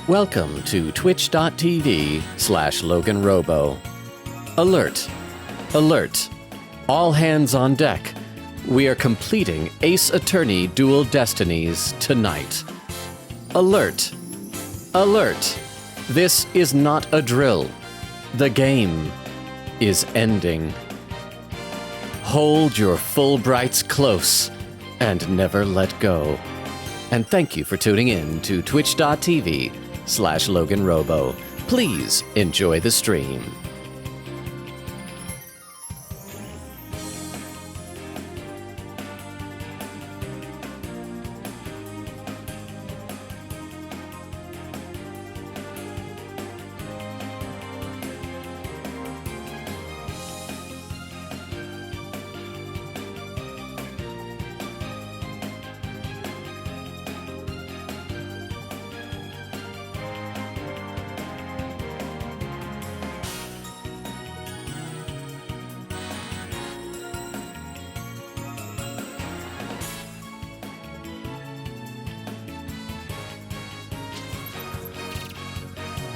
Welcome to twitch.tv/LoganRobo. Alert. Alert. All hands on deck. We are completing Ace Attorney Dual Destinies tonight. Alert. Alert. This is not a drill. The game is ending. Hold your Fulbrights close and never let go. And thank you for tuning in to twitch.tv/LoganRobo. Please enjoy the stream.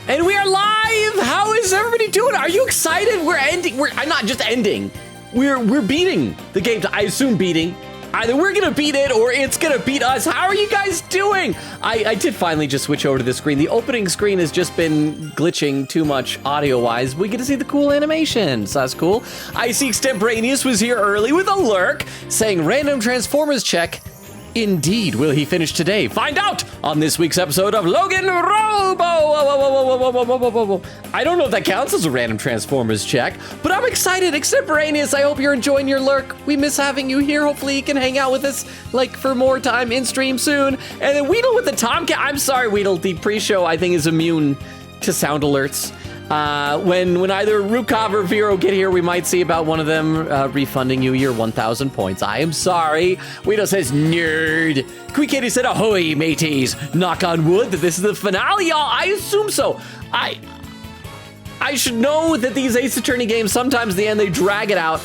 And we are live! How is everybody doing? Are you excited? We're ending. I'm not just ending. We're beating the game. I assume beating. Either we're gonna beat it or it's gonna beat us. How are you guys doing? I did finally just switch over to the screen. The opening screen has just been glitching too much audio-wise. We get to see the cool animation, so that's cool. I see Extemporaneous was here early with a lurk, saying random Transformers check. Indeed, will he finish today? Find out on this week's episode of Logan Robo! I don't know if that counts as a random Transformers check, but I'm excited. Extemporaneous, I hope you're enjoying your lurk. We miss having you here. Hopefully you can hang out with us like for more time in stream soon. And then Weedle with the Tomcat. I'm sorry, Weedle. The pre-show, I think, is immune to sound alerts. When either Rukov or Vero get here, we might see about one of them refunding you your 1,000 points. I am sorry. Weedle says, nerd. Kitty said, ahoy, mateys. Knock on wood that this is the finale, y'all. I assume so. I should know that these Ace Attorney games, sometimes at the end, they drag it out.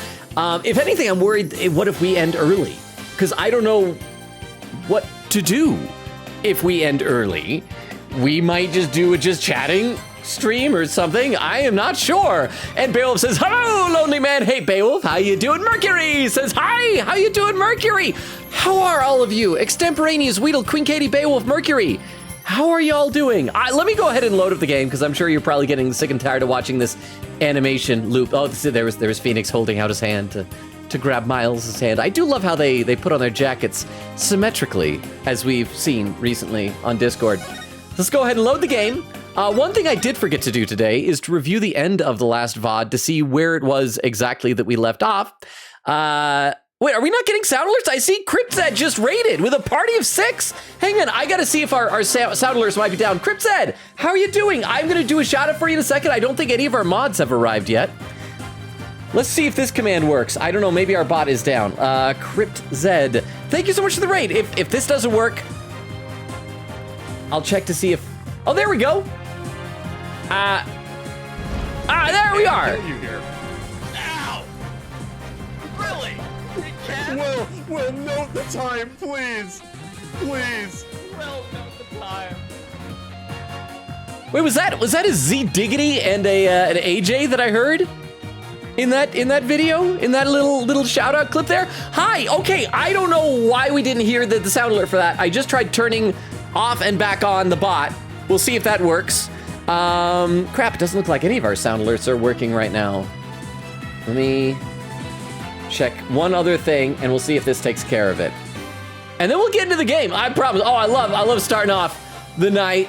If anything, I'm worried, what if we end early? Because I don't know what to do if we end early. We might just do it just chatting stream or something. I am not sure. And Beowulf says, hello, lonely man. Hey, Beowulf, how you doing? Mercury says, hi, how you doing, Mercury? How are all of you? Extemporaneous, Weedle, Queen Katie, Beowulf, Mercury. How are y'all doing? Let me go ahead and load up the game because I'm sure you're probably getting sick and tired of watching this animation loop. Oh, there was Phoenix holding out his hand to grab Miles' hand. I do love how they put on their jackets symmetrically, as we've seen recently on Discord. Let's go ahead and load the game. One thing I did forget to do today is to review the end of the last VOD to see where it was exactly that we left off. Wait, are we not getting sound alerts? I see Cryptzed just raided with a party of 6. Hang on, I gotta see if our sound alerts might be down. Cryptzed, how are you doing? I'm gonna do a shout out for you in a second. I don't think any of our mods have arrived yet. Let's see if this command works. I don't know, maybe our bot is down. Cryptzed, thank you so much for the raid. If this doesn't work, I'll check to see if, oh, there we go. There we are. You here? Ow! Really? It can? Well, note the time, please. Please. Well, note the time. Wait, was that a Z Diggity and an AJ that I heard in that video, in that little shout out clip there? Hi. Okay, I don't know why we didn't hear the sound alert for that. I just tried turning off and back on the bot. We'll see if that works. Crap, it doesn't look like any of our sound alerts are working right now. Let me check one other thing and we'll see if this takes care of it. And then we'll get into the game, I promise. Oh, I love starting off the night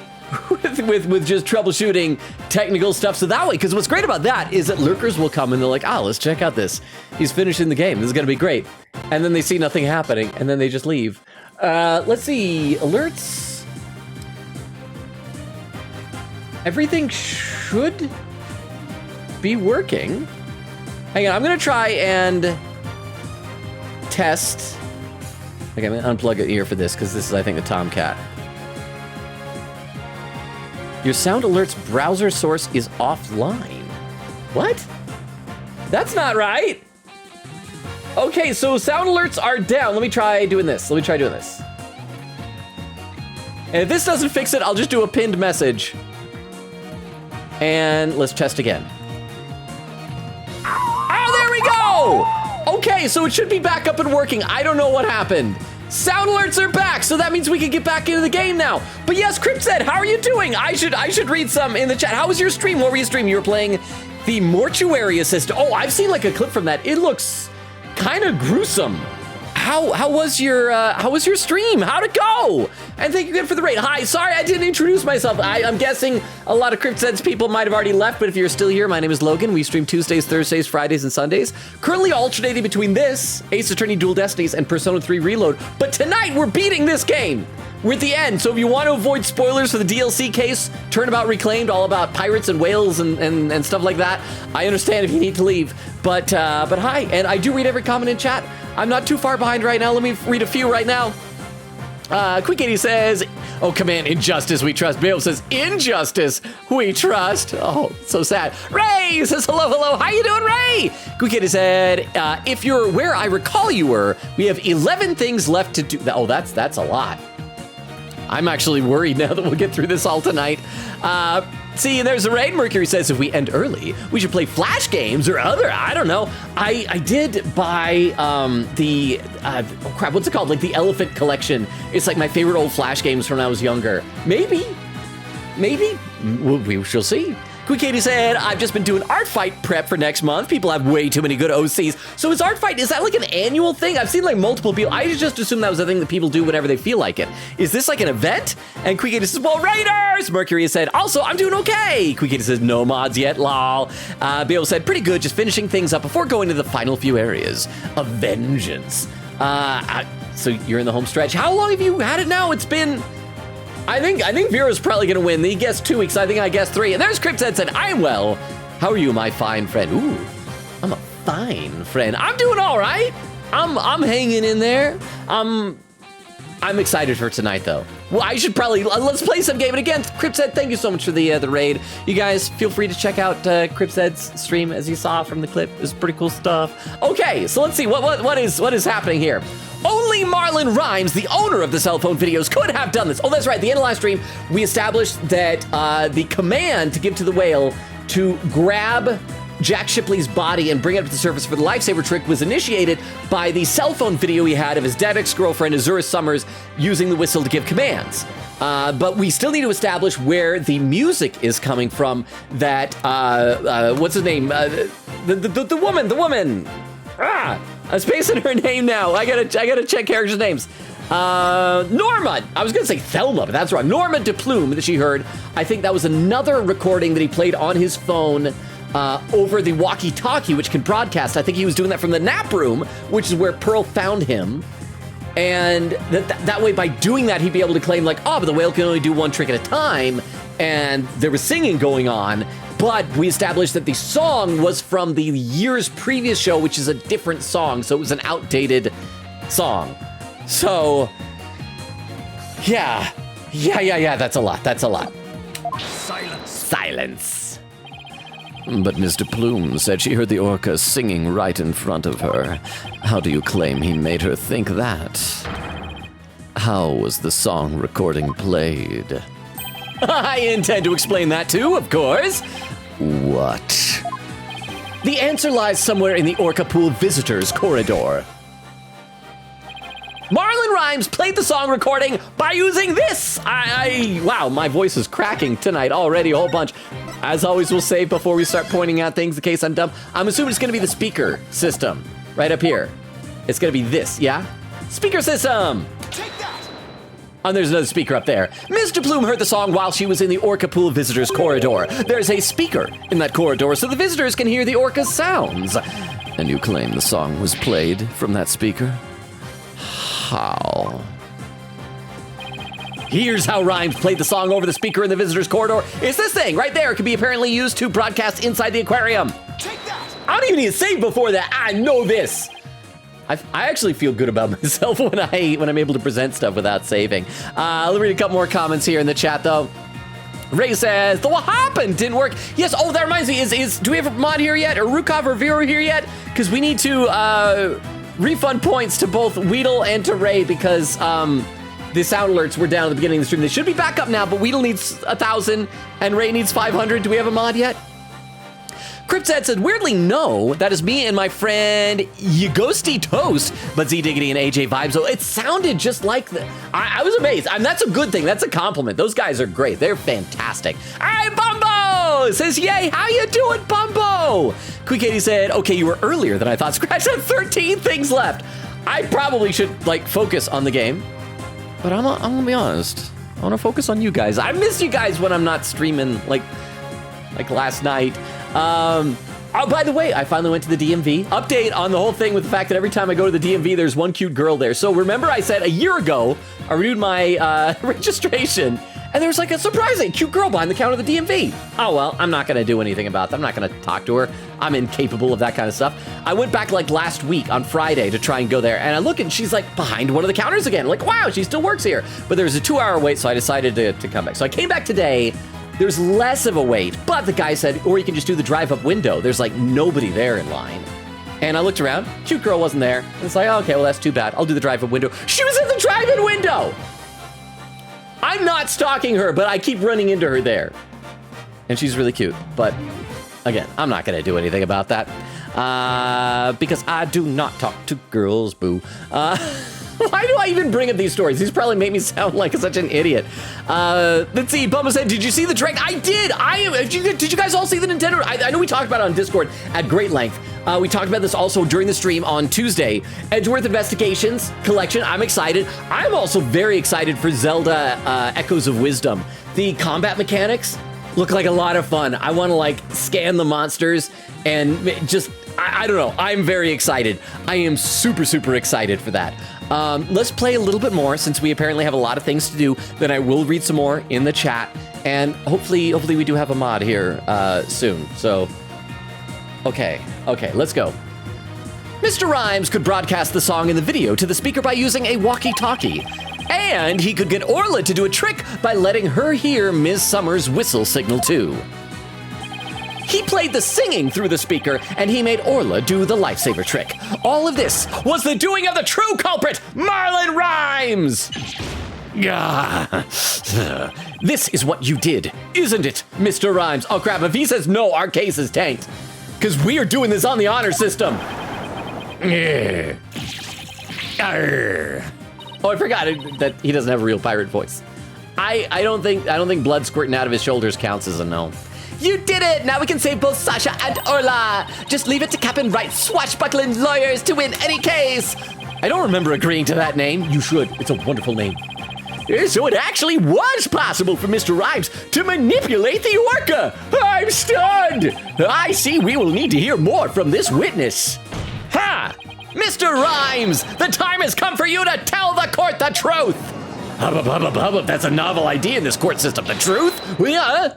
with just troubleshooting technical stuff. So that way, because what's great about that is that lurkers will come and they're like, let's check out this. He's finishing the game, this is gonna be great. And then they see nothing happening and then they just leave. Let's see, alerts. Everything should be working. Hang on, I'm gonna try and test. Okay, I'm gonna unplug it here for this because this is, I think, the Tomcat. Your sound alerts browser source is offline. What? That's not right. Okay, so sound alerts are down. Let me try doing this. And if this doesn't fix it, I'll just do a pinned message. And let's test again. Oh, there we go! Okay, so it should be back up and working. I don't know what happened. Sound alerts are back, so that means we can get back into the game now. But yes, Crypt said, how are you doing? I should read some in the chat. How was your stream? What were you streaming? You were playing the Mortuary Assistant. Oh, I've seen like a clip from that. It looks kind of gruesome. How was your stream? How'd it go? And thank you again for the raid. Hi, sorry I didn't introduce myself. I'm guessing a lot of Cryptsense people might have already left, but if you're still here, my name is Logan. We stream Tuesdays, Thursdays, Fridays, and Sundays. Currently alternating between this, Ace Attorney Dual Destinies, and Persona 3 Reload. But tonight, we're beating this game. We're at the end, so if you want to avoid spoilers for the DLC case, Turnabout Reclaimed, all about pirates and whales and stuff like that, I understand if you need to leave. But hi, and I do read every comment in chat. I'm not too far behind right now. Let me read a few right now. Quick 80 says, oh, command injustice we trust. Bill says, injustice we trust. Oh, so sad. Ray says, hello. How you doing, Ray? Quick 80 said, if you're where I recall you were, we have 11 things left to do. Oh, that's a lot. I'm actually worried now that we'll get through this all tonight. See, and there's a raid. Mercury says if we end early, we should play Flash games or other, I don't know. I did buy oh crap, what's it called? Like the Elephant Collection. It's like my favorite old Flash games from when I was younger. Maybe, we shall see. Quick Katie said, I've just been doing art fight prep for next month. People have way too many good OCs. So is art fight, is that like an annual thing? I've seen like multiple people. I just assumed that was a thing that people do whenever they feel like it. Is this like an event? And Quick Katie says, well, Raiders! Mercury said, also, I'm doing okay. Quick Katie says, no mods yet, lol. Bill said, pretty good, just finishing things up before going to the final few areas of vengeance. So you're in the home stretch. How long have you had it now? It's been... I think Vera's probably gonna win. He guessed 2 weeks. I think I guessed 3. And there's Cryptid said, I'm well. How are you, my fine friend? Ooh, I'm a fine friend. I'm doing all right. I'm hanging in there. I'm excited for tonight, though. Well, I should probably let's play some game. And again, Cryptid, thank you so much for the raid. You guys feel free to check out Cryptid's stream, as you saw from the clip. It's pretty cool stuff. Okay, so let's see what is happening here. Only Marlon Rhymes, the owner of the cell phone videos, could have done this. Oh, that's right. The end of last stream, we established that the command to give to the whale to grab Jack Shipley's body and bring it up to the surface for the lifesaver trick was initiated by the cell phone video he had of his dead ex-girlfriend, Azura Summers, using the whistle to give commands. But we still need to establish where the music is coming from that, what's his name? The woman. I'm spacing her name now. I gotta check characters' names. Norma. I was gonna say Thelma, but that's wrong. Norma DePlume that she heard. I think that was another recording that he played on his phone over the walkie-talkie, which can broadcast. I think he was doing that from the nap room, which is where Pearl found him. And that way, by doing that, he'd be able to claim like, oh, but the whale can only do one trick at a time. And there was singing going on. But we established that the song was from the year's previous show, which is a different song. So it was an outdated song. So, yeah, that's a lot. Silence. But Mr. Plume said she heard the orca singing right in front of her. How do you claim he made her think that? How was the song recording played? I intend to explain that too, of course. What? The answer lies somewhere in the Orca Pool Visitors Corridor. Marlon Rhymes played the song recording by using this. Wow, my voice is cracking tonight already a whole bunch. As always, we'll save before we start pointing out things in case I'm dumb. I'm assuming it's gonna be the speaker system right up here. It's gonna be this, yeah? Speaker system. Take that. And there's another speaker up there. Mr. Plume heard the song while she was in the Orca Pool Visitors Corridor. There's a speaker in that corridor so the visitors can hear the orca's sounds. And you claim the song was played from that speaker? How? Here's how Rhymes played the song over the speaker in the visitors corridor. It's this thing right there. It can be apparently used to broadcast inside the aquarium. Take that! I don't even need to save before that. I know this. I actually feel good about myself when I'm able to present stuff without saving. Let me read a couple more comments here in the chat, though. Ray says, the what happened didn't work. Yes, oh, that reminds me, do we have a mod here yet? Or Rukov or Vero here yet? Because we need to refund points to both Weedle and to Ray because the sound alerts were down at the beginning of the stream. They should be back up now, but Weedle needs 1,000 and Ray needs 500. Do we have a mod yet? Cryptad said, weirdly, no. That is me and my friend Ghosty Toast, but Z Diggity and AJ Vibes. So it sounded just like the. I was amazed. And that's a good thing. That's a compliment. Those guys are great. They're fantastic. Hey, Bumbo says, yay. How you doing, Bumbo? Quick Katie said, okay, you were earlier than I thought. Scratch had 13 things left. I probably should like focus on the game, but I'm gonna be honest. I want to focus on you guys. I miss you guys when I'm not streaming like last night. Oh, by the way, I finally went to the DMV. Update on the whole thing with the fact that every time I go to the DMV, there's one cute girl there. So remember I said a year ago, I renewed my registration, and there was like a surprising cute girl behind the counter of the DMV. Oh, well, I'm not going to do anything about that. I'm not going to talk to her. I'm incapable of that kind of stuff. I went back like last week on Friday to try and go there, and I look and she's like behind one of the counters again. Like, wow, she still works here. But there was a 2-hour wait, so I decided to come back. So I came back today. There's less of a wait, but the guy said, or you can just do the drive-up window. There's like nobody there in line. And I looked around, cute girl wasn't there. And it's like, okay, well, that's too bad. I'll do the drive-up window. She was in the drive-in window. I'm not stalking her, but I keep running into her there. And she's really cute. But again, I'm not going to do anything about that because I do not talk to girls, boo. Why do I even bring up these stories? These probably make me sound like such an idiot. Let's see, Bumba said, did you see the Drake? I did! Did you guys all see the Nintendo? I know we talked about it on Discord at great length. We talked about this also during the stream on Tuesday. Edgeworth Investigations Collection, I'm excited. I'm also very excited for Zelda Echoes of Wisdom. The combat mechanics look like a lot of fun. I want to like scan the monsters and just, I don't know. I'm very excited. I am super, super excited for that. Let's play a little bit more since we apparently have a lot of things to do. Then I will read some more in the chat, and hopefully we do have a mod here soon. So, okay, let's go. Mr. Rhymes could broadcast the song and the video to the speaker by using a walkie-talkie, and he could get Orla to do a trick by letting her hear Ms. Summers' whistle signal too. He played the singing through the speaker, and he made Orla do the lifesaver trick. All of this was the doing of the true culprit, Marlon Rhymes! This is what you did, isn't it, Mr. Rhymes? Oh, crap, if he says no, our case is tanked. Because we are doing this on the honor system. Oh, I forgot that he doesn't have a real pirate voice. I don't think blood squirting out of his shoulders counts as a no. You did it! Now we can save both Sasha and Orla! Just leave it to Captain Wright's swashbuckling lawyers to win any case! I don't remember agreeing to that name. You should. It's a wonderful name. So it actually was possible for Mr. Rhymes to manipulate the orca! I'm stunned! I see we will need to hear more from this witness. Ha! Mr. Rhymes! The time has come for you to tell the court the truth! That's a novel idea in this court system. The truth? Yeah.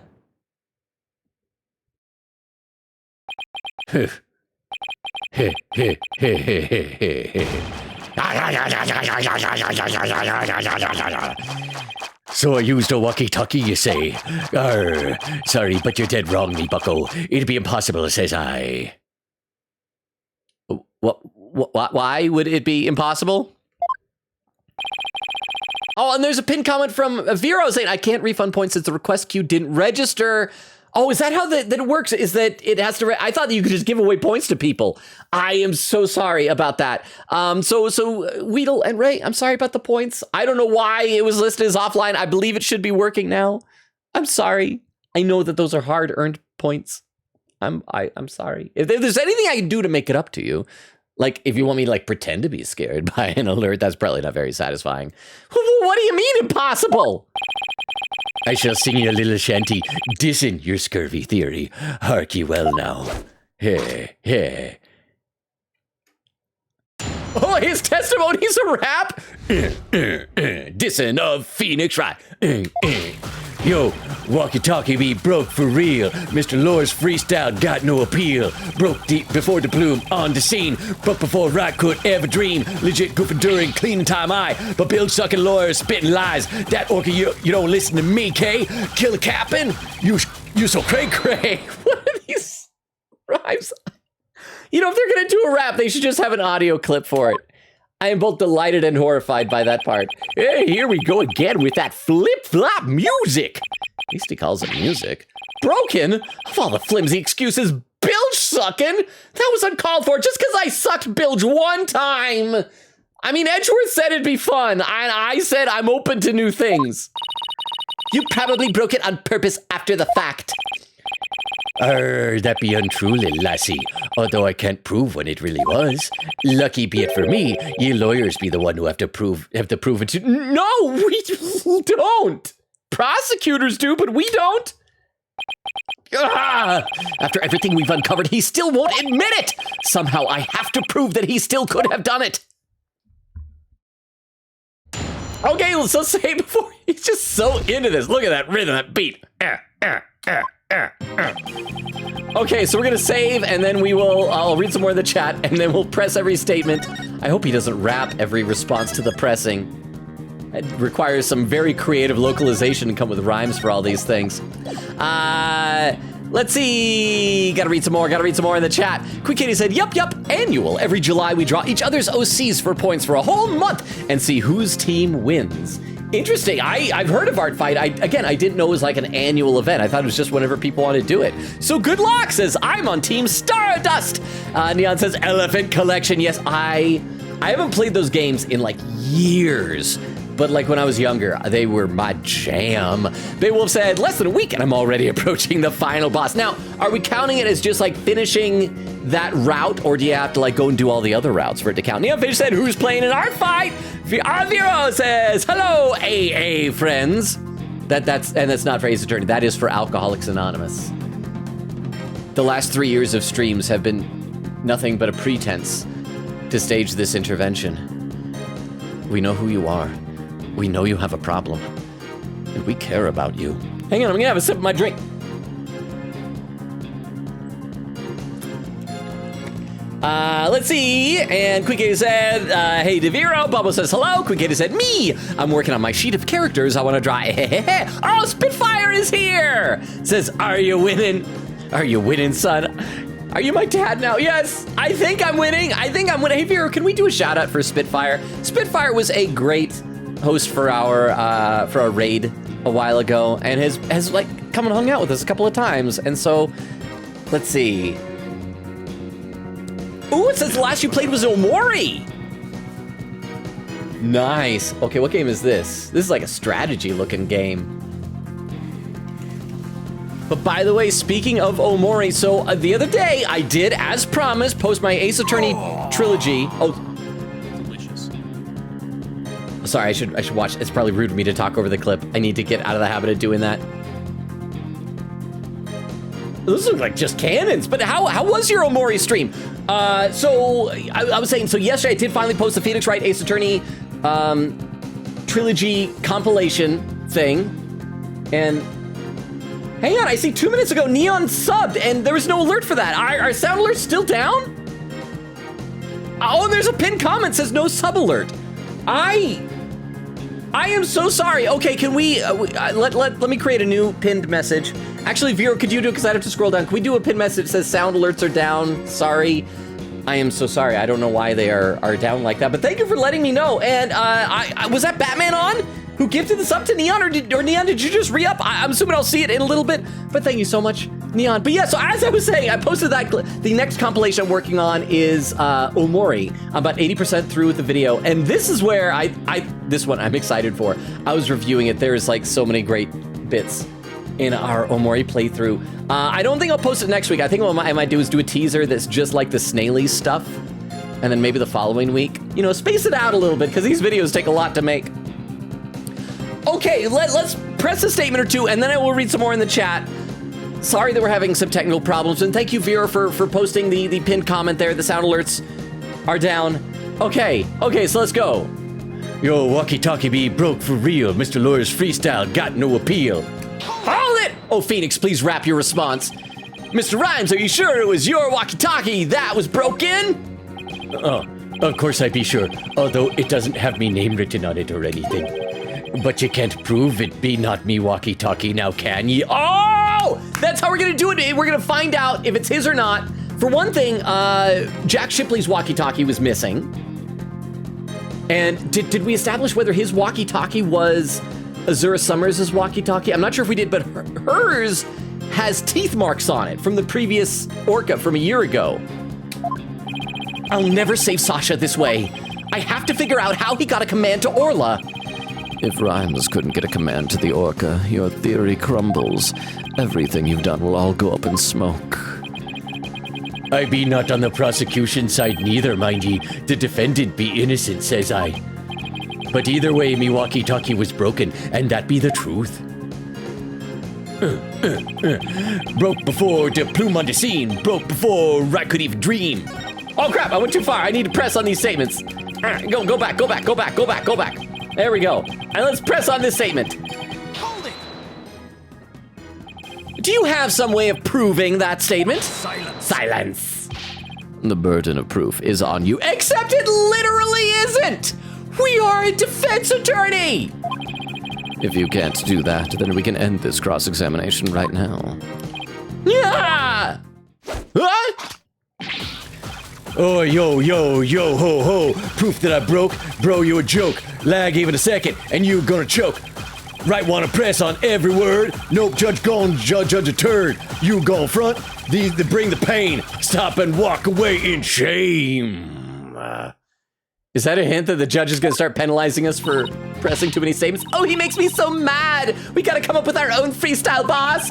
So I used a walkie-talkie, you say? Sorry, but you're dead wrong, me bucko. It'd be impossible, says I. Why would it be impossible? Oh, and there's a pinned comment from Vero saying, I can't refund points since the request queue didn't register. Oh, is that how that it works? Is that it has to? I thought that you could just give away points to people. I am so sorry about that. So Weedle and Ray, I'm sorry about the points. I don't know why it was listed as offline. I believe it should be working now. I'm sorry. I know that those are hard-earned points. I'm sorry. If there's anything I can do to make it up to you, like if you want me to like pretend to be scared by an alert, that's probably not very satisfying. What do you mean impossible? I shall sing you a little shanty, dissing your scurvy theory. Hark ye well now. Hey. Oh, his testimony's a rap? Dissing of Phoenix Right. Yo, walkie-talkie be broke for real. Mr. Lore's freestyle got no appeal. Broke deep before the plume on the scene. Broke before Right could ever dream. Legit good for during clean time eye. But build sucking lawyers spitting lies. That orca, you don't listen to me, K. Kill a captain? You so cray-cray. What are these rhymes? You know, if they're gonna do a rap, they should just have an audio clip for it. I am both delighted and horrified by that part. Hey, here we go again with that flip-flop music. At least he calls it music. Broken? Of all the flimsy excuses, bilge sucking? That was uncalled for just because I sucked bilge one time. I mean, Edgeworth said it'd be fun, and I said I'm open to new things. You probably broke it on purpose after the fact. That be untrue, little lassie. Although I can't prove when it really was. Lucky be it for me, ye lawyers be the one who have to prove it to. No, we don't. Prosecutors do, but we don't. After everything we've uncovered, he still won't admit it. Somehow I have to prove that he still could have done it. Okay, let's say before he's just so into this. Look at that rhythm, that beat. Okay, so we're gonna save, and then I'll read some more in the chat, and then we'll press every statement. I hope he doesn't rap every response to the pressing. It requires some very creative localization to come with rhymes for all these things. Let's see. Gotta read some more in the chat. Quick Kitty said, yup, annual. Every July we draw each other's OCs for points for a whole month and see whose team wins. Interesting. I've heard of Art Fight. I didn't know it was like an annual event. I thought it was just whenever people want to do it. So good luck, says I'm on Team Stardust. Neon says Elephant Collection. Yes, I haven't played those games in like years. But like when I was younger, they were my jam. Beowulf said, less than a week and I'm already approaching the final boss. Now, are we counting it as just like finishing that route, or do you have to like go and do all the other routes for it to count? Neonfish said, who's playing an art fight? Viro says, hello, AA friends. That's not for Ace Attorney, that is for Alcoholics Anonymous. The last 3 years of streams have been nothing but a pretense to stage this intervention. We know who you are. We know you have a problem, and we care about you. Hang on, I'm gonna have a sip of my drink. Let's see, and Quick said, hey DeViro. Bubble says, hello. Quick said, me. I'm working on my sheet of characters I want to draw. Oh, Spitfire is here. Says, are you winning? Are you winning, son? Are you my dad now? Yes, I think I'm winning. Hey, Vero, can we do a shout out for Spitfire? Spitfire was a great host for our raid a while ago, and has like come and hung out with us a couple of times. And so, let's see. Ooh, it says the last you played was Omori. Nice. Okay, what game is this? This is like a strategy-looking game. But by the way, speaking of Omori, so the other day I did, as promised, post my Ace Attorney trilogy. Oh, Delicious. sorry, I should watch. It's probably rude of me to talk over the clip. I need to get out of the habit of doing that. Those look like just cannons, but how was your Omori stream? So I was saying, so yesterday I did finally post the Phoenix Wright Ace Attorney trilogy compilation thing, and hang on, I see 2 minutes ago Neon subbed and there was no alert for that. Are sound alerts still down? Oh, and there's a pinned comment that says no sub alert. I am so sorry. Okay, can we let me create a new pinned message. Actually, Vero, could you do it, because I'd have to scroll down. Can we do a pinned message that says sound alerts are down? Sorry. I am so sorry. I don't know why they are down like that, but thank you for letting me know. And was that Batman on who gifted this up to Neon, or Neon, did you just re-up? I'm assuming I'll see it in a little bit, but thank you so much, Neon. But yeah, so as I was saying, I posted that the next compilation I'm working on is Omori. I'm about 80% through with the video, and this is where this one I'm excited for. I was reviewing it. There's like so many great bits in our Omori playthrough. I don't think I'll post it next week. I think what I might do is do a teaser that's just like the Snaily stuff, and then maybe the following week, you know, space it out a little bit, because these videos take a lot to make. Okay, let's press a statement or two, and then I will read some more in the chat. Sorry that we're having some technical problems, and thank you, Vera, for posting the pinned comment there. The sound alerts are down. Okay, so let's go. Yo, walkie-talkie be broke for real. Mr. Lawyer's freestyle got no appeal. Hold it! Oh, Phoenix, please rap your response. Mr. Rhymes, are you sure it was your walkie-talkie that was broken? Oh, of course I'd be sure, although it doesn't have me name written on it or anything. But you can't prove it be not me walkie-talkie now, can ye? Oh! That's how we're gonna do it. We're gonna find out if it's his or not. For one thing, Jack Shipley's walkie-talkie was missing. And did we establish whether his walkie-talkie was Azura Summers' walkie-talkie? I'm not sure if we did, but hers has teeth marks on it from the previous Orca from a year ago. I'll never save Sasha this way. I have to figure out how he got a command to Orla. If Rhymes couldn't get a command to the Orca, your theory crumbles. Everything you've done will all go up in smoke. I be not on the prosecution side neither, mind ye. The defendant be innocent, says I. But either way, me walkie-talkie was broken, and that be the truth. Broke before the plume on the scene. Broke before I could even dream. Oh crap, I went too far. I need to press on these statements. Go back. There we go. And let's press on this statement. Hold it! Do you have some way of proving that statement? Silence. The burden of proof is on you, except it literally isn't! We are a defense attorney! If you can't do that, then we can end this cross-examination right now. Yeah! What? Oh, yo, ho, ho. Proof that I broke? Bro, you a joke. Lag even a second, and you gonna choke. Right wanna press on every word. Nope, judge gon' judge a turd. You gon' front, these that bring the pain. Stop and walk away in shame. Is that a hint that the judge is gonna start penalizing us for pressing too many statements? Oh, he makes me so mad. We gotta come up with our own freestyle, boss.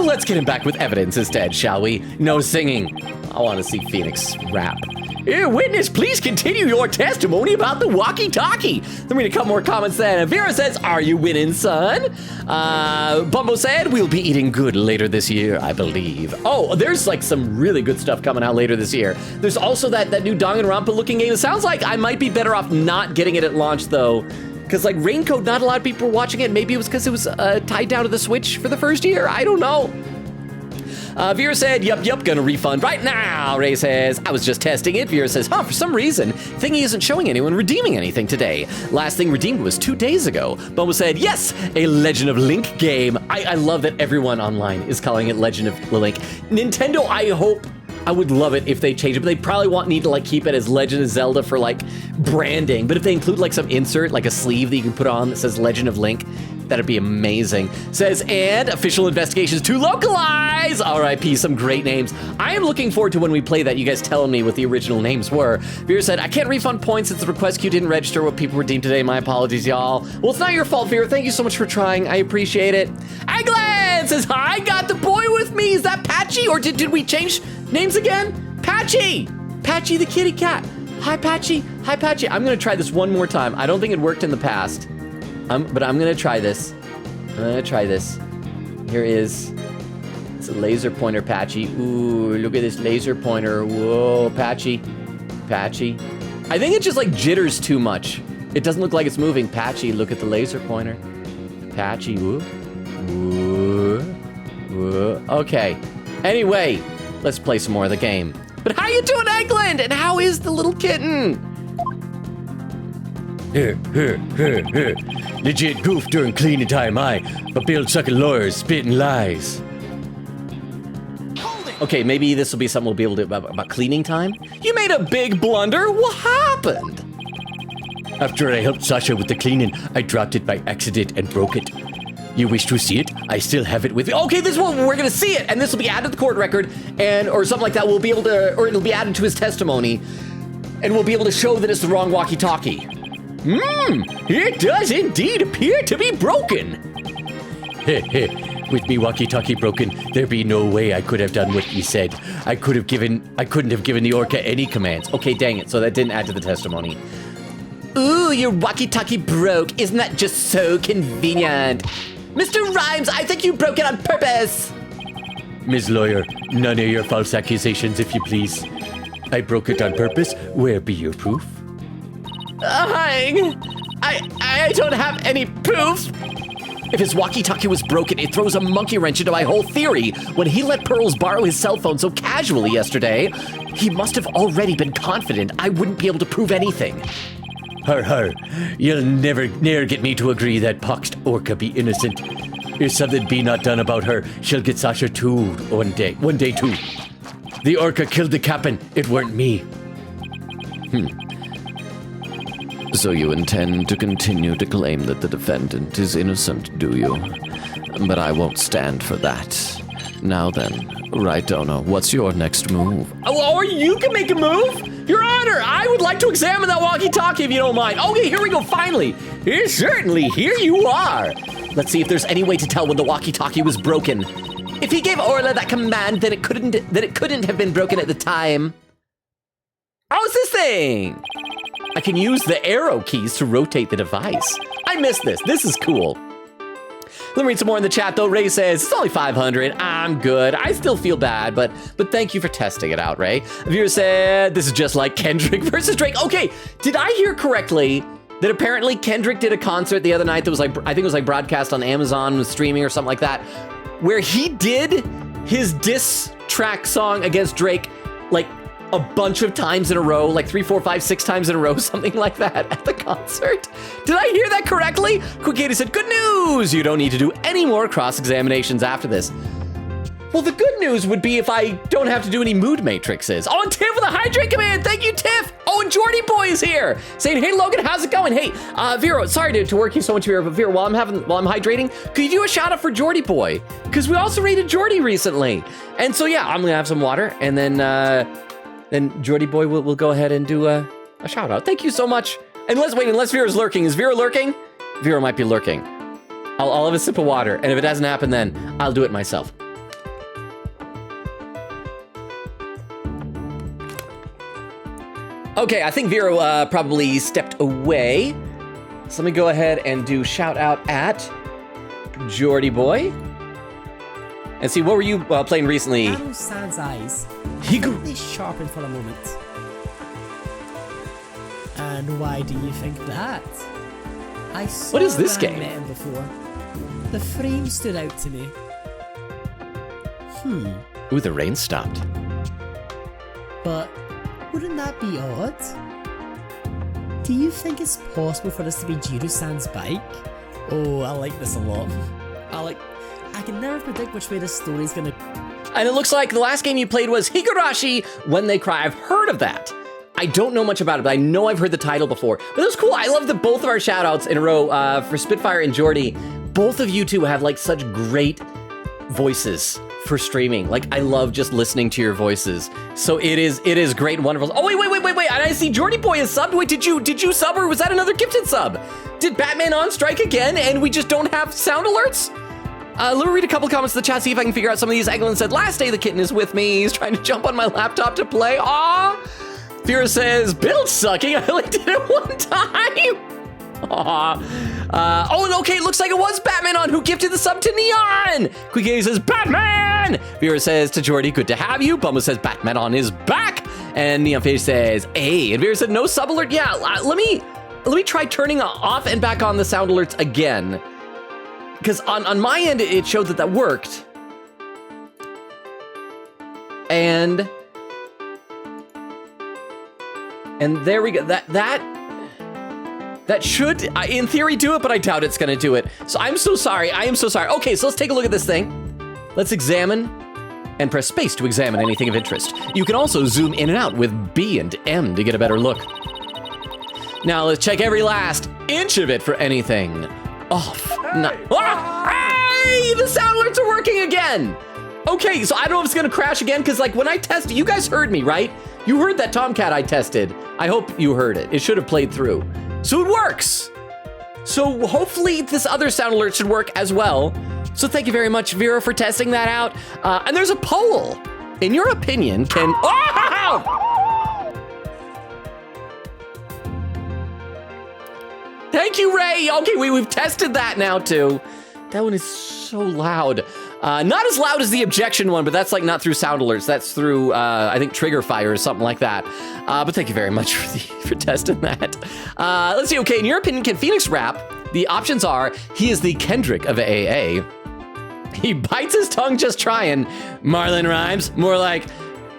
Let's get him back with evidence instead, shall we? No singing. I wanna see Phoenix rap. Here, witness, please continue your testimony about the walkie-talkie. Then we need a couple more comments then. Vera says, are you winning, son? Bumbo said, we'll be eating good later this year, I believe. Oh, there's like some really good stuff coming out later this year. There's also that new Danganronpa looking game. It sounds like I might be better off not getting it at launch though. Because like Raincoat, not a lot of people were watching it. Maybe it was because it was tied down to the Switch for the first year. I don't know. Vera said, yup, gonna refund right now. Ray says, I was just testing it. Vera says, for some reason, Thingy isn't showing anyone redeeming anything today. Last thing redeemed was 2 days ago. Bumble said, yes, a Legend of Link game. I love that everyone online is calling it Legend of Link. Nintendo, I would love it if they change it, but they probably need to like keep it as Legend of Zelda for like branding. But if they include like some insert, like a sleeve that you can put on that says Legend of Link, that'd be amazing. Says, and official investigations to localize. RIP, some great names. I am looking forward to when we play that, you guys telling me what the original names were. Vera said, I can't refund points since the request queue didn't register what people redeemed today. My apologies, y'all. Well, it's not your fault, Vera. Thank you so much for trying. I appreciate it. Eggland says, hi, got the boy with me. Is that Patchy? Or did we change names again? Patchy the kitty cat. Hi, Patchy. I'm gonna try this one more time. I don't think it worked in the past. But I'm gonna try this. Here is, it's a laser pointer, Patchy. Ooh, look at this laser pointer. Whoa, Patchy. I think it just like jitters too much. It doesn't look like it's moving. Patchy, look at the laser pointer. Patchy, woo. Okay. Anyway, let's play some more of the game. But how you doing, Eggland? And how is the little kitten? Legit goof during cleaning time, but Bill sucking lawyers, spitting lies. Okay, maybe this will be something we'll be able to do about cleaning time. You made a big blunder. What happened? After I helped Sasha with the cleaning, I dropped it by accident and broke it. You wish to see it? I still have it with me. Okay, this one, we're gonna see it, and this will be added to the court record, or something like that. We'll be able to, or it'll be added to his testimony, and we'll be able to show that it's the wrong walkie-talkie. It does indeed appear to be broken. With me walkie-talkie broken, there be no way I could have done what you said. I couldn't have given the Orca any commands. Okay, dang it, so that didn't add to the testimony. Ooh, your walkie-talkie broke. Isn't that just so convenient? Mr. Rhymes, I think you broke it on purpose. Ms. Lawyer, none of your false accusations, if you please. I broke it on purpose. Where be your proof? I don't have any proof. If his walkie-talkie was broken, it throws a monkey wrench into my whole theory. When he let Pearls borrow his cell phone so casually yesterday, he must have already been confident I wouldn't be able to prove anything. Har, you'll never get me to agree that poxed Orca be innocent. If something be not done about her, she'll get Sasha too one day too. The Orca killed the captain, it weren't me. So you intend to continue to claim that the defendant is innocent, do you? But I won't stand for that. Now then, Right Dono, what's your next move? Oh, or you can make a move? Your Honor, I would like to examine that walkie-talkie if you don't mind. Okay, here we go, finally. Certainly, here you are. Let's see if there's any way to tell when the walkie-talkie was broken. If he gave Orla that command, then it couldn't have been broken at the time. Oh, it's this thing. I can use the arrow keys to rotate the device. I missed this. This is cool. Let me read some more in the chat, though. Ray says, it's only 500. I'm good. I still feel bad, but thank you for testing it out, Ray. A viewer said, this is just like Kendrick versus Drake. Okay, did I hear correctly that apparently Kendrick did a concert the other night that was like, I think it was like broadcast on Amazon, was streaming or something like that, where he did his diss track song against Drake, like, a bunch of times in a row, like 3, 4, 5, 6 times in a row, something like that at the concert. Did I hear that correctly? Quick Katie said, good news! You don't need to do any more cross-examinations after this. Well, the good news would be if I don't have to do any mood matrices. Oh, and Tiff with a hydrate command. Thank you, Tiff. Oh, and Jordy Boy is here saying, hey, Logan, how's it going? Hey, Vero, sorry to work you so much, Vero, but Vero, while I'm hydrating, could you do a shout out for Jordy Boy? Because we also rated Jordy recently. And so, yeah, I'm going to have some water, and then Jordy Boy will go ahead and do a shout out. Thank you so much. And unless Vera's lurking. Is Vera lurking? Vera might be lurking. I'll have a sip of water, and if it doesn't happen then, I'll do it myself. Okay, I think Vera probably stepped away. So let me go ahead and do shout out at Jordy Boy. And see, what were you playing recently? Arrow Sans eyes. They sharpened for a moment. And why do you think that? I saw What is this when I game? met him before. The frame stood out to me. Ooh, the rain stopped. But wouldn't that be odd? Do you think it's possible for this to be Jiro-san's bike? Oh, I like this a lot. I can never predict which way this story's gonna. And it looks like the last game you played was Higurashi When They Cry. I've heard of that. I don't know much about it, but I know I've heard the title before. But it was cool. I love that both of our shout outs in a row for Spitfire and Jordy. Both of you two have like such great voices for streaming. Like, I love just listening to your voices. So it is great and wonderful. Oh, wait. And I see Jordy Boy is subbed. Wait, did you sub, or was that another gifted sub? Did Batman on strike again and we just don't have sound alerts? Let me read a couple comments in the chat, see if I can figure out some of these. Eglin said, last day the kitten is with me. He's trying to jump on my laptop to play. Aw. Vera says, build sucking. I only did it one time. Aw. Oh, and okay, it looks like it was Batman on who gifted the sub to Neon. Quick says, Batman. Vera says to Jordy, good to have you. Bumba says, Batman on is back. And Neon Face says, hey. And Vera said, no sub alert. Yeah, let me try turning off and back on the sound alerts again. Because on my end, it showed that worked. And there we go. That should, in theory, do it, but I doubt it's gonna do it. So I'm so sorry. I am so sorry. Okay, so let's take a look at this thing. Let's examine and press space to examine anything of interest. You can also zoom in and out with B and M to get a better look. Now let's check every last inch of it for anything off. Hey, the sound alerts are working again. Okay, so I don't know if it's gonna crash again, because like when I tested, you guys heard me, right? You heard that Tomcat I tested. I hope you heard it. It should have played through. So it works. So hopefully this other sound alert should work as well. So thank you very much, Vera, for testing that out. And there's a poll. In your opinion, can... Oh! Thank you, Ray. Okay, we've tested that now, too. That one is so loud. Not as loud as the objection one, but that's like not through sound alerts. That's through, I think, trigger fire or something like that. But thank you very much for testing that. Let's see. Okay, in your opinion, can Phoenix rap? The options are, he is the Kendrick of AA. He bites his tongue just trying. Marlon rhymes. More like,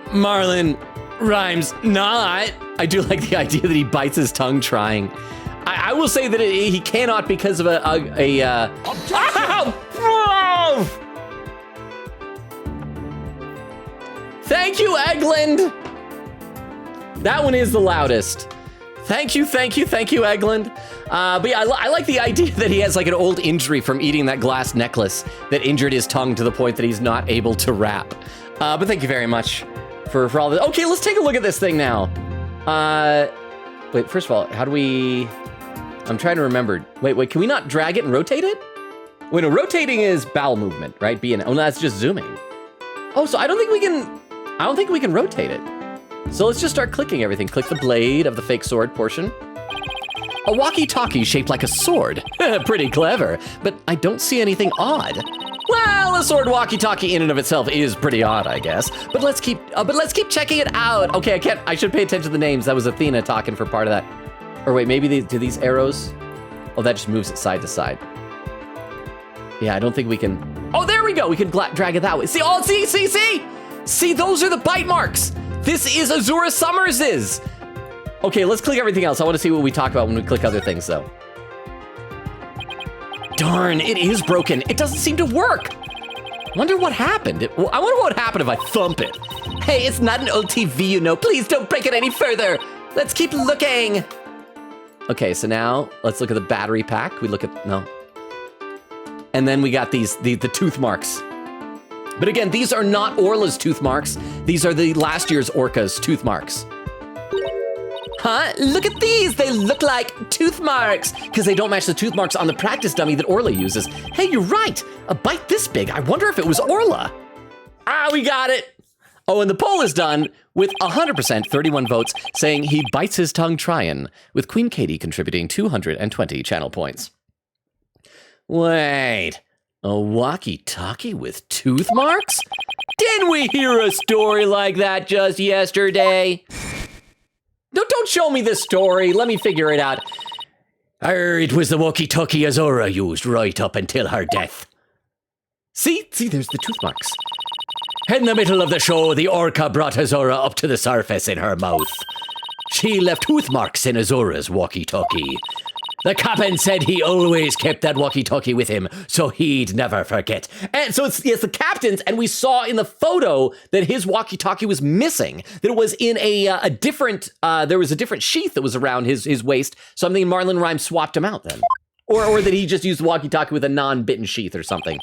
Marlon rhymes not. I do like the idea that he bites his tongue trying. I will say that he cannot because of Thank you, Eglund. That one is the loudest. Thank you, Eglin. But yeah, I like the idea that he has like an old injury from eating that glass necklace that injured his tongue to the point that he's not able to rap. But thank you very much for all this. Okay, let's take a look at this thing now. Wait, first of all, how do we... I'm trying to remember. Wait, can we not drag it and rotate it? Wait, no, rotating is bowel movement, right? Oh, no, that's just zooming. Oh, so I don't think we can rotate it. So let's just start clicking everything. Click the blade of the fake sword portion. A walkie-talkie shaped like a sword. Pretty clever, but I don't see anything odd. Well, a sword walkie-talkie in and of itself is pretty odd, I guess. But let's keep checking it out. Okay, I should pay attention to the names. That was Athena talking for part of that. Or wait, maybe do these arrows? Oh, that just moves it side to side. Yeah, I don't think we can. Oh, there we go. We can drag it that way. See, those are the bite marks. This is Azura Summers's. Okay, let's click everything else. I want to see what we talk about when we click other things, though. Darn, it is broken. It doesn't seem to work. Wonder what happened. I wonder what would happen if I thump it. Hey, it's not an old TV, you know. Please don't break it any further. Let's keep looking. Okay, so now let's look at the battery pack. We look at, no. And then we got the tooth marks. But again, these are not Orla's tooth marks. These are the last year's Orca's tooth marks. Huh? Look at these. They look like tooth marks because they don't match the tooth marks on the practice dummy that Orla uses. Hey, you're right. A bite this big. I wonder if it was Orla. We got it. Oh, and the poll is done with 100%, 31 votes, saying he bites his tongue trying, with Queen Katie contributing 220 channel points. Wait, a walkie-talkie with tooth marks? Didn't we hear a story like that just yesterday? No, don't show me this story. Let me figure it out. It was the walkie-talkie Azura used right up until her death. See, there's the tooth marks. In the middle of the show, the Orca brought Azura up to the surface in her mouth. She left tooth marks in Azura's walkie-talkie. The captain said he always kept that walkie-talkie with him, so he'd never forget. And so it's the captain's, and we saw in the photo that his walkie-talkie was missing. That it was in a different, there was a different sheath that was around his waist. So I'm thinking Marlon Rhymes swapped him out then. Or that he just used the walkie-talkie with a non-bitten sheath or something.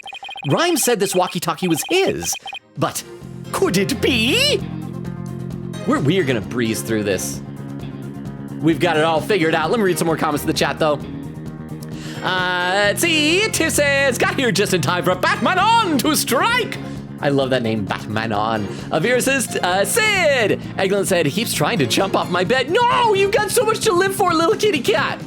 Rhymes said this walkie-talkie was his, but could it be? We're gonna breeze through this. We've got it all figured out. Let me read some more comments in the chat, though. Let's see. Tiff says, got here just in time for Batman on to strike. I love that name, Batman on. Avira says, Sid. Eglin said, he keeps trying to jump off my bed. No, you've got so much to live for, little kitty cat.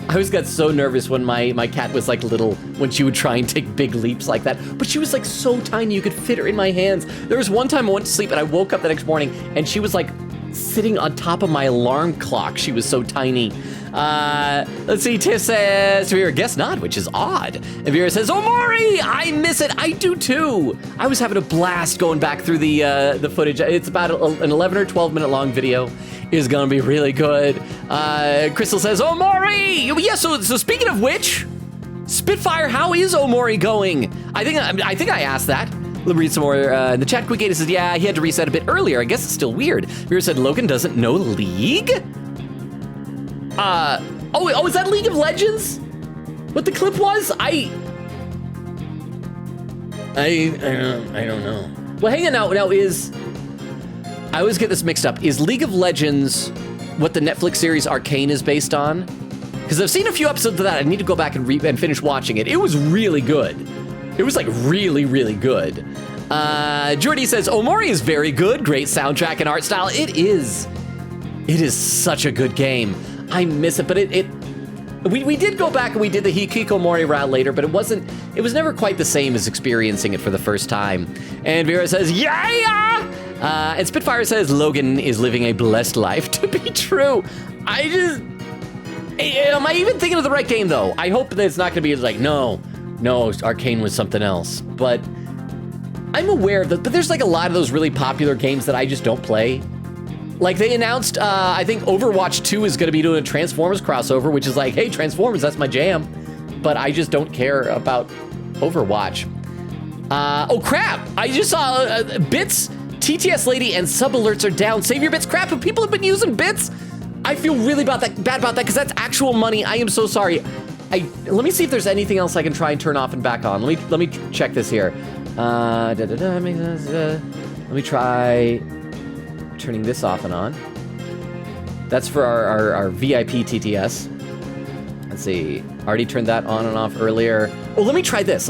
I always got so nervous when my cat was like little, when she would try and take big leaps like that. But she was like so tiny, you could fit her in my hands. There was one time I went to sleep and I woke up the next morning and she was like sitting on top of my alarm clock. She was so tiny. Let's see, Tiff says, Vera, guess not, which is odd. And Vera says, oh, Maury, I miss it. I do too. I was having a blast going back through the footage. It's about an 11 or 12 minute long video. Is gonna be really good. Crystal says, oh, Maury. Yeah, so speaking of which, Spitfire, how is Omori going? I think I asked that. Let me read some more. In the chat, Quick8 says, yeah, he had to reset a bit earlier. I guess it's still weird. Vera said, Logan doesn't know League? Oh, is that League of Legends? What the clip was? I don't know. Well, hang on now I always get this mixed up. Is League of Legends what the Netflix series Arcane is based on? Because I've seen a few episodes of that. I need to go back and finish watching it. It was really good. It was like really, really good. Jordy says, Omori is very good. Great soundtrack and art style. It is such a good game. I miss it, but we did go back and we did the Hikikomori route later, but it was never quite the same as experiencing it for the first time. And Vera says, yeah! And Spitfire says, Logan is living a blessed life. To be true, am I even thinking of the right game though? I hope that it's not gonna be like, no, Arcane was something else. But I'm aware of that, but there's like a lot of those really popular games that I just don't play. Like they announced, I think Overwatch 2 is gonna be doing a Transformers crossover, which is like, hey, Transformers, that's my jam. But I just don't care about Overwatch. Oh crap, I just saw Bits, TTS Lady, and sub alerts are down. Save your bits, crap, but people have been using bits. I feel really bad about that because that's actual money. I am so sorry. Let me see if there's anything else I can try and turn off and back on. Let me check this here. Let me try turning this off and on. That's for our VIP TTS. Let's see. Already turned that on and off earlier. Oh, let me try this.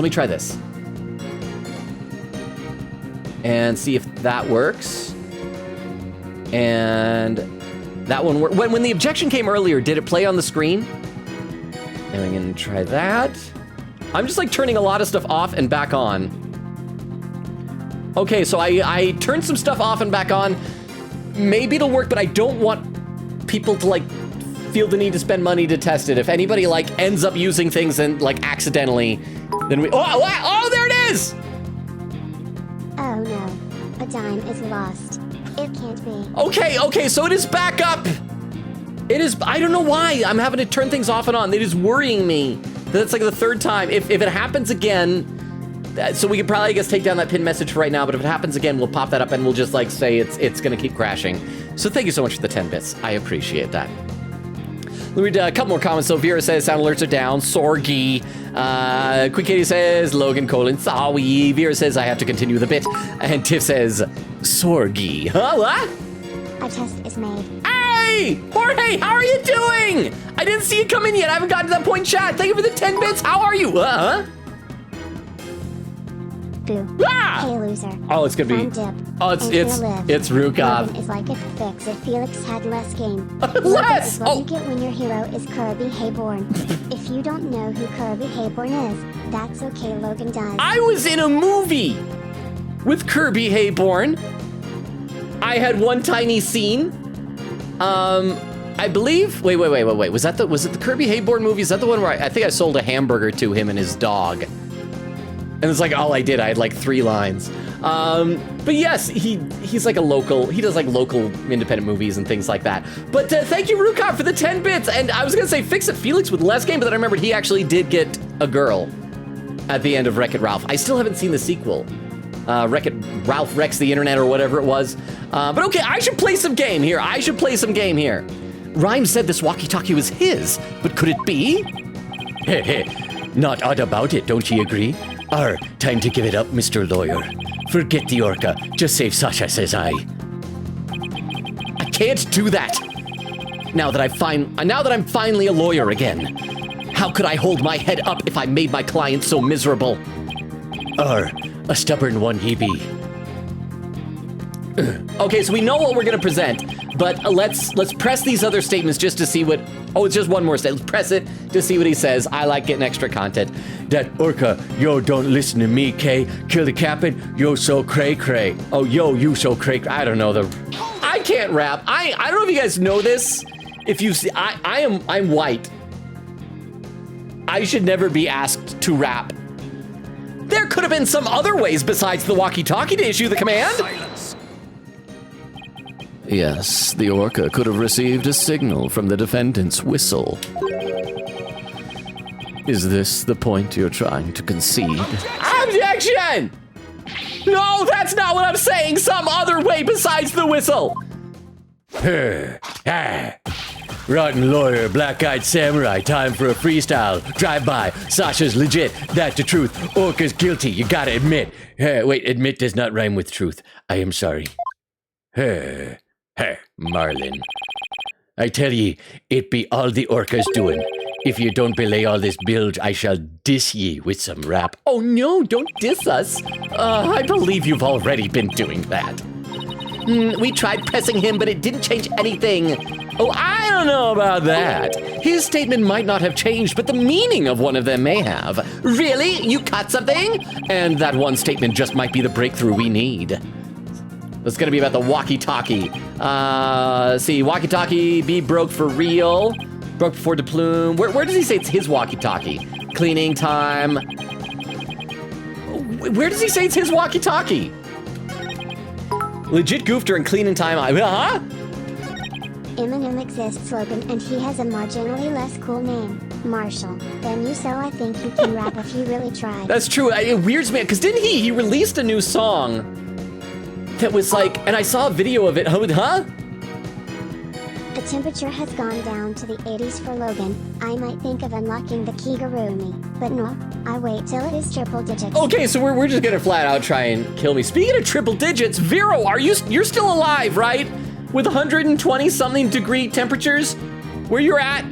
And see if that works. And that one worked. When the objection came earlier, did it play on the screen? And I'm gonna try that. I'm just like turning a lot of stuff off and back on. Okay, so I turned some stuff off and back on. Maybe it'll work, but I don't want people to like feel the need to spend money to test it. If anybody like ends up using things and like accidentally, then we, oh, there it is! Oh no, a dime is lost. It can't be. Okay, so it is back up. It is, I don't know why I'm having to turn things off and on. It is worrying me that it's like the third time. If it happens again, so we could probably, I guess, take down that pin message for right now, but if it happens again, we'll pop that up and we'll just like say it's gonna keep crashing. So thank you so much for the 10 bits. I appreciate that. Let me read a couple more comments. So Vera says sound alerts are down. Sorgy. Quick Katie says Logan colon sorry. Vera says I have to continue the bit. And Tiff says sorgy. Huh? What? A test is made. Hey! Jorge, how are you doing? I didn't see you come in yet. I haven't gotten to that point in chat. Thank you for the 10 bits. How are you? Boo. Ah! Hey loser. Oh, it's gonna be. Fun dip. Oh, it's Logan Rukov. is like a fix if Felix had less game. Less? Is what you get when your hero is Kirby Hayborn. If you don't know who Kirby Hayborn is, that's okay, Logan does. I was in a movie with Kirby Hayborn. I had one tiny scene. I believe. Wait. Was it the Kirby Hayborn movie? Is that the one where I think I sold a hamburger to him and his dog? And it's like all I did. I had like 3 lines. But yes, he's like a local. He does like local independent movies and things like that. But thank you, Rukov, for the 10 bits. And I was gonna say Fix It Felix with less game, but then I remembered he actually did get a girl at the end of Wreck-It Ralph. I still haven't seen the sequel. Wreck-It Ralph Wrecks the Internet or whatever it was. But okay, I should play some game here. Rhyme said this walkie-talkie was his, but could it be? Hey, not odd about it, don't ye agree? Time to give it up, Mr. Lawyer. Forget the orca, just save Sasha, says I. I can't do that. Now that I'm finally a lawyer again. How could I hold my head up if I made my client so miserable? A stubborn one he be. Okay, so we know what we're gonna present, but let's press these other statements just to see what. Oh, it's just one more statement. Let's press it to see what he says. I like getting extra content. That orca, yo, don't listen to me, K. Kill the captain, yo, so cray. Oh, yo, you so cray. I don't know I can't rap. I don't know if you guys know this. If you see, I'm white. I should never be asked to rap. There could have been some other ways besides the walkie-talkie to issue the command. Silence. Yes, the orca could have received a signal from the defendant's whistle. Is this the point you're trying to concede? Objection! No, that's not what I'm saying. Some other way besides the whistle. Rotten lawyer, black-eyed samurai, time for a freestyle. Drive-by, Sasha's legit, that's the truth. Orca's guilty, you gotta admit. Wait, admit does not rhyme with truth. I am sorry. Marlin. I tell ye, it be all the orca's doing. If you don't belay all this bilge, I shall diss ye with some rap. Oh no, don't diss us. I believe you've already been doing that. We tried pressing him, but it didn't change anything. Oh, I don't know about that. His statement might not have changed, but the meaning of one of them may have. Really? You caught something? And that one statement just might be the breakthrough we need. It's gonna be about the walkie-talkie. See, walkie-talkie be broke for real. Broke before the plume. Where does he say it's his walkie-talkie? Cleaning time. Where does he say it's his walkie-talkie? Legit goof during cleaning time. Huh? Eminem exists, Logan, and he has a marginally less cool name, Marshall, than you, so I think you can rap if you really try. That's true. It weirds me, because didn't he released a new song that was like, and I saw a video of it, huh? The temperature has gone down to the 80s for Logan. I might think of unlocking the Kigurumi, but no, I wait till it is triple digits. Okay, so we're just gonna flat out try and kill me. Speaking of triple digits, Vero, you're still alive, right? With 120 something degree temperatures, where you're at?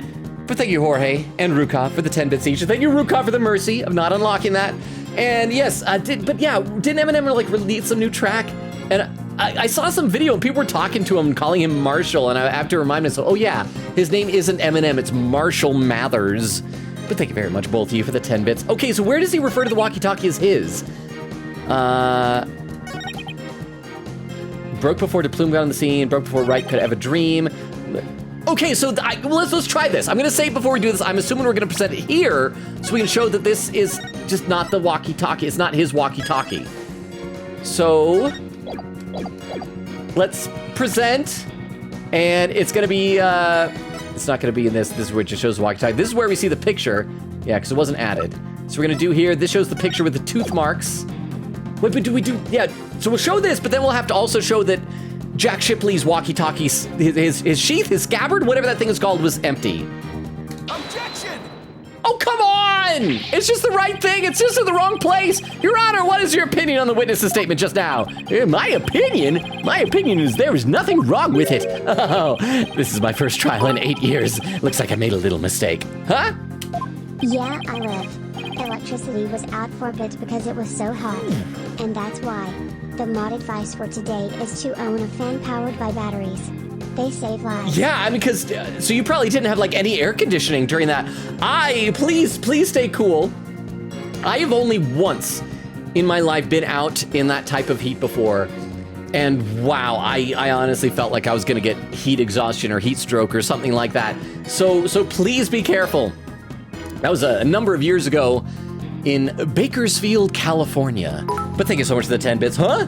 But thank you, Jorge and Ruka, for the 10 bits each. Thank you, Ruka, for the mercy of not unlocking that. And yes, didn't Eminem like release some new track? And I saw some video and people were talking to him, calling him Marshall, and I have to remind myself, oh yeah, his name isn't Eminem, it's Marshall Mathers. But thank you very much, both of you, for the 10 bits. Okay, so where does he refer to the walkie-talkie as his? Broke before the plume got on the scene, broke before Wright could have a dream. Okay, so let's try this. I'm gonna say before we do this, I'm assuming we're gonna present it here so we can show that this is just not the walkie-talkie. It's not his walkie-talkie. So let's present, and it's gonna be, it's not gonna be in this. This is where it just shows the walkie-talkie. This is where we see the picture. Yeah, because it wasn't added. So we're gonna do here, this shows the picture with the tooth marks. Wait, but yeah, so we'll show this, but then we'll have to also show that Jack Shipley's walkie-talkie, his sheath, his scabbard, whatever that thing is called, was empty. Objection! Oh, come on! It's just the right thing. It's just in the wrong place. Your Honor, what is your opinion on the witness's statement just now? My opinion is there is nothing wrong with it. Oh, this is my first trial in 8 years. Looks like I made a little mistake. Huh? Yeah, I live. Electricity was out for a bit because it was so hot. And that's why. The mod advice for today is to own a fan powered by batteries. They save lives. Yeah, I mean, because, so you probably didn't have like any air conditioning during that. Please stay cool. I have only once in my life been out in that type of heat before. And wow, I honestly felt like I was gonna get heat exhaustion or heat stroke or something like that. So please be careful. That was a number of years ago in Bakersfield, California. But thank you so much for the 10 bits, huh?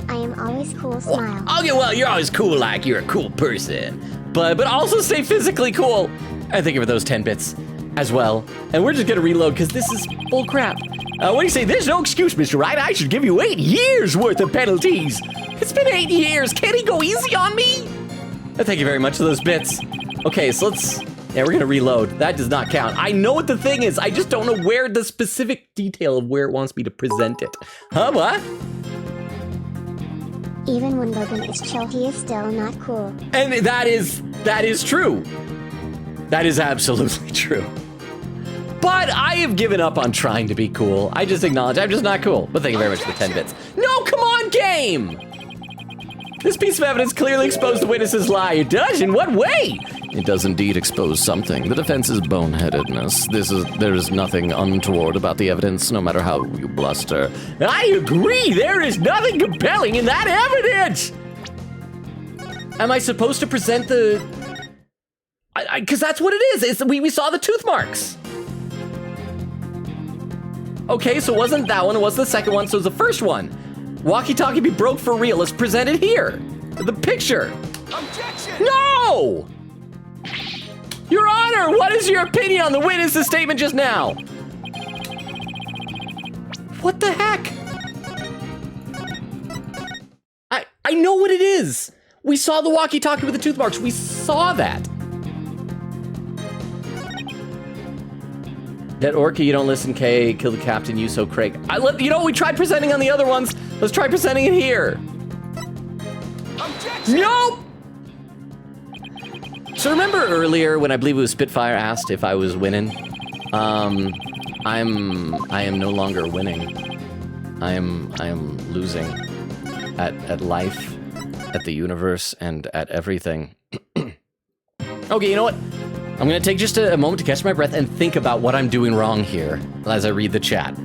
I am always cool, smile. Okay, well, you're always cool like you're a cool person. But also stay physically cool. And thank you for those 10 bits as well. And we're just gonna reload because this is bull crap. What do you say? There's no excuse, Mr. Wright. I should give you 8 years worth of penalties. It's been 8 years. Can't he go easy on me? Thank you very much for those bits. Okay, so yeah, we're gonna reload. That does not count. I know what the thing is. I just don't know where the specific detail of where it wants me to present it. Huh, what? Even when Logan is chill, he is still not cool. And that is true. That is absolutely true. But I have given up on trying to be cool. I just acknowledge I'm just not cool. But thank you very much for the 10 bits. No, come on, game! This piece of evidence clearly exposed the witness's lie. It does? In what way? It does indeed expose something. The defense's boneheadedness. There is nothing untoward about the evidence, no matter how you bluster. I agree! There is nothing compelling in that evidence! Am I supposed to present the... Because that's what it is. We saw the tooth marks. Okay, so it wasn't that one. It was the second one, so it was the first one. Walkie-talkie be broke for real. Let's present it here. The picture. Objection! No! Your Honor, what is your opinion on the witness's statement just now? What the heck? I know what it is. We saw the walkie-talkie with the tooth marks. We saw that. That Orca, you don't listen, Kay. Kill the captain, you so Craig. We tried presenting on the other ones. Let's try presenting it here. Objection! Nope! So remember earlier when I believe it was Spitfire asked if I was winning? I am no longer winning. I am losing at life, at the universe, and at everything. Okay, you know what? I'm gonna take just a moment to catch my breath and think about what I'm doing wrong here as I read the chat.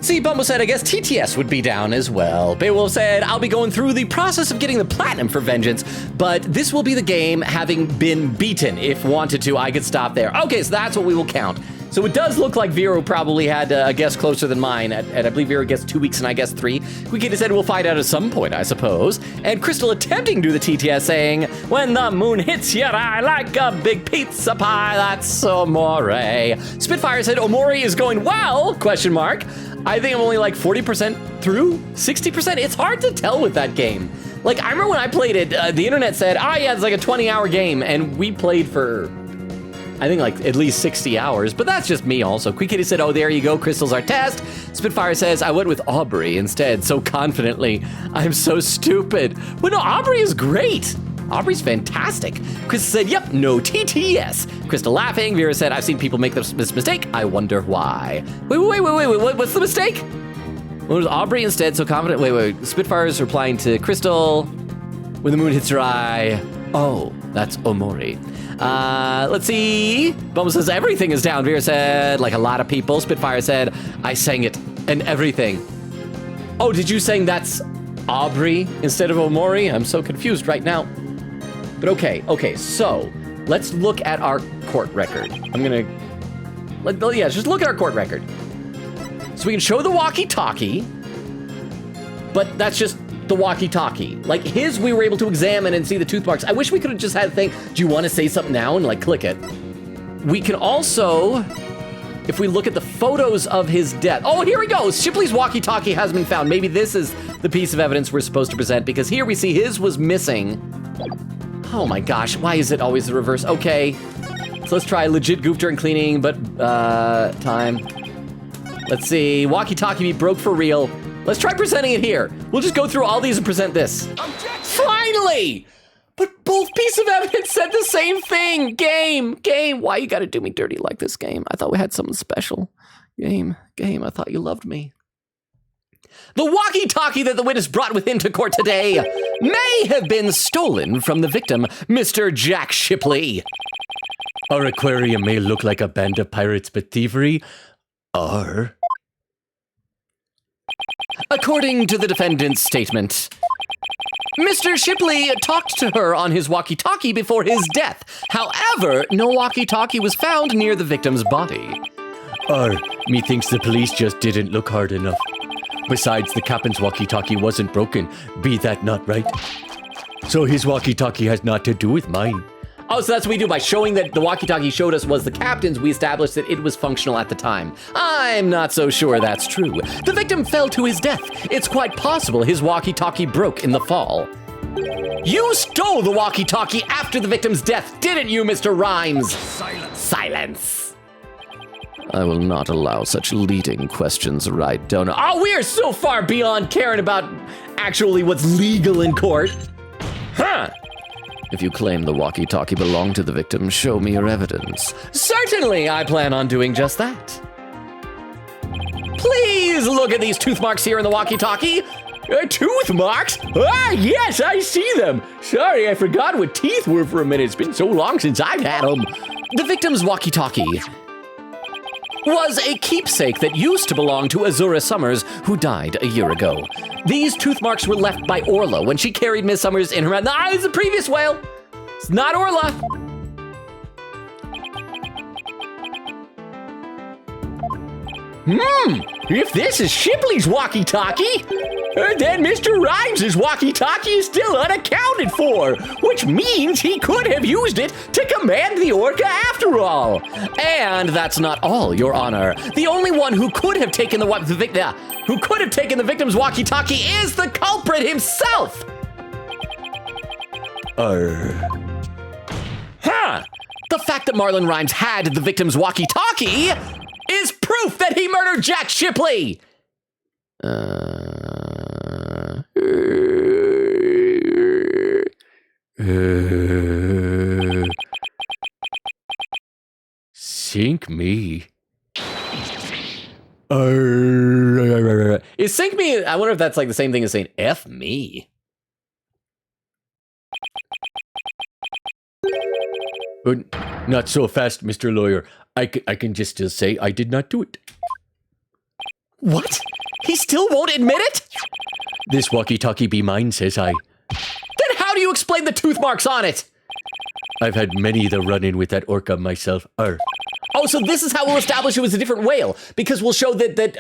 See, Bumble said, I guess TTS would be down as well. Beowulf said, I'll be going through the process of getting the platinum for Vengeance, but this will be the game having been beaten. If wanted to, I could stop there. Okay, so that's what we will count. So it does look like Vero probably had a guess closer than mine. And I believe Vero guessed 2 weeks and I guessed 3. Quikita said we'll find out at some point, I suppose. And Crystal attempting to do the TTS saying, when the moon hits your eye like a big pizza pie, that's amore. Spitfire said, Omori is going well, question mark. I think I'm only like 40% through, 60%. It's hard to tell with that game. Like, I remember when I played it, the internet said, oh yeah, it's like a 20-hour game, and we played for, I think, like at least 60 hours, but that's just me also. Quick Kitty said, oh, there you go, Crystal's our test. Spitfire says, I went with Aubrey instead, so confidently. I'm so stupid. But no, Aubrey is great. Aubrey's fantastic. Crystal said, yep, no TTS. Crystal laughing. Vera said, I've seen people make this mistake. I wonder why. Wait, what's the mistake? What was Aubrey instead so confident? Wait. Spitfire's replying to Crystal. When the moon hits her eye. Oh, that's Omori. Let's see. Bumble says, everything is down. Vera said, like a lot of people. Spitfire said, I sang it and everything. Oh, did you sing that's Aubrey instead of Omori? I'm so confused right now. But okay, so let's look at our court record. Just look at our court record. So we can show the walkie-talkie, but that's just the walkie-talkie. Like his, we were able to examine and see the tooth marks. I wish we could have just had a thing, do you want to say something now, and like click it. We can also, if we look at the photos of his death. Oh, here we go. Shipley's walkie-talkie has been found. Maybe this is the piece of evidence we're supposed to present, because here we see his was missing. Oh my gosh, why is it always the reverse? Okay, so let's try legit goof during cleaning, but time. Let's see, walkie-talkie broke for real. Let's try presenting it here. We'll just go through all these and present this. Objection! Finally! But both pieces of evidence said the same thing. Game, why you gotta do me dirty like this, game? I thought we had something special. Game, I thought you loved me. The walkie-talkie that the witness brought with him to court today may have been stolen from the victim, Mr. Jack Shipley. Our aquarium may look like a band of pirates, but thievery are. According to the defendant's statement, Mr. Shipley talked to her on his walkie-talkie before his death. However, no walkie-talkie was found near the victim's body. Methinks the police just didn't look hard enough. Besides, the captain's walkie-talkie wasn't broken. Be that not right? So his walkie-talkie has naught to do with mine. Oh, so that's what we do. By showing that the walkie-talkie showed us was the captain's, we established that it was functional at the time. I'm not so sure that's true. The victim fell to his death. It's quite possible his walkie-talkie broke in the fall. You stole the walkie-talkie after the victim's death, didn't you, Mr. Rhymes? Silence. I will not allow such leading questions, right, Donut? Oh, we are so far beyond caring about actually what's legal in court. Huh. If you claim the walkie-talkie belonged to the victim, show me your evidence. Certainly, I plan on doing just that. Please look at these tooth marks here in the walkie-talkie. Tooth marks? Ah, yes, I see them. Sorry, I forgot what teeth were for a minute. It's been so long since I've had them. The victim's walkie-talkie was a keepsake that used to belong to Azura Summers, who died a year ago. These tooth marks were left by Orla when she carried Miss Summers in her hand. No, it's the previous whale. It's not Orla. If this is Shipley's walkie-talkie, then Mr. Rhymes' walkie-talkie is still unaccounted for, which means he could have used it to command the orca after all. And that's not all, Your Honor. The only one who could have taken the victim's walkie-talkie is the culprit himself. The fact that Marlon Rhymes had the victim's walkie-talkie is proof that he murdered Jack Shipley. Sink me. Is sink me? I wonder if that's like the same thing as saying F me. Not so fast, Mr. Lawyer. I can just still say I did not do it. What? He still won't admit it? This walkie-talkie be mine, says I. Then how do you explain the tooth marks on it? I've had many the run-in with that orca myself. Oh, so this is how we'll establish it was a different whale, because we'll show that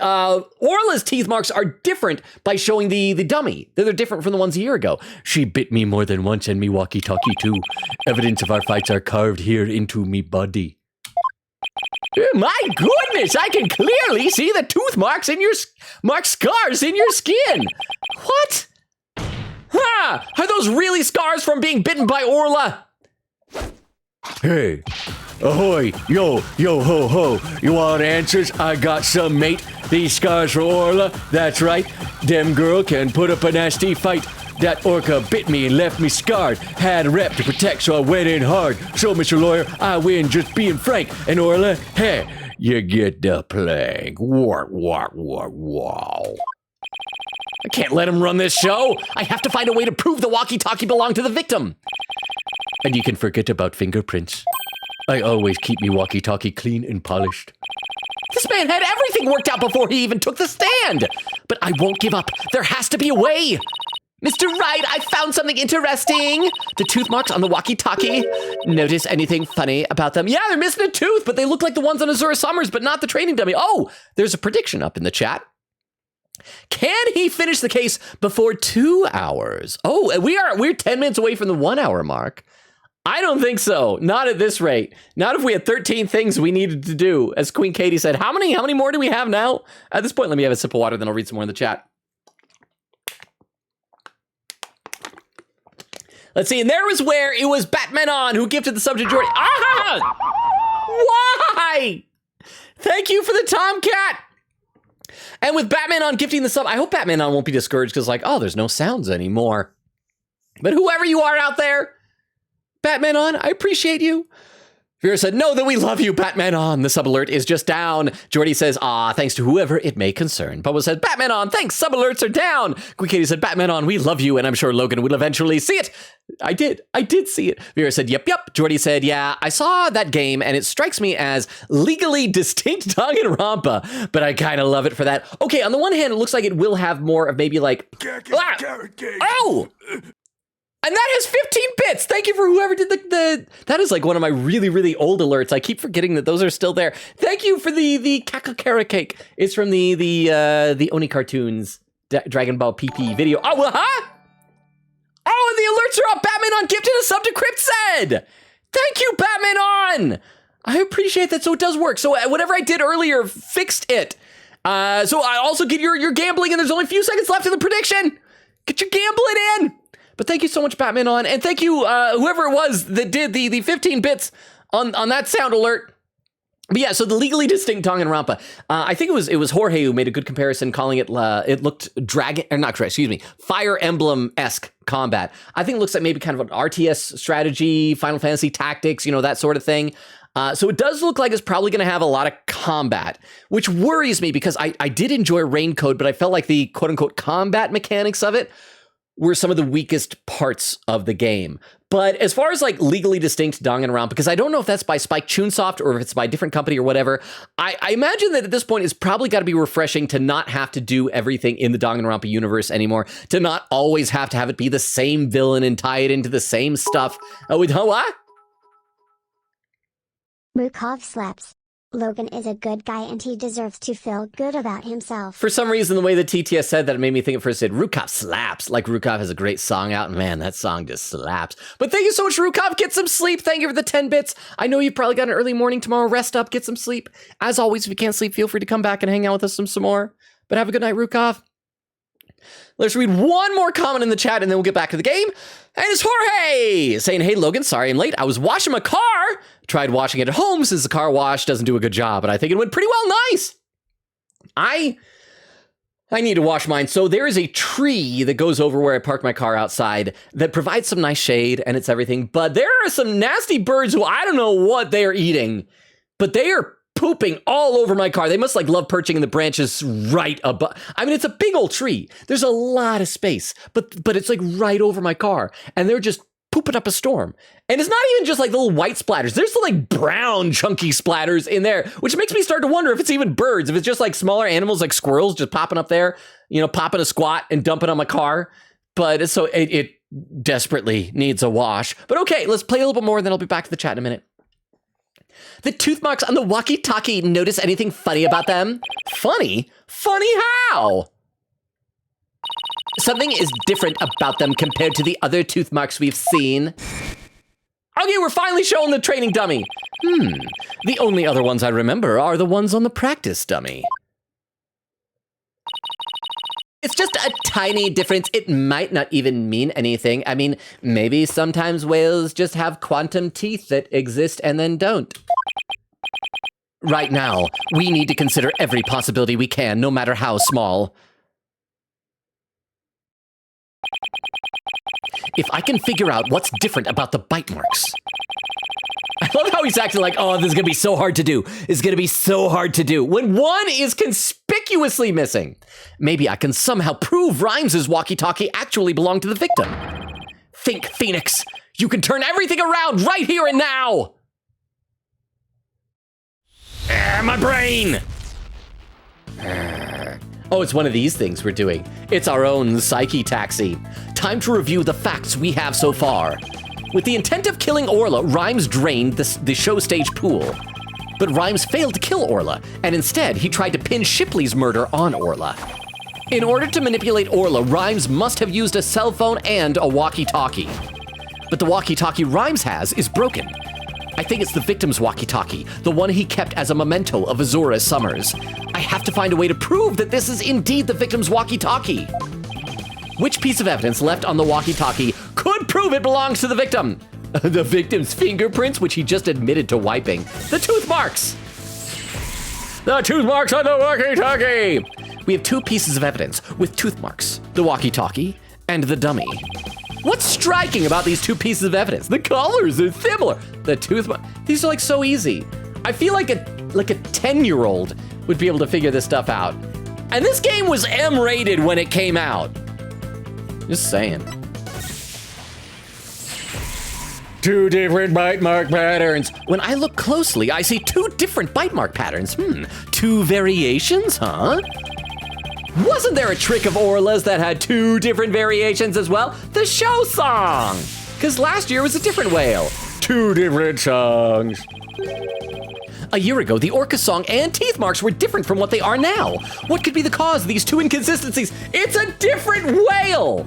Orla's teeth marks are different by showing the dummy. They're different from the ones a year ago. She bit me more than once and me walkie-talkie too. Evidence of our fights are carved here into me body. My goodness, I can clearly see the tooth marks in your scars in your skin. What? Huh? Are those really scars from being bitten by Orla? Hey, ahoy, yo, ho, ho. You want answers? I got some, mate. These scars from Orla, that's right. Them girl can put up a nasty fight. That orca bit me and left me scarred. Had a rep to protect, so I went in hard. So, Mr. Lawyer, I win just being frank. And Orla, hey, you get the plague. Wow. I can't let him run this show. I have to find a way to prove the walkie-talkie belonged to the victim. And you can forget about fingerprints. I always keep me walkie-talkie clean and polished. This man had everything worked out before he even took the stand. But I won't give up. There has to be a way. Mr. Wright, I found something interesting. The tooth marks on the walkie-talkie. Notice anything funny about them? Yeah, they're missing a tooth, but they look like the ones on Azura Summers, but not the training dummy. Oh, there's a prediction up in the chat. Can he finish the case before 2 hours? Oh, we're 10 minutes away from the 1 hour mark. I don't think so. Not at this rate. Not if we had 13 things we needed to do. As Queen Katie said, how many more do we have now? At this point, let me have a sip of water, then I'll read some more in the chat. Let's see, and there was where it was Batman on who gifted the sub to Jordy. Ah! Why? Thank you for the Tomcat. And with Batman on gifting the sub, I hope Batman on won't be discouraged because like, oh, there's no sounds anymore. But whoever you are out there, Batman on, I appreciate you. Vera said, know that we love you, Batman on. The sub alert is just down. Jordy says, thanks to whoever it may concern. Bubba said, Batman on, thanks, sub alerts are down. Queen Katie said, Batman on, we love you, and I'm sure Logan will eventually see it. I did see it. Vera said, yep. Jordy said, yeah, I saw that game, and it strikes me as legally distinct Danganronpa, but I kind of love it for that. Okay, on the one hand, it looks like it will have more of maybe like, oh! And that has 15 bits. Thank you for whoever did the that is like one of my really, really old alerts. I keep forgetting that those are still there. Thank you for the kakakara cake. It's from the Oni Cartoons Dragon Ball PP video. Oh, well, huh? Oh, and the alerts are up. Batman on gifted a sub to Crypt said. Thank you, Batman on. I appreciate that. So it does work. So whatever I did earlier fixed it. So I also get your gambling, and there's only a few seconds left in the prediction. Get your gambling in. But thank you so much, Batman on, and thank you, whoever it was that did the 15 bits on that sound alert. But yeah, so the legally distinct Danganronpa. I think it was Jorge who made a good comparison, calling it looked Fire Emblem-esque combat. I think it looks like maybe kind of an RTS strategy, Final Fantasy Tactics, that sort of thing. So it does look like it's probably going to have a lot of combat, which worries me because I did enjoy Raincoat, but I felt like the quote-unquote combat mechanics of it were some of the weakest parts of the game. But as far as like legally distinct Danganronpa, because I don't know if that's by Spike Chunsoft or if it's by a different company or whatever, I imagine that at this point it's probably got to be refreshing to not have to do everything in the Danganronpa universe anymore, to not always have to have it be the same villain and tie it into the same stuff. What? Rukov slaps. Logan is a good guy and he deserves to feel good about himself. For some reason, the way the TTS said that, it made me think at first it said Rukov slaps. Like Rukov has a great song out, and man, that song just slaps. But thank you so much, Rukov. Get some sleep. Thank you for the 10 bits. I know you've probably got an early morning tomorrow. Rest up, get some sleep. As always, if you can't sleep, feel free to come back and hang out with us some more. But have a good night, Rukov. Let's read one more comment in the chat and then we'll get back to the game. And it's Jorge saying, hey, Logan, sorry I'm late. I was washing my car. Tried washing it at home since the car wash doesn't do a good job, but I think it went pretty well nice. I need to wash mine. So there is a tree that goes over where I park my car outside that provides some nice shade and it's everything. But there are some nasty birds who I don't know what they are eating, but they are pooping all over my car. They must like love perching in the branches right above. I mean, it's a big old tree. There's a lot of space, but it's like right over my car. And they're just pooping up a storm. And it's not even just like little white splatters. There's some like brown chunky splatters in there, which makes me start to wonder if it's even birds, if it's just like smaller animals like squirrels just popping up there, popping a squat and dumping on my car. But it desperately needs a wash. But okay, let's play a little bit more and then I'll be back to the chat in a minute. The tooth marks on the walkie-talkie, notice anything funny about them? Funny? Funny how? Something is different about them compared to the other tooth marks we've seen. Okay, we're finally showing the training dummy. The only other ones I remember are the ones on the practice dummy. It's just a tiny difference. It might not even mean anything. I mean, maybe sometimes whales just have quantum teeth that exist and then don't. Right now, we need to consider every possibility we can, no matter how small. If I can figure out what's different about the bite marks. I love how he's acting like, oh, this is going to be so hard to do. It's going to be so hard to do. When one is conspicuously missing. Maybe I can somehow prove Rhymes' walkie-talkie actually belonged to the victim. Think, Phoenix. You can turn everything around right here and now. My brain. Oh, it's one of these things we're doing. It's our own psyche taxi. Time to review the facts we have so far. With the intent of killing Orla, Rhymes drained the show stage pool. But Rhymes failed to kill Orla, and instead he tried to pin Shipley's murder on Orla. In order to manipulate Orla, Rhymes must have used a cell phone and a walkie-talkie. But the walkie-talkie Rhymes has is broken. I think it's the victim's walkie-talkie, the one he kept as a memento of Azura's summers. I have to find a way to prove that this is indeed the victim's walkie-talkie. Which piece of evidence left on the walkie-talkie could prove it belongs to the victim? The victim's fingerprints, which he just admitted to wiping. The tooth marks. The tooth marks on the walkie-talkie. We have two pieces of evidence with tooth marks. The walkie-talkie and the dummy. What's striking about these two pieces of evidence? The colors are similar. The tooth marks. These are like so easy. I feel like a 10-year-old would be able to figure this stuff out. And this game was M-rated when it came out. Just saying. Two different bite mark patterns. When I look closely, I see two different bite mark patterns. Two variations, huh? Wasn't there a trick of Orla's that had two different variations as well? The show song! Because last year was a different whale. Two different songs. A year ago, the orca song and teeth marks were different from what they are now. What could be the cause of these two inconsistencies? It's a different whale!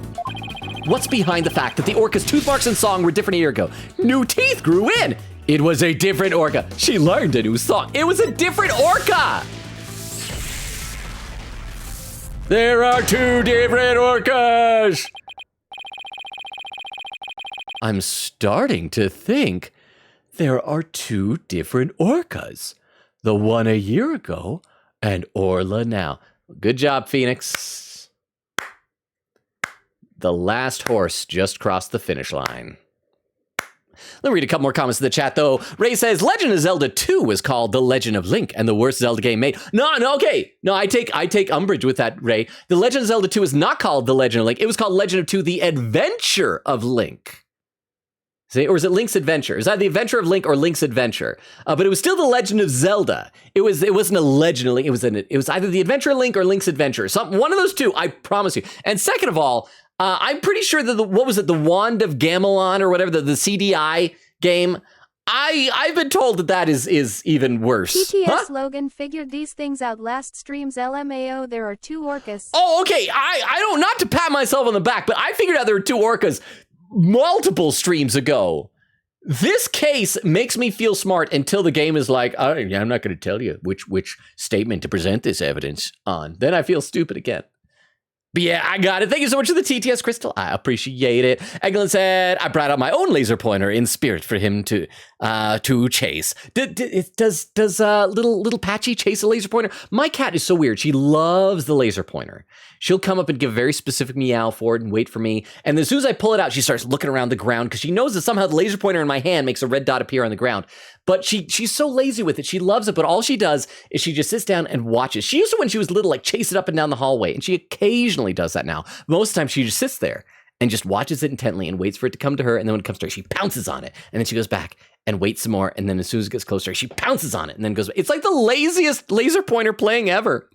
What's behind the fact that the orca's tooth marks and song were different a year ago? New teeth grew in! It was a different orca. She learned a new song. It was a different orca! There are two different orcas! I'm starting to think there are two different orcas. The one a year ago and Orla now. Good job, Phoenix. The last horse just crossed the finish line. Let me read a couple more comments in the chat, though. Ray says, Legend of Zelda 2 was called The Legend of Link and the worst Zelda game made. No, okay. No, I take umbrage with that, Ray. The Legend of Zelda 2 is not called The Legend of Link. It was called Legend of 2, The Adventure of Link. See, or is it Link's Adventure? Is that the Adventure of Link or Link's Adventure? But it was still The Legend of Zelda. It wasn't a Legend of Link. It was either The Adventure of Link or Link's Adventure. One of those two, I promise you. And second of all, I'm pretty sure that the Wand of Gamelon or whatever, the CDI game, I've been told that is even worse. TTS Logan figured these things out last stream's LMAO. There are two orcas. Oh, okay. I don't, not to pat myself on the back, but I figured out there were two orcas multiple streams ago. This case makes me feel smart until the game is like, oh, yeah, I'm not going to tell you which statement to present this evidence on. Then I feel stupid again. But yeah, I got it. Thank you so much for the TTS Crystal. I appreciate it. Eglin said, I brought out my own laser pointer in spirit for him to chase. Does little Patchy chase a laser pointer? My cat is so weird. She loves the laser pointer. She'll come up and give a very specific meow for it and wait for me. And as soon as I pull it out, she starts looking around the ground because she knows that somehow the laser pointer in my hand makes a red dot appear on the ground. But she's so lazy with it. She loves it, but all she does is she just sits down and watches. She used to, when she was little, like chase it up and down the hallway, and she occasionally does that now. Most of the time, she just sits there and just watches it intently and waits for it to come to her. And then when it comes to her, she pounces on it. And then she goes back and waits some more. And then as soon as it gets closer, she pounces on it and then goes back. It's like the laziest laser pointer playing ever.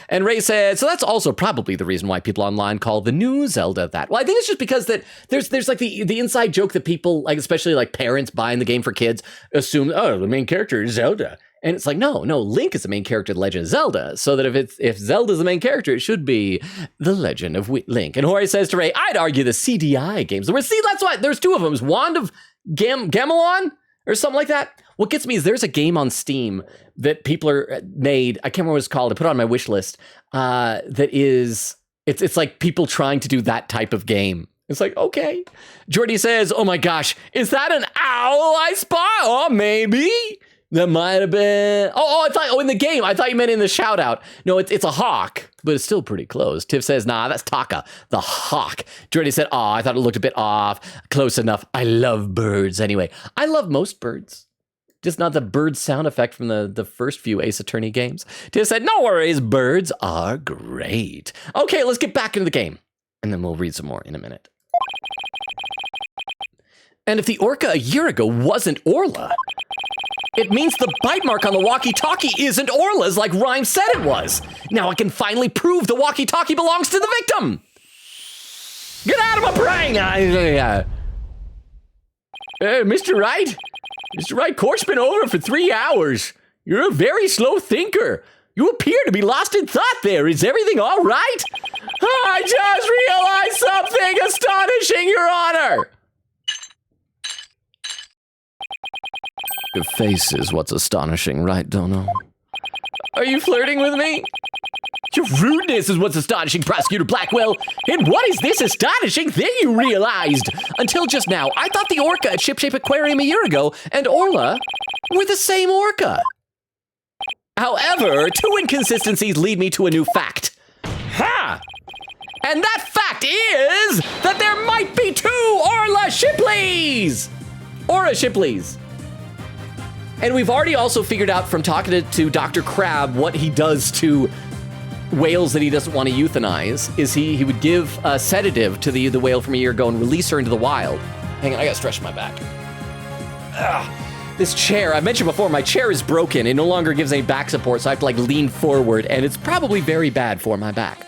And Ray said, so that's also probably the reason why people online call the new Zelda that. Well, I think it's just because that there's like the inside joke that people, like especially like parents buying the game for kids, assume, oh, the main character is Zelda. And it's like, no, Link is the main character of Legend of Zelda. So that if Zelda's the main character, it should be the Legend of Link. And Hori says to Ray, I'd argue the CDI games. See, that's why there's two of them. It's Wand of Gamelon or something like that. What gets me is there's a game on Steam that people are made. I can't remember what it's called. I put it on my wish list. That is It's like people trying to do that type of game. It's like, okay. Jordy says, oh my gosh, is that an owl I spot? Oh, maybe. That might have been. I thought, in the game. I thought you meant in the shout out. No, it's a hawk, but it's still pretty close. Tiff says, nah, that's Taka, the hawk. Jordy said, I thought it looked a bit off. Close enough. I love birds anyway. I love most birds. Just not the bird sound effect from the first few Ace Attorney games. Tiff said, no worries, birds are great. Okay, let's get back into the game. And then we'll read some more in a minute. And if the orca a year ago wasn't Orla, it means the bite mark on the walkie-talkie isn't Orla's like Rhyme said it was. Now I can finally prove the walkie-talkie belongs to the victim. Get out of my brain! Mr. Wright? Mr. Wright, court's been over for 3 hours. You're a very slow thinker. You appear to be lost in thought there. Is everything all right? I just realized something astonishing, Your Honor. Your face is what's astonishing, right, Dono? Are you flirting with me? Your rudeness is what's astonishing, Prosecutor Blackwell. And what is this astonishing thing you realized? Until just now, I thought the orca at Shipshape Aquarium a year ago and Orla were the same orca. However, two inconsistencies lead me to a new fact. Ha! And that fact is that there might be two Orla Shipleys! Aura Shipleys. And we've already also figured out from talking to Dr. Crab what he does to whales that he doesn't want to euthanize is he would give a sedative to the whale from a year ago and release her into the wild. Hang on, I gotta stretch my back. This chair, I mentioned before, my chair is broken. It no longer gives any back support, so I have to lean forward, and it's probably very bad for my back.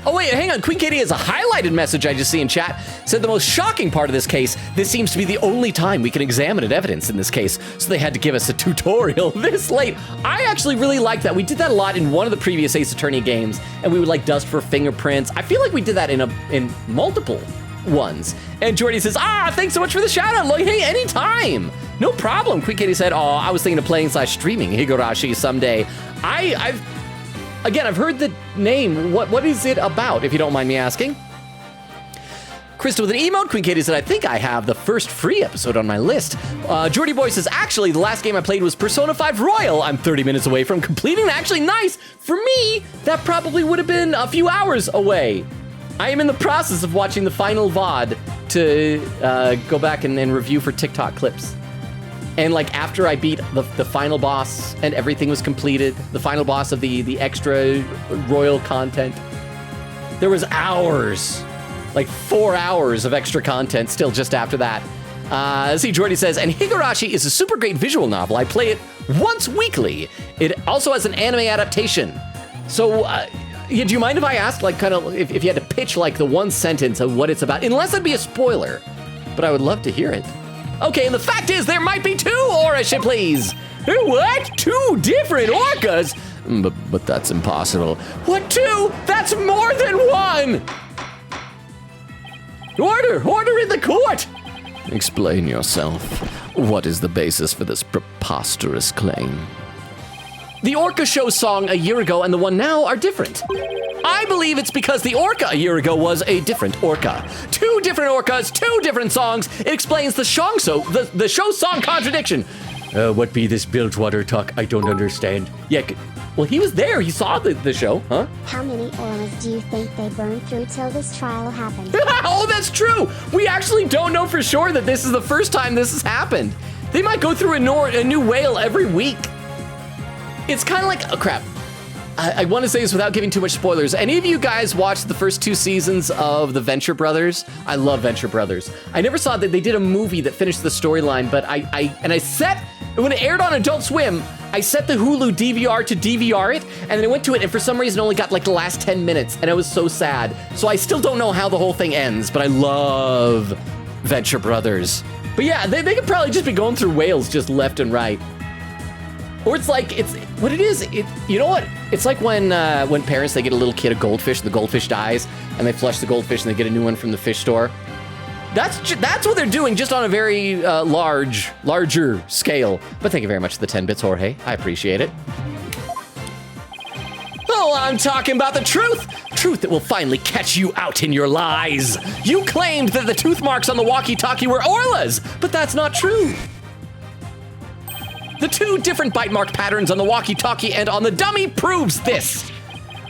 Oh wait, hang on, Queen Katie has a highlighted message I just see in chat. Said the most shocking part of this case, this seems to be the only time we can examine evidence in this case, so they had to give us a tutorial this late. I actually really like that. We did that a lot in one of the previous Ace Attorney games, and we would dust for fingerprints. I feel like we did that in multiple ones. And Jordy says, thanks so much for the shout out. Hey, anytime. No problem. Queen Katie said, I was thinking of playing / streaming Higurashi someday. I've heard the name. What is it about, if you don't mind me asking? Krista with an emote. Queen Katie said, I think I have the first free episode on my list. Jordy Boy says, actually, the last game I played was Persona 5 Royal. I'm 30 minutes away from completing it. Actually, nice. For me, that probably would have been a few hours away. I am in the process of watching the final VOD to go back and review for TikTok clips. And after I beat the final boss and everything was completed, the final boss of the extra royal content, there was hours, 4 hours of extra content still just after that. See, Jordy says, and Higurashi is a super great visual novel. I play it once weekly. It also has an anime adaptation. So, do you mind if I ask, if you had to pitch, the one sentence of what it's about? Unless it'd be a spoiler, but I would love to hear it. Okay, and the fact is there might be two Aura Shipleys. What? Two different orcas? But that's impossible. What, two? That's more than one! Order in the court! Explain yourself. What is the basis for this preposterous claim? The Orca Show song a year ago and the one now are different. I believe it's because the orca a year ago was a different orca. Two different orcas, two different songs. It explains the show song contradiction. What be this Bilgewater talk? I don't understand. Yeah, well, he was there. He saw the show, huh? How many Orlas do you think they burned through till this trial happened? Oh, that's true. We actually don't know for sure that this is the first time this has happened. They might go through a new whale every week. It's kind of like, oh crap. I want to say this without giving too much spoilers. Any of you guys watched the first 2 seasons of the Venture Brothers? I love Venture Brothers. I never saw that they did a movie that finished the storyline, but when it aired on Adult Swim, I set the Hulu DVR to DVR it, and then I went to it, and for some reason only got the last 10 minutes, and I was so sad. So I still don't know how the whole thing ends, but I love Venture Brothers. But yeah, they could probably just be going through whales just left and right. Or it's what it is. You know what? It's like when parents, they get a little kid a goldfish, the goldfish dies, and they flush the goldfish and they get a new one from the fish store. That's what they're doing, just on a very larger scale. But thank you very much for the 10 bits, Jorge. I appreciate it. No, I'm talking about the truth. Truth that will finally catch you out in your lies. You claimed that the tooth marks on the walkie-talkie were Orla's, but that's not true. The 2 different bite mark patterns on the walkie-talkie and on the dummy proves this.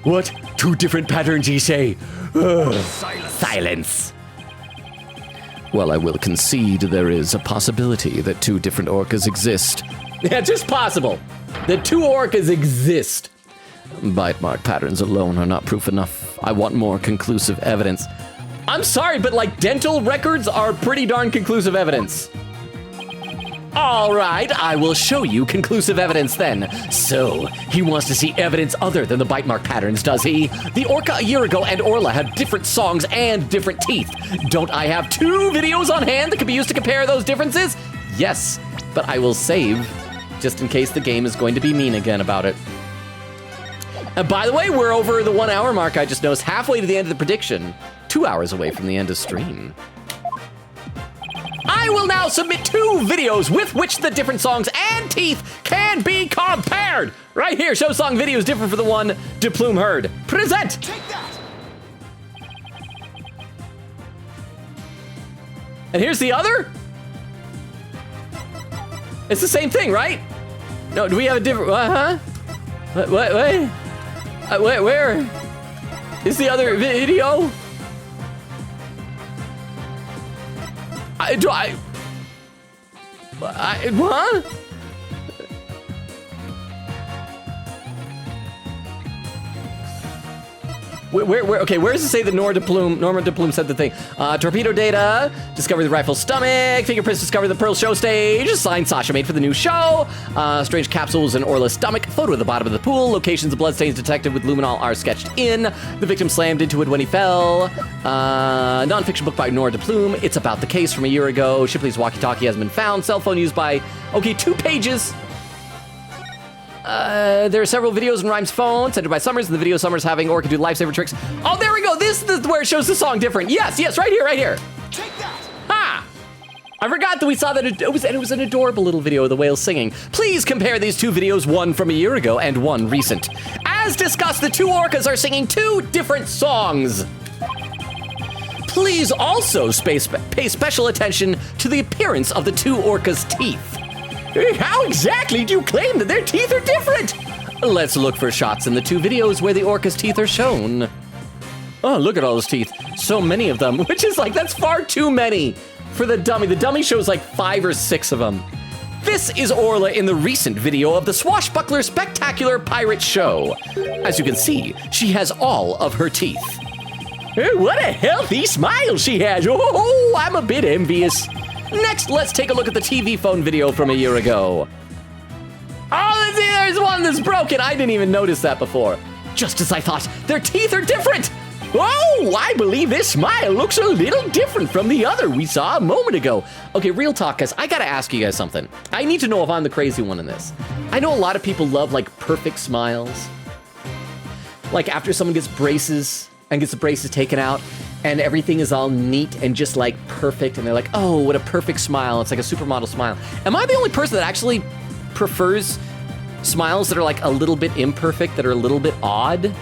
What? 2 different patterns, you say? Ugh. Silence. Well, I will concede there is a possibility that 2 different orcas exist. Yeah, just possible. The 2 orcas exist. Bite mark patterns alone are not proof enough. I want more conclusive evidence. I'm sorry, but like dental records are pretty darn conclusive evidence. All right, I will show you conclusive evidence then. So, he wants to see evidence other than the bite mark patterns, does he? The orca a year ago and Orla had different songs and different teeth. Don't I have 2 videos on hand that could be used to compare those differences? Yes, but I will save just in case the game is going to be mean again about it. And by the way, we're over the 1 hour mark. I just noticed halfway to the end of the prediction, 2 hours away from the end of stream. I will now submit 2 videos with which the different songs and teeth can be compared. Right here, show song video is different for the one DePlume heard. Present. Take that! And here's the other. It's the same thing, right? No, do we have a different, where is the other video? What? Okay, where does it say that Norma DePlume said the thing? Torpedo data, discover the rifle's stomach, fingerprints discover the Pearl show stage, sign Sasha made for the new show, strange capsules in Orla's stomach, photo of the bottom of the pool, locations of bloodstains detected with luminol are sketched in, the victim slammed into it when he fell, non-fiction book by Nora DePlume, it's about the case from a year ago, Shipley's walkie-talkie has been found, cell phone used by, okay, 2 pages. There are several videos on Rhyme's phone, sent by Summers, and the video Summers having Orca do lifesaver tricks. Oh, there we go. This is where it shows the song different. Yes, right here. Take that! Ha! I forgot that we saw that it was an adorable little video of the whales singing. Please compare these 2 videos, one from a year ago and one recent. As discussed, the 2 orcas are singing 2 different songs. Please also pay special attention to the appearance of the 2 orcas' teeth. How exactly do you claim that their teeth are different? Let's look for shots in the 2 videos where the orca's teeth are shown. Oh, look at all those teeth. So many of them, which is like, that's far too many for the dummy. The dummy shows like 5 or 6 of them. This is Orla in the recent video of the Swashbuckler Spectacular Pirate Show. As you can see, she has all of her teeth. What a healthy smile she has. Oh, I'm a bit envious. Next, let's take a look at the TV phone video from a year ago. Oh, there's one that's broken. I didn't even notice that before. Just as I thought, their teeth are different. Oh, I believe this smile looks a little different from the other we saw a moment ago. Okay, real talk, guys. I gotta ask you guys something. I need to know if I'm the crazy one in this. I know a lot of people love like perfect smiles. Like after someone gets braces and gets the braces taken out, and everything is all neat and just like perfect, and they're like, oh, what a perfect smile. It's like a supermodel smile. Am I the only person that actually prefers smiles that are like a little bit imperfect, that are a little bit odd,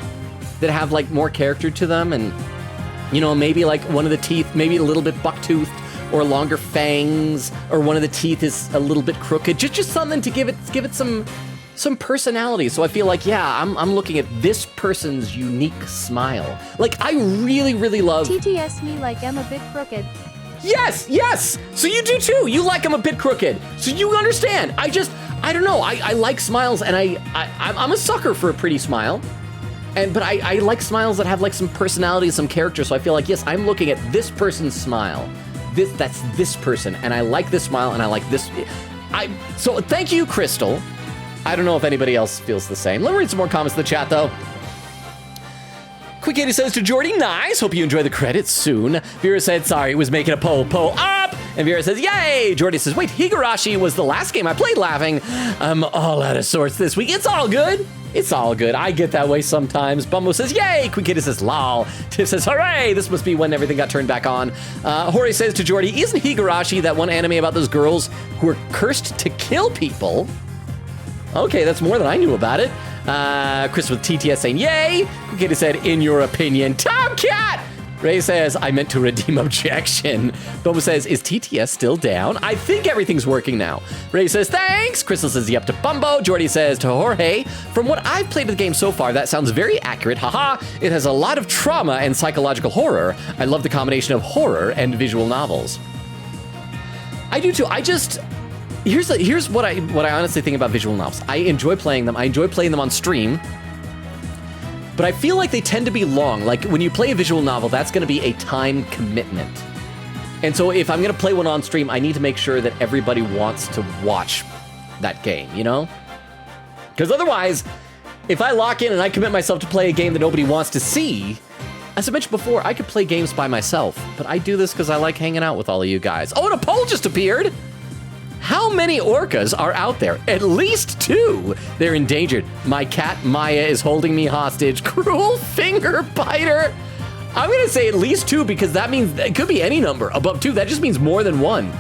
that have like more character to them, and you know, maybe like one of the teeth, maybe a little bit buck-toothed or longer fangs, or one of the teeth is a little bit crooked, just something to give it some personality. So I feel like, yeah, I'm looking at this person's unique smile. Like, I really, really love... TTS me like I'm a bit crooked. Yes! So you do too. You like I'm a bit crooked. So you understand. I don't know. I like smiles, and I'm a sucker for a pretty smile. But I like smiles that have like some personality, some character. So I feel like, yes, I'm looking at this person's smile. That's this person, and I like this smile, and I like this. So thank you, Crystal. I don't know if anybody else feels the same. Let me read some more comments in the chat, though. Quick 80 says to Jordy, nice. Hope you enjoy the credits soon. Vera said, sorry, was making a po up. And Vera says, yay. Jordy says, wait, Higurashi was the last game I played laughing. I'm all out of sorts this week. It's all good. It's all good. I get that way sometimes. Bumbo says, yay. Quick 80 says, lol. Tiff says, hooray. This must be when everything got turned back on. Hori says to Jordy, isn't Higurashi that one anime about those girls who were cursed to kill people? Okay, that's more than I knew about it. Chris with TTS saying, yay. Kitty said, in your opinion. Tomcat! Ray says, I meant to redeem objection. Boba says, is TTS still down? I think everything's working now. Ray says, thanks. Crystal says, yep to Bumbo. Jordy says to Jorge, from what I've played of the game so far, that sounds very accurate. Haha, it has a lot of trauma and psychological horror. I love the combination of horror and visual novels. I do too. Here's what I honestly think about visual novels. I enjoy playing them. I enjoy playing them on stream. But I feel like they tend to be long. Like when you play a visual novel, that's gonna be a time commitment. And so if I'm gonna play one on stream, I need to make sure that everybody wants to watch that game, you know? Because otherwise, if I lock in and I commit myself to play a game that nobody wants to see, as I mentioned before, I could play games by myself, but I do this because I like hanging out with all of you guys. Oh, and a poll just appeared! How many orcas are out there? At least 2. They're endangered. My cat Maya is holding me hostage. Cruel finger biter. I'm gonna say at least 2 because that means it could be any number above 2. That just means more than 1.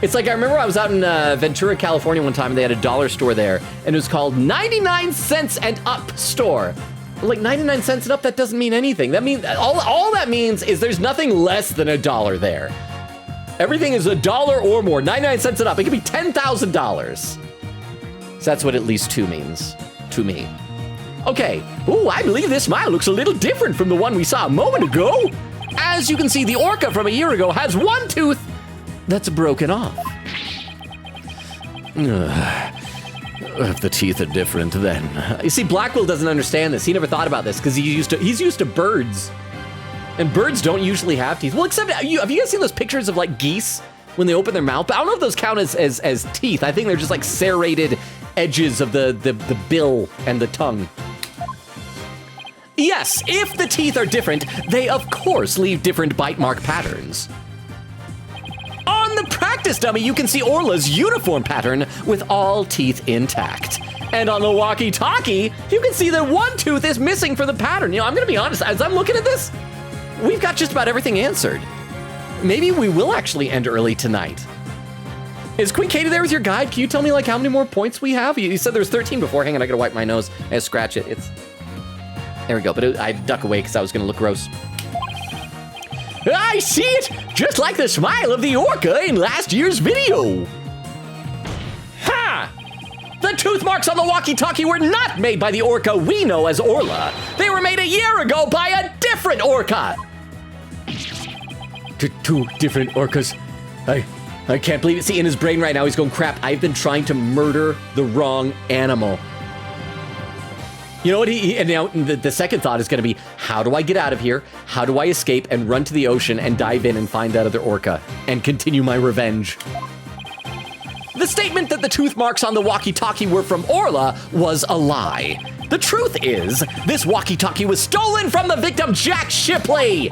It's like I remember I was out in Ventura, California one time and they had a dollar store there and it was called 99 cents and up store. Like 99 cents and up, that doesn't mean anything. That means all that means is there's nothing less than $1 there. Everything is $1 or more, 99 cents and up. It could be $10,000. So that's what at least 2 means to me. Okay, ooh, I believe this smile looks a little different from the one we saw a moment ago. As you can see, the orca from a year ago has 1 tooth that's broken off. If the teeth are different, then. You see, Blackwell doesn't understand this. He never thought about this because he's used to birds. And birds don't usually have teeth. Well, except, have you guys seen those pictures of like geese when they open their mouth? But I don't know if those count as teeth. I think they're just like serrated edges of the bill and the tongue. Yes, if the teeth are different, they of course leave different bite mark patterns. On the practice dummy, you can see Orla's uniform pattern with all teeth intact. And on the walkie-talkie, you can see that 1 tooth is missing for the pattern. You know, I'm gonna be honest, as I'm looking at this, we've got just about everything answered. Maybe we will actually end early tonight. Is Queen Katie there with your guide? Can you tell me like how many more points we have? You said there was 13 before. Hang on, I gotta wipe my nose and scratch it. There we go, but I duck away because I was gonna look gross. I see it! Just like the smile of the orca in last year's video. Ha! The tooth marks on the walkie-talkie were not made by the orca we know as Orla. They were made a year ago by a different orca. Two different orcas. I can't believe it. See, in his brain right now, he's going, crap, I've been trying to murder the wrong animal. You know what, and now the second thought is gonna be, how do I get out of here? How do I escape and run to the ocean and dive in and find that other orca and continue my revenge? The statement that the tooth marks on the walkie-talkie were from Orla was a lie. The truth is, this walkie-talkie was stolen from the victim, Jack Shipley!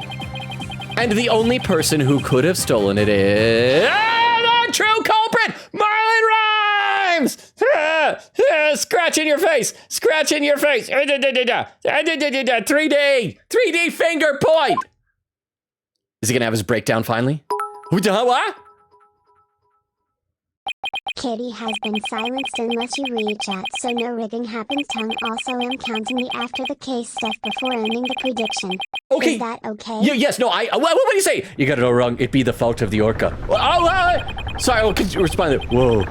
And the only person who could have stolen it is... the true culprit, Marlon Rhymes! Scratch in your face! Scratch in your face! 3D finger point! Is he gonna have his breakdown finally? What? Kitty has been silenced unless you read chat, so no rigging happens. Tongue also am counting the after the case stuff before ending the prediction. Okay. Is that okay? Yes, no, what do you say? You got it all wrong. It'd be the fault of the orca. Sorry, could you respond? Whoa,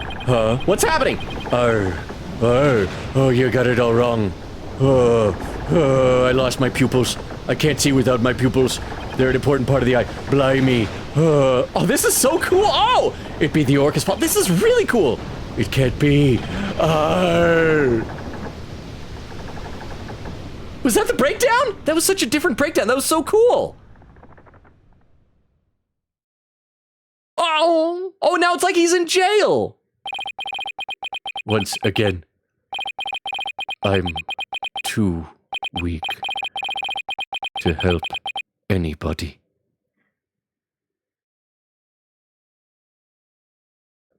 what's happening? Oh, you got it all wrong. I lost my pupils. I can't see without my pupils. They're an important part of the eye. Blimey. Oh, this is so cool. Oh, it'd be the orca's fault. This is really cool. It can't be. Was that the breakdown? That was such a different breakdown. That was so cool. Oh, now it's like he's in jail. Once again, I'm too weak to help anybody.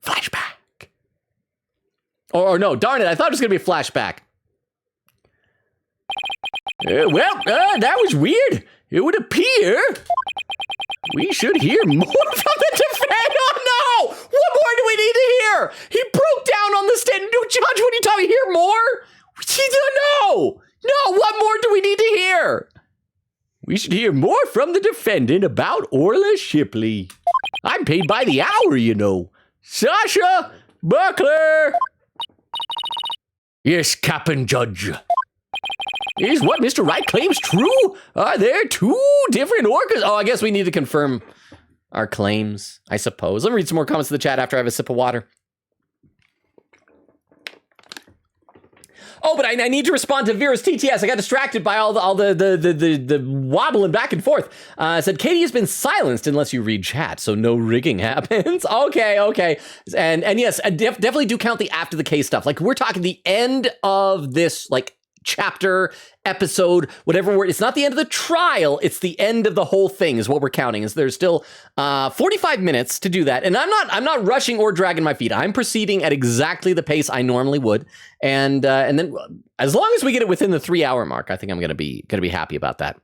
Flashback. Or no, darn it, I thought it was going to be a flashback. That was weird. It would appear we should hear more from the defense. Oh no! What more do we need to hear? He broke down on the stand. No, Judge, what are you talking? Hear more? should hear more from the defendant about Orla Shipley. I'm paid by the hour, you know. Sasha Buckler! Yes, Captain Judge. Is what Mr. Wright claims true? Are there two different orcas? Oh, I guess we need to confirm our claims, I suppose. Let me read some more comments in the chat after I have a sip of water. Oh, but I need to respond to Vera's TTS. I got distracted by all the wobbling back and forth. Said, Katie has been silenced unless you read chat, so no rigging happens. Okay. And yes, I definitely do count the after the case stuff. Like, we're talking the end of this, like, chapter, episode, whatever word. It's not the end of the trial. It's the end of the whole thing is what we're counting. Is there's still 45 minutes to do that. And I'm not rushing or dragging my feet. I'm proceeding at exactly the pace I normally would. And then as long as we get it within the 3-hour mark, I think I'm gonna be happy about that.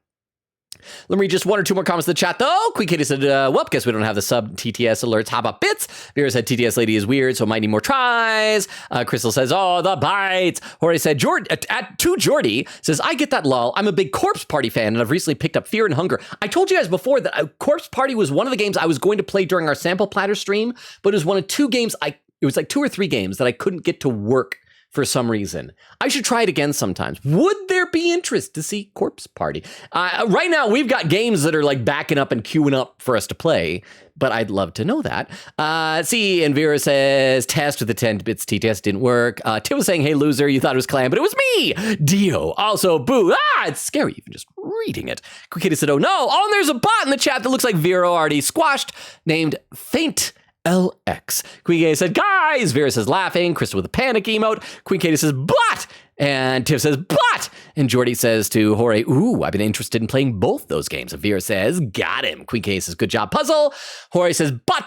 Let me read just one or two more comments in the chat, though. Queen Katie said, well, guess we don't have the sub TTS alerts. How about bits? Vera said, TTS lady is weird, so might need more tries. Crystal says, oh, the bites. Jorge said, Jordy says, I get that, lol. I'm a big Corpse Party fan, and I've recently picked up Fear and Hunger. I told you guys before that Corpse Party was one of the games I was going to play during our sample platter stream, but it was one of two games it was like 2 or 3 games that I couldn't get to work for some reason. I should try it again sometimes. Would there be interest to see Corpse Party? Right now, we've got games that are like backing up and queuing up for us to play, but I'd love to know that. See, and Vera says, test with the 10 bits TTS didn't work. Tim was saying, hey, loser, you thought it was Clan, but it was me, Dio. Also, boo. It's scary even just reading it. Quick Kitty said, oh no. Oh, and there's a bot in the chat that looks like Vera already squashed, named Faint LX. Queen Katie said, guys. Vera says, laughing. Crystal with a panic emote. Queen Katie says, but. And Tiff says, but. And Jordy says to Jorge, ooh, I've been interested in playing both those games. And Vera says, got him. Queen Katie says, good job, puzzle. Jorge says, but.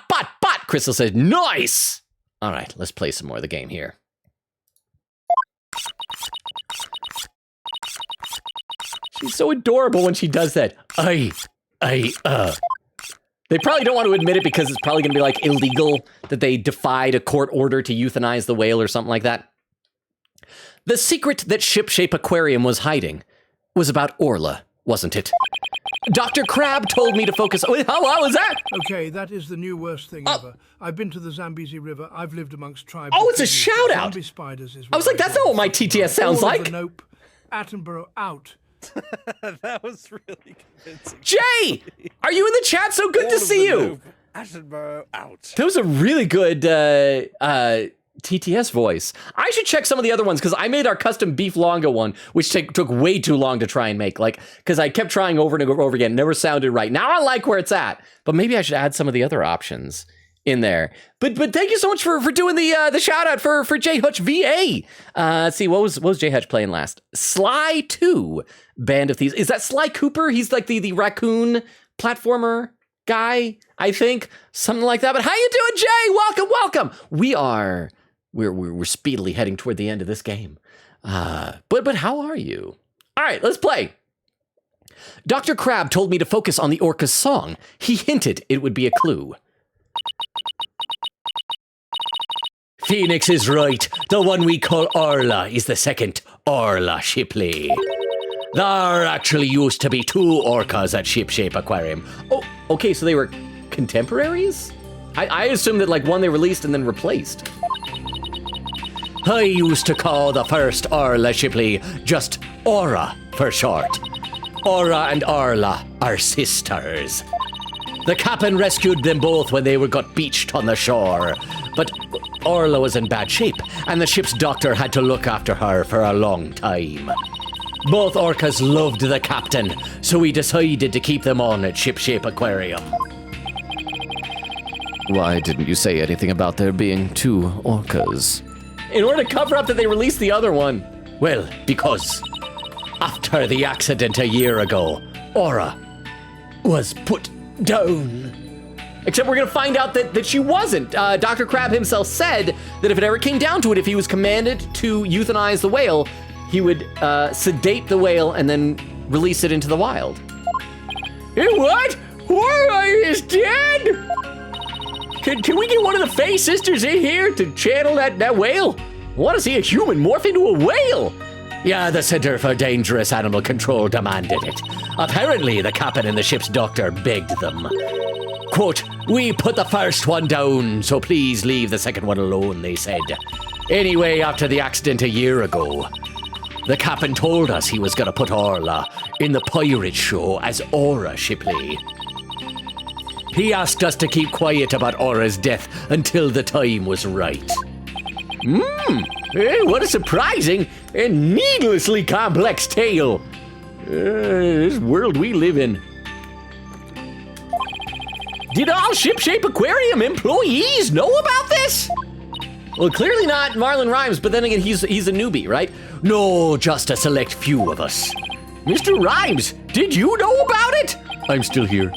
Crystal says, nice. All right, let's play some more of the game here. She's so adorable when she does that. They probably don't want to admit it because it's probably going to be like illegal that they defied a court order to euthanize the whale or something like that. The secret that Shipshape Aquarium was hiding was about Orla, wasn't it? Dr. Crab told me to focus. How was that? Okay, that is the new worst thing ever. I've been to the Zambezi River. I've lived amongst tribes. Oh, it's a shout out. Zombie spiders is I was like, that's not what my TTS sounds like. Nope. Attenborough out. That was really convincing. Jay, are you in the chat? So good to see you. Attenborough out. That was a really good TTS voice. I should check some of the other ones because I made our custom beef longa one, which took way too long to try and make. Like, because I kept trying over and over again, never sounded right. Now I like where it's at, but maybe I should add some of the other options in there. But thank you so much for doing the shout out for J Hutch VA. Let's see, what was J Hutch playing last? Sly 2, Band of Thieves. Is that Sly Cooper? He's like the raccoon platformer guy, I think, something like that. But how you doing, Jay? Welcome. We're speedily heading toward the end of this game. But how are you? All right, let's play. Dr. Crab told me to focus on the orca's song. He hinted it would be a clue. Phoenix is right. The one we call Orla is the second Orla Shipley. There actually used to be 2 orcas at Shipshape Aquarium. Oh, okay, so they were contemporaries? I assumed that like one they released and then replaced. I used to call the first Orla Shipley just Aura for short. Aura and Orla are sisters. The captain rescued them both when they got beached on the shore. But Orla was in bad shape, and the ship's doctor had to look after her for a long time. Both orcas loved the captain, so we decided to keep them on at Shipshape Aquarium. Why didn't you say anything about there being 2 orcas? In order to cover up that they released the other one. Well, because after the accident a year ago, Aura was put down. Except we're going to find out that she wasn't. Dr. Crab himself said that if it ever came down to it, if he was commanded to euthanize the whale, he would sedate the whale and then release it into the wild. What? Aura is dead? Can we get one of the Fae sisters in here to channel that whale? I want to see a human morph into a whale. Yeah, the Center for Dangerous Animal Control demanded it. Apparently, the captain and the ship's doctor begged them. Quote, we put the first one down, so please leave the second one alone, they said. Anyway, after the accident a year ago, the captain told us he was going to put Orla in the pirate show as Aura Shipley. He asked us to keep quiet about Aura's death until the time was right. What a surprising and needlessly complex tale. This world we live in. Did all Shipshape Aquarium employees know about this? Well, clearly not Marlon Rhymes, but then again, he's a newbie, right? No, just a select few of us. Mr. Rhymes, did you know about it? I'm still here.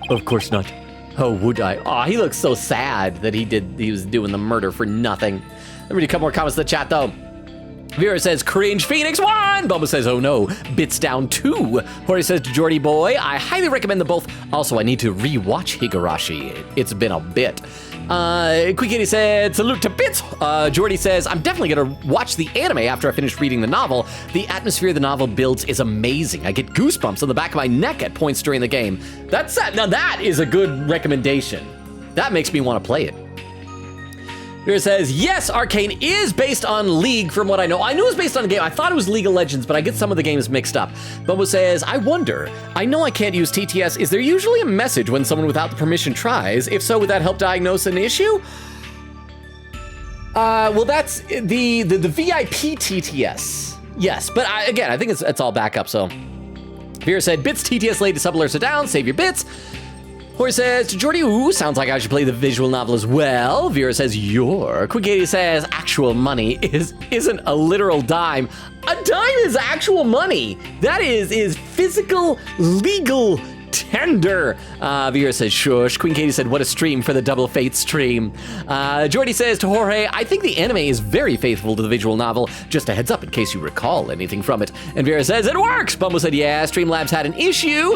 Of course not. How would I? Oh, he looks so sad that he was doing the murder for nothing. Let me read a couple more comments in the chat, though. Vera says, cringe Phoenix 1. Bubba says, oh no, bits down 2. Hori says to Jordy Boy, I highly recommend them both. Also, I need to rewatch Higurashi. It's been a bit. Quick Kitty said, salute to bits. Jordy says, I'm definitely gonna watch the anime after I finish reading the novel. The atmosphere the novel builds is amazing. I get goosebumps on the back of my neck at points during the game. Now that is a good recommendation. That makes me want to play it. Here it says, yes, Arcane is based on League from what I know. I knew it was based on a game. I thought it was League of Legends, but I get some of the games mixed up. Bubba says, I wonder, I know I can't use TTS. Is there usually a message when someone without the permission tries? If so, would that help diagnose an issue? Well, that's the VIP TTS. Yes, but again, I think it's all backup, so. Vera said, bits TTS laid to subalerts are down, save your bits. Hori says, to Jordy, ooh, sounds like I should play the visual novel as well. Vera says, your. Quick says, actual money isn't a literal dime. A dime is actual money. That is physical, legal tender. Vera says, shush. Queen Katie said, what a stream for the Double Fate stream. Jordy says to Jorge, I think the anime is very faithful to the visual novel. Just a heads up in case you recall anything from it. And Vera says, it works. Bumble said, yeah, Streamlabs had an issue.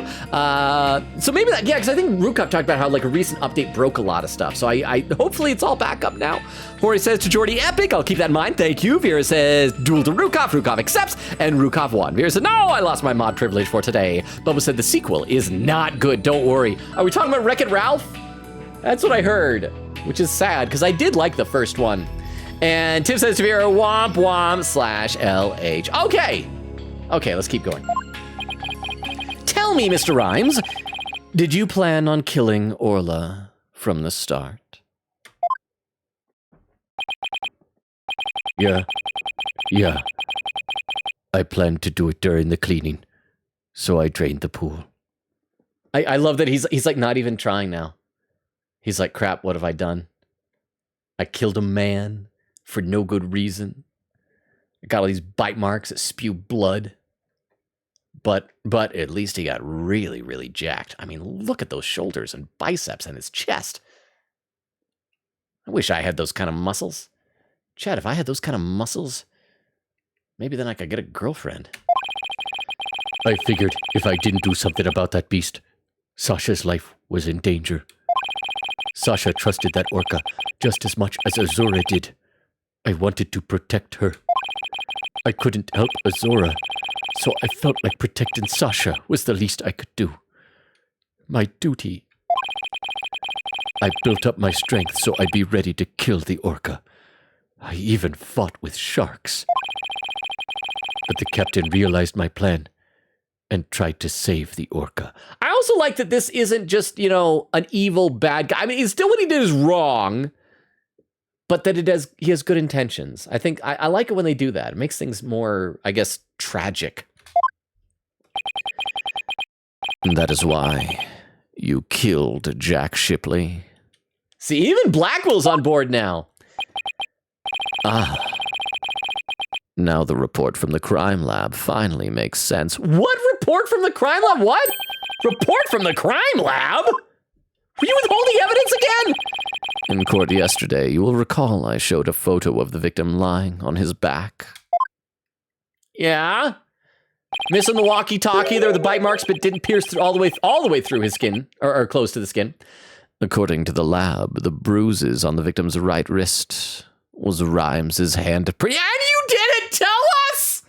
So maybe that, yeah, because I think Rukov talked about how like a recent update broke a lot of stuff. So I hopefully it's all back up now. Jorge says to Jordy, epic. I'll keep that in mind. Thank you. Vera says, duel to Rukov. Rukov accepts. And Rukov won. Vera said, no, I lost my mod privilege for today. Bubba said the sequel is not good. Don't worry. Are we talking about Wreck-It Ralph? That's what I heard, which is sad because I did like the first one. And Tim says to Vera, womp womp /LH. Okay, let's keep going. Tell me, Mr. Rhymes, did you plan on killing Orla from the start? Yeah. I planned to do it during the cleaning, so I drained the pool. I love that he's like not even trying now. He's like, crap, what have I done? I killed a man for no good reason. I got all these bite marks that spew blood. But at least he got really, really jacked. I mean, look at those shoulders and biceps and his chest. I wish I had those kind of muscles. Chad, if I had those kind of muscles, maybe then I could get a girlfriend. I figured if I didn't do something about that beast, Sasha's life was in danger. Sasha trusted that orca just as much as Azura did. I wanted to protect her. I couldn't help Azura, so I felt like protecting Sasha was the least I could do. My duty. I built up my strength so I'd be ready to kill the orca. I even fought with sharks. But the captain realized my plan and tried to save the orca. I also like that this isn't just, an evil bad guy. I mean, still what he did is wrong, but that he has good intentions. I think I like it when they do that. It makes things more, I guess, tragic. That is why you killed Jack Shipley. See, even Blackwell's on board now. Now the report from the crime lab finally makes sense. What report from the crime lab? What? Report from the crime lab? Were you withholding evidence again? In court yesterday, you will recall I showed a photo of the victim lying on his back. Yeah? Missing the walkie-talkie, there were the bite marks, but didn't pierce through all the way through his skin, or close to the skin. According to the lab, the bruises on the victim's right wrist was Rhymes' hand. And you didn't tell us?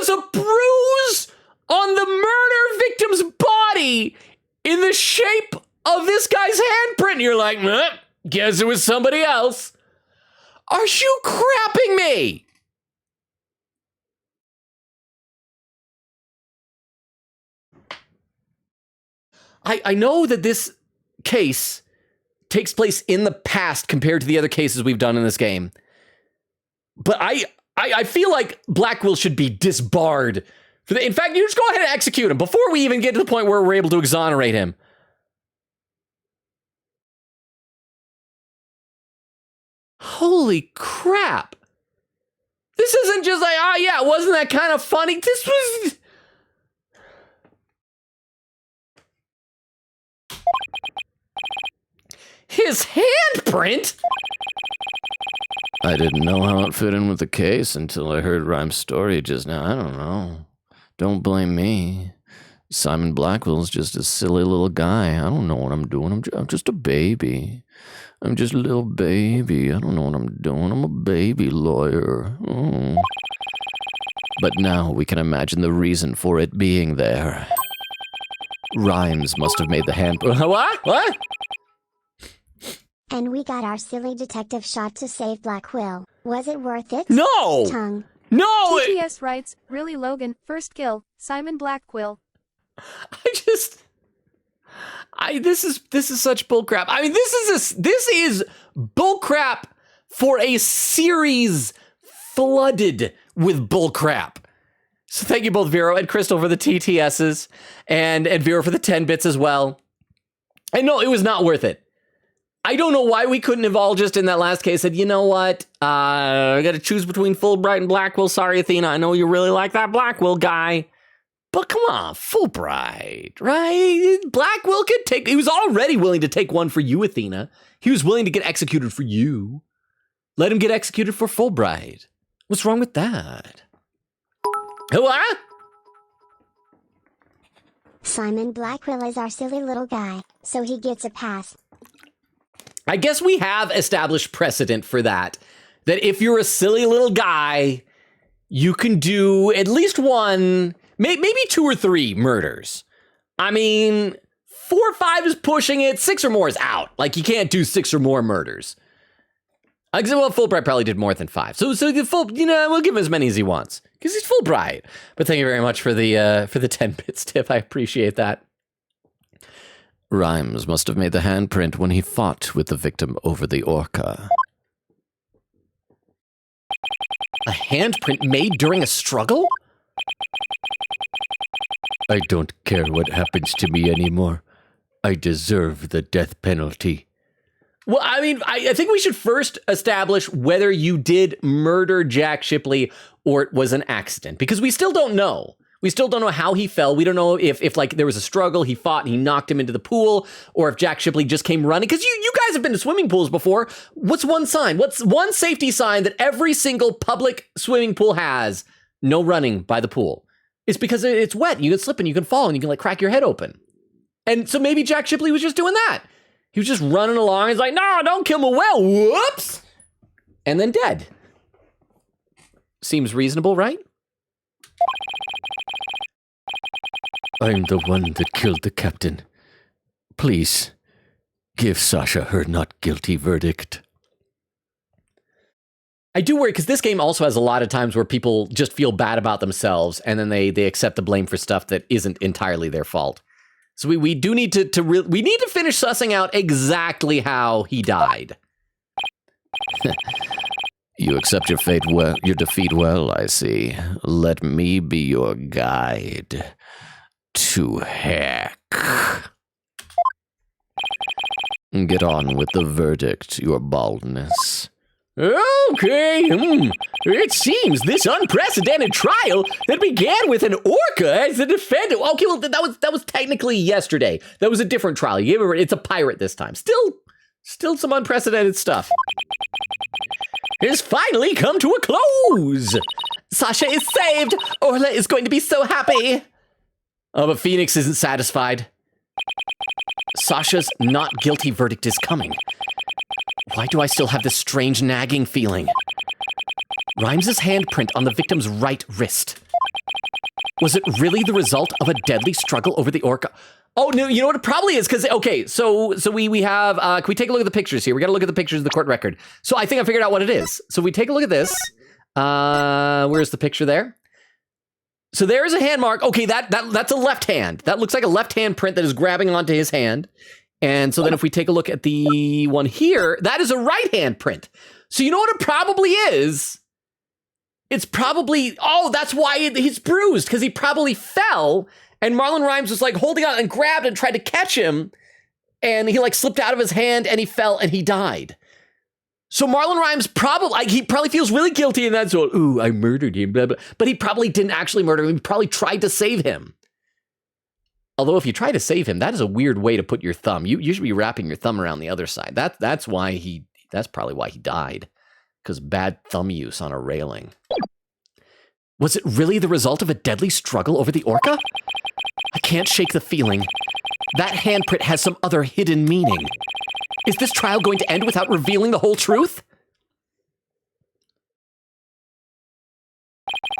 was a bruise on the murder victim's body in the shape of this guy's handprint. And you're like, guess it was somebody else. Are you crapping me? I know that this case takes place in the past compared to the other cases we've done in this game. But I feel like Blackwell should be disbarred. In fact, you just go ahead and execute him before we even get to the point where we're able to exonerate him. Holy crap. This isn't just like, oh yeah, wasn't that kind of funny? This was... His handprint? I didn't know how it fit in with the case until I heard Rhyme's story just now. I don't know. Don't blame me. Simon Blackwell's just a silly little guy. I don't know what I'm doing. I'm just a baby. I'm just a little baby. I don't know what I'm doing. I'm a baby lawyer. Oh. But now we can imagine the reason for it being there. Rhymes must have made the hand... What? And we got our silly detective shot to save Blackwell. Was it worth it? No! Tongue. No! TTS writes, really Logan, first kill, Simon Blackwell. This is such bullcrap. I mean, this is bullcrap for a series flooded with bullcrap. So thank you both, Vero and Crystal, for the TTSs, and Vero for the 10 bits as well. And no, it was not worth it. I don't know why we couldn't have all just in that last case said, you know what? I got to choose between Fulbright and Blackwell. Sorry, Athena. I know you really like that Blackwell guy. But come on, Fulbright, right? Blackwell could take... He was already willing to take one for you, Athena. He was willing to get executed for you. Let him get executed for Fulbright. What's wrong with that? What? Simon Blackwell is our silly little guy, so he gets a pass. I guess we have established precedent for that. That if you're a silly little guy, you can do at least one, maybe 2 or 3 murders. I mean, 4 or 5 is pushing it. 6 or more is out. Like, you can't do 6 or more murders. Well, Fulbright probably did more than 5. So the full, we'll give him as many as he wants because he's Fulbright. But thank you very much for the 10 bits tip. I appreciate that. Rhymes must have made the handprint when he fought with the victim over the orca. A handprint made during a struggle? I don't care what happens to me anymore. I deserve the death penalty. Well, I mean, I think we should first establish whether you did murder Jack Shipley or it was an accident, because we still don't know. We still don't know how he fell. We don't know if like there was a struggle, he fought and he knocked him into the pool, or if Jack Shipley just came running. Because you guys have been to swimming pools before. What's one sign? What's one safety sign that every single public swimming pool has? No running by the pool. It's because it's wet. You can slip and you can fall and you can like crack your head open. And so maybe Jack Shipley was just doing that. He was just running along. He's like, no, don't kill my well. Whoops. And then dead. Seems reasonable, right? I'm the one that killed the captain. Please, give Sasha her not guilty verdict. I do worry because this game also has a lot of times where people just feel bad about themselves and then they accept the blame for stuff that isn't entirely their fault. So we do need we need to finish sussing out exactly how he died. You accept your fate well, your defeat well, I see. Let me be your guide to heck. Get on with the verdict, your baldness. Okay, it seems this unprecedented trial that began with an orca as the defendant. Okay, well, that was technically yesterday. That was a different trial. It's a pirate this time. Still some unprecedented stuff. Has finally come to a close. Sasha is saved. Orla is going to be so happy. Oh, but Phoenix isn't satisfied. Sasha's not guilty verdict is coming. Why do I still have this strange nagging feeling? Rhymes' handprint on the victim's right wrist. Was it really the result of a deadly struggle over the orca? Oh, no, you know what it probably is? Because, okay, so we have, can we take a look at the pictures here? We got to look at the pictures of the court record. So I think I figured out what it is. So we take a look at this. Where's the picture there? So there's a hand mark. Okay, that's a left hand. That looks like a left hand print that is grabbing onto his hand. And so then if we take a look at the one here, that is a right hand print. So you know what it probably is? It's probably, oh, that's why he's bruised, because he probably fell, and Marlon Rhymes was like holding on and grabbed and tried to catch him, and he like slipped out of his hand and he fell and he died. So Marlon Rhymes he probably feels really guilty, and that's all, ooh, I murdered him, blah, blah. But he probably didn't actually murder him. He probably tried to save him. Although if you try to save him, that is a weird way to put your thumb. You should be wrapping your thumb around the other side. That's probably why he died. Because bad thumb use on a railing. Was it really the result of a deadly struggle over the orca? I can't shake the feeling. That handprint has some other hidden meaning. Is this trial going to end without revealing the whole truth?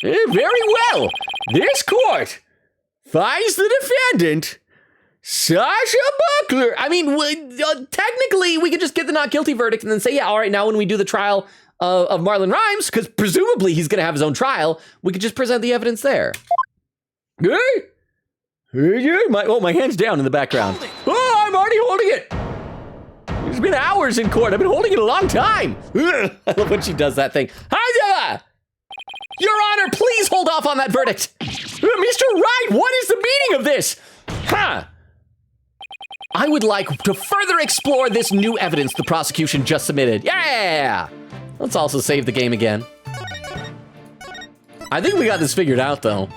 Very well. This court finds the defendant, Sasha Buckler. I mean, technically, we could just get the not guilty verdict and then say, yeah, all right, now when we do the trial of Marlon Rhymes, because presumably he's going to have his own trial, we could just present the evidence there. Hey! My hand's down in the background. Oh, I'm already holding it. It's been hours in court. I've been holding it a long time. I love when she does that thing. Hi there! Your Honor, please hold off on that verdict. Mr. Wright, what is the meaning of this? Huh? I would like to further explore this new evidence the prosecution just submitted. Yeah! Let's also save the game again. I think we got this figured out, though.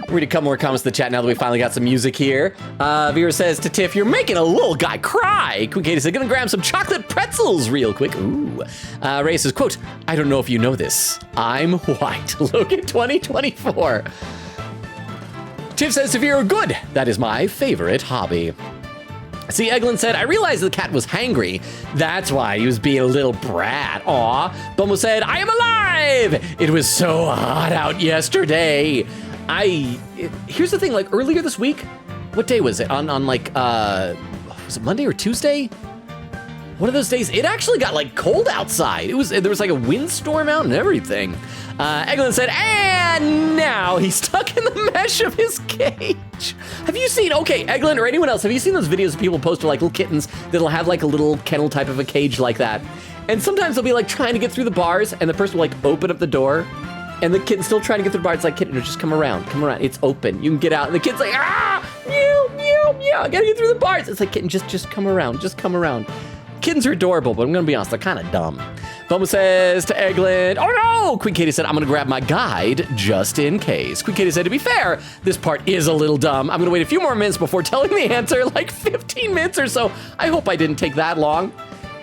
Read a couple more comments in the chat now that we finally got some music here. Vera says to Tiff, you're making a little guy cry. Queen Katie said, gonna grab some chocolate pretzels real quick. Ooh. Ray says, quote, I don't know if you know this. I'm white. Logan 2024. Tiff says to Vera, good. That is my favorite hobby. See, Eglin said, I realized the cat was hangry. That's why he was being a little brat. Aw. Bumble said, I am alive! It was so hot out yesterday. Here's the thing, like earlier this week, what day was it? On like, was it Monday or Tuesday? One of those days, it actually got like cold outside. There was like a windstorm out and everything. Eglin said, and now he's stuck in the mesh of his cage. Have you seen, okay, Eglin or anyone else, have you seen those videos of people post like little kittens that'll have like a little kennel type of a cage like that? And sometimes they'll be like trying to get through the bars and the person will like open up the door and the kitten's still trying to get through the bars. It's like, kitten, just come around, it's open. You can get out. And the kid's like, meow, meow, meow, I gotta get through the bars. It's like, kitten, just come around, Kittens are adorable, but I'm gonna be honest, they're kind of dumb. Bumble says to Eglin, oh no! Queen Katie said, I'm gonna grab my guide just in case. Queen Katie said, to be fair, this part is a little dumb. I'm gonna wait a few more minutes before telling the answer, like 15 minutes or so. I hope I didn't take that long.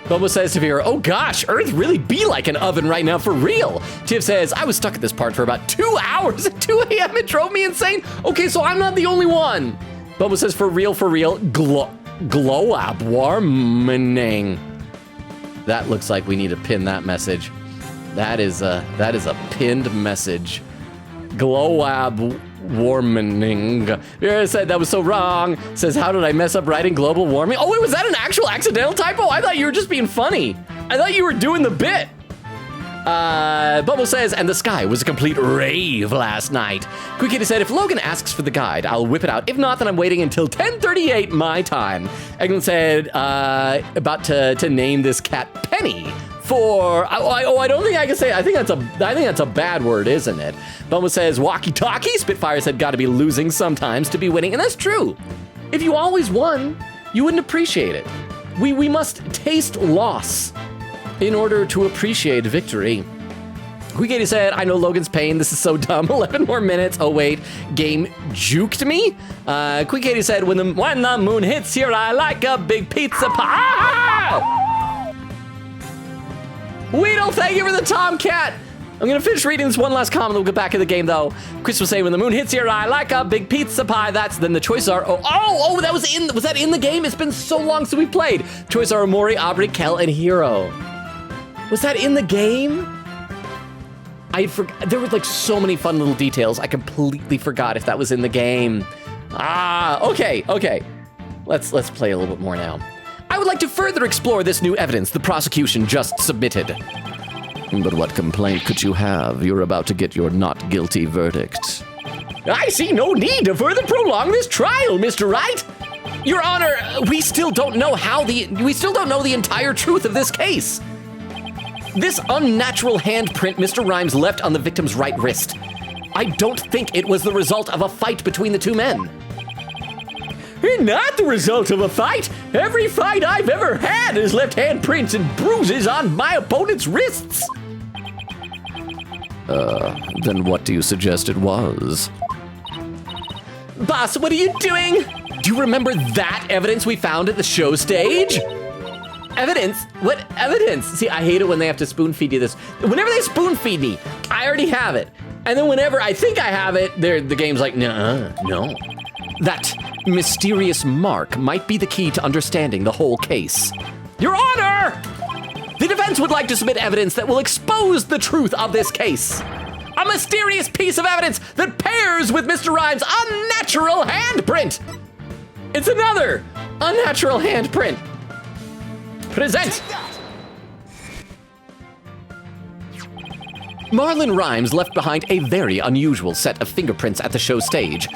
Bumble says to Vera, oh gosh, Earth really be like an oven right now for real. Tiff says, I was stuck at this part for about 2 hours at 2 a.m. It drove me insane. Okay, so I'm not the only one. Bumble says, for real, glow up warming. That looks like we need to pin that message. That is a pinned message. Glow up warming. Vera said that was so wrong. Says, how did I mess up writing global warming? Oh wait, was that an actual accidental typo? I thought you were just being funny. I thought you were doing the bit. Bubble says, and the sky was a complete rave last night. Quick Kitty said, if Logan asks for the guide, I'll whip it out. If not, then I'm waiting until 10:38 my time. Eglin said, about to name this cat Penny for, I don't think I can say, I think that's a bad word, isn't it? Bumble says, walkie-talkie. Spitfire said, gotta be losing sometimes to be winning. And that's true. If you always won, you wouldn't appreciate it. We must taste loss in order to appreciate victory. Quick Katie said, I know Logan's pain. This is so dumb. 11 more minutes. Oh, wait. Game juked me? Quick Katie said, when the moon hits here, I like a big pizza pie. Weedle, thank you for the Tomcat. I'm going to finish reading this one last comment. We'll get back in the game, though. Chris was saying, when the moon hits here, I like a big pizza pie. Then the choices are, was that in the game? It's been so long since we played. Choices are Mori, Aubrey, Kel, and Hero. Was that in the game? There were like so many fun little details. I completely forgot if that was in the game. Okay. Let's play a little bit more now. I would like to further explore this new evidence the prosecution just submitted. But what complaint could you have? You're about to get your not guilty verdict. I see no need to further prolong this trial, Mr. Wright. Your Honor, we still don't know the entire truth of this case. This unnatural handprint Mr. Rhymes left on the victim's right wrist. I don't think it was the result of a fight between the two men. Not the result of a fight. Every fight I've ever had has left handprints and bruises on my opponent's wrists. Then what do you suggest it was? Boss, what are you doing? Do you remember that evidence we found at the show stage? Evidence? What evidence? See, I hate it when they have to spoon feed you this. Whenever they spoon feed me, I already have it. And then whenever I think I have it, the game's like, no. That mysterious mark might be the key to understanding the whole case. Your Honor! The defense would like to submit evidence that will expose the truth of this case. A mysterious piece of evidence that pairs with Mr. Rhymes' unnatural handprint. It's another unnatural handprint. Present. Marlon Rhymes left behind a very unusual set of fingerprints at the show stage.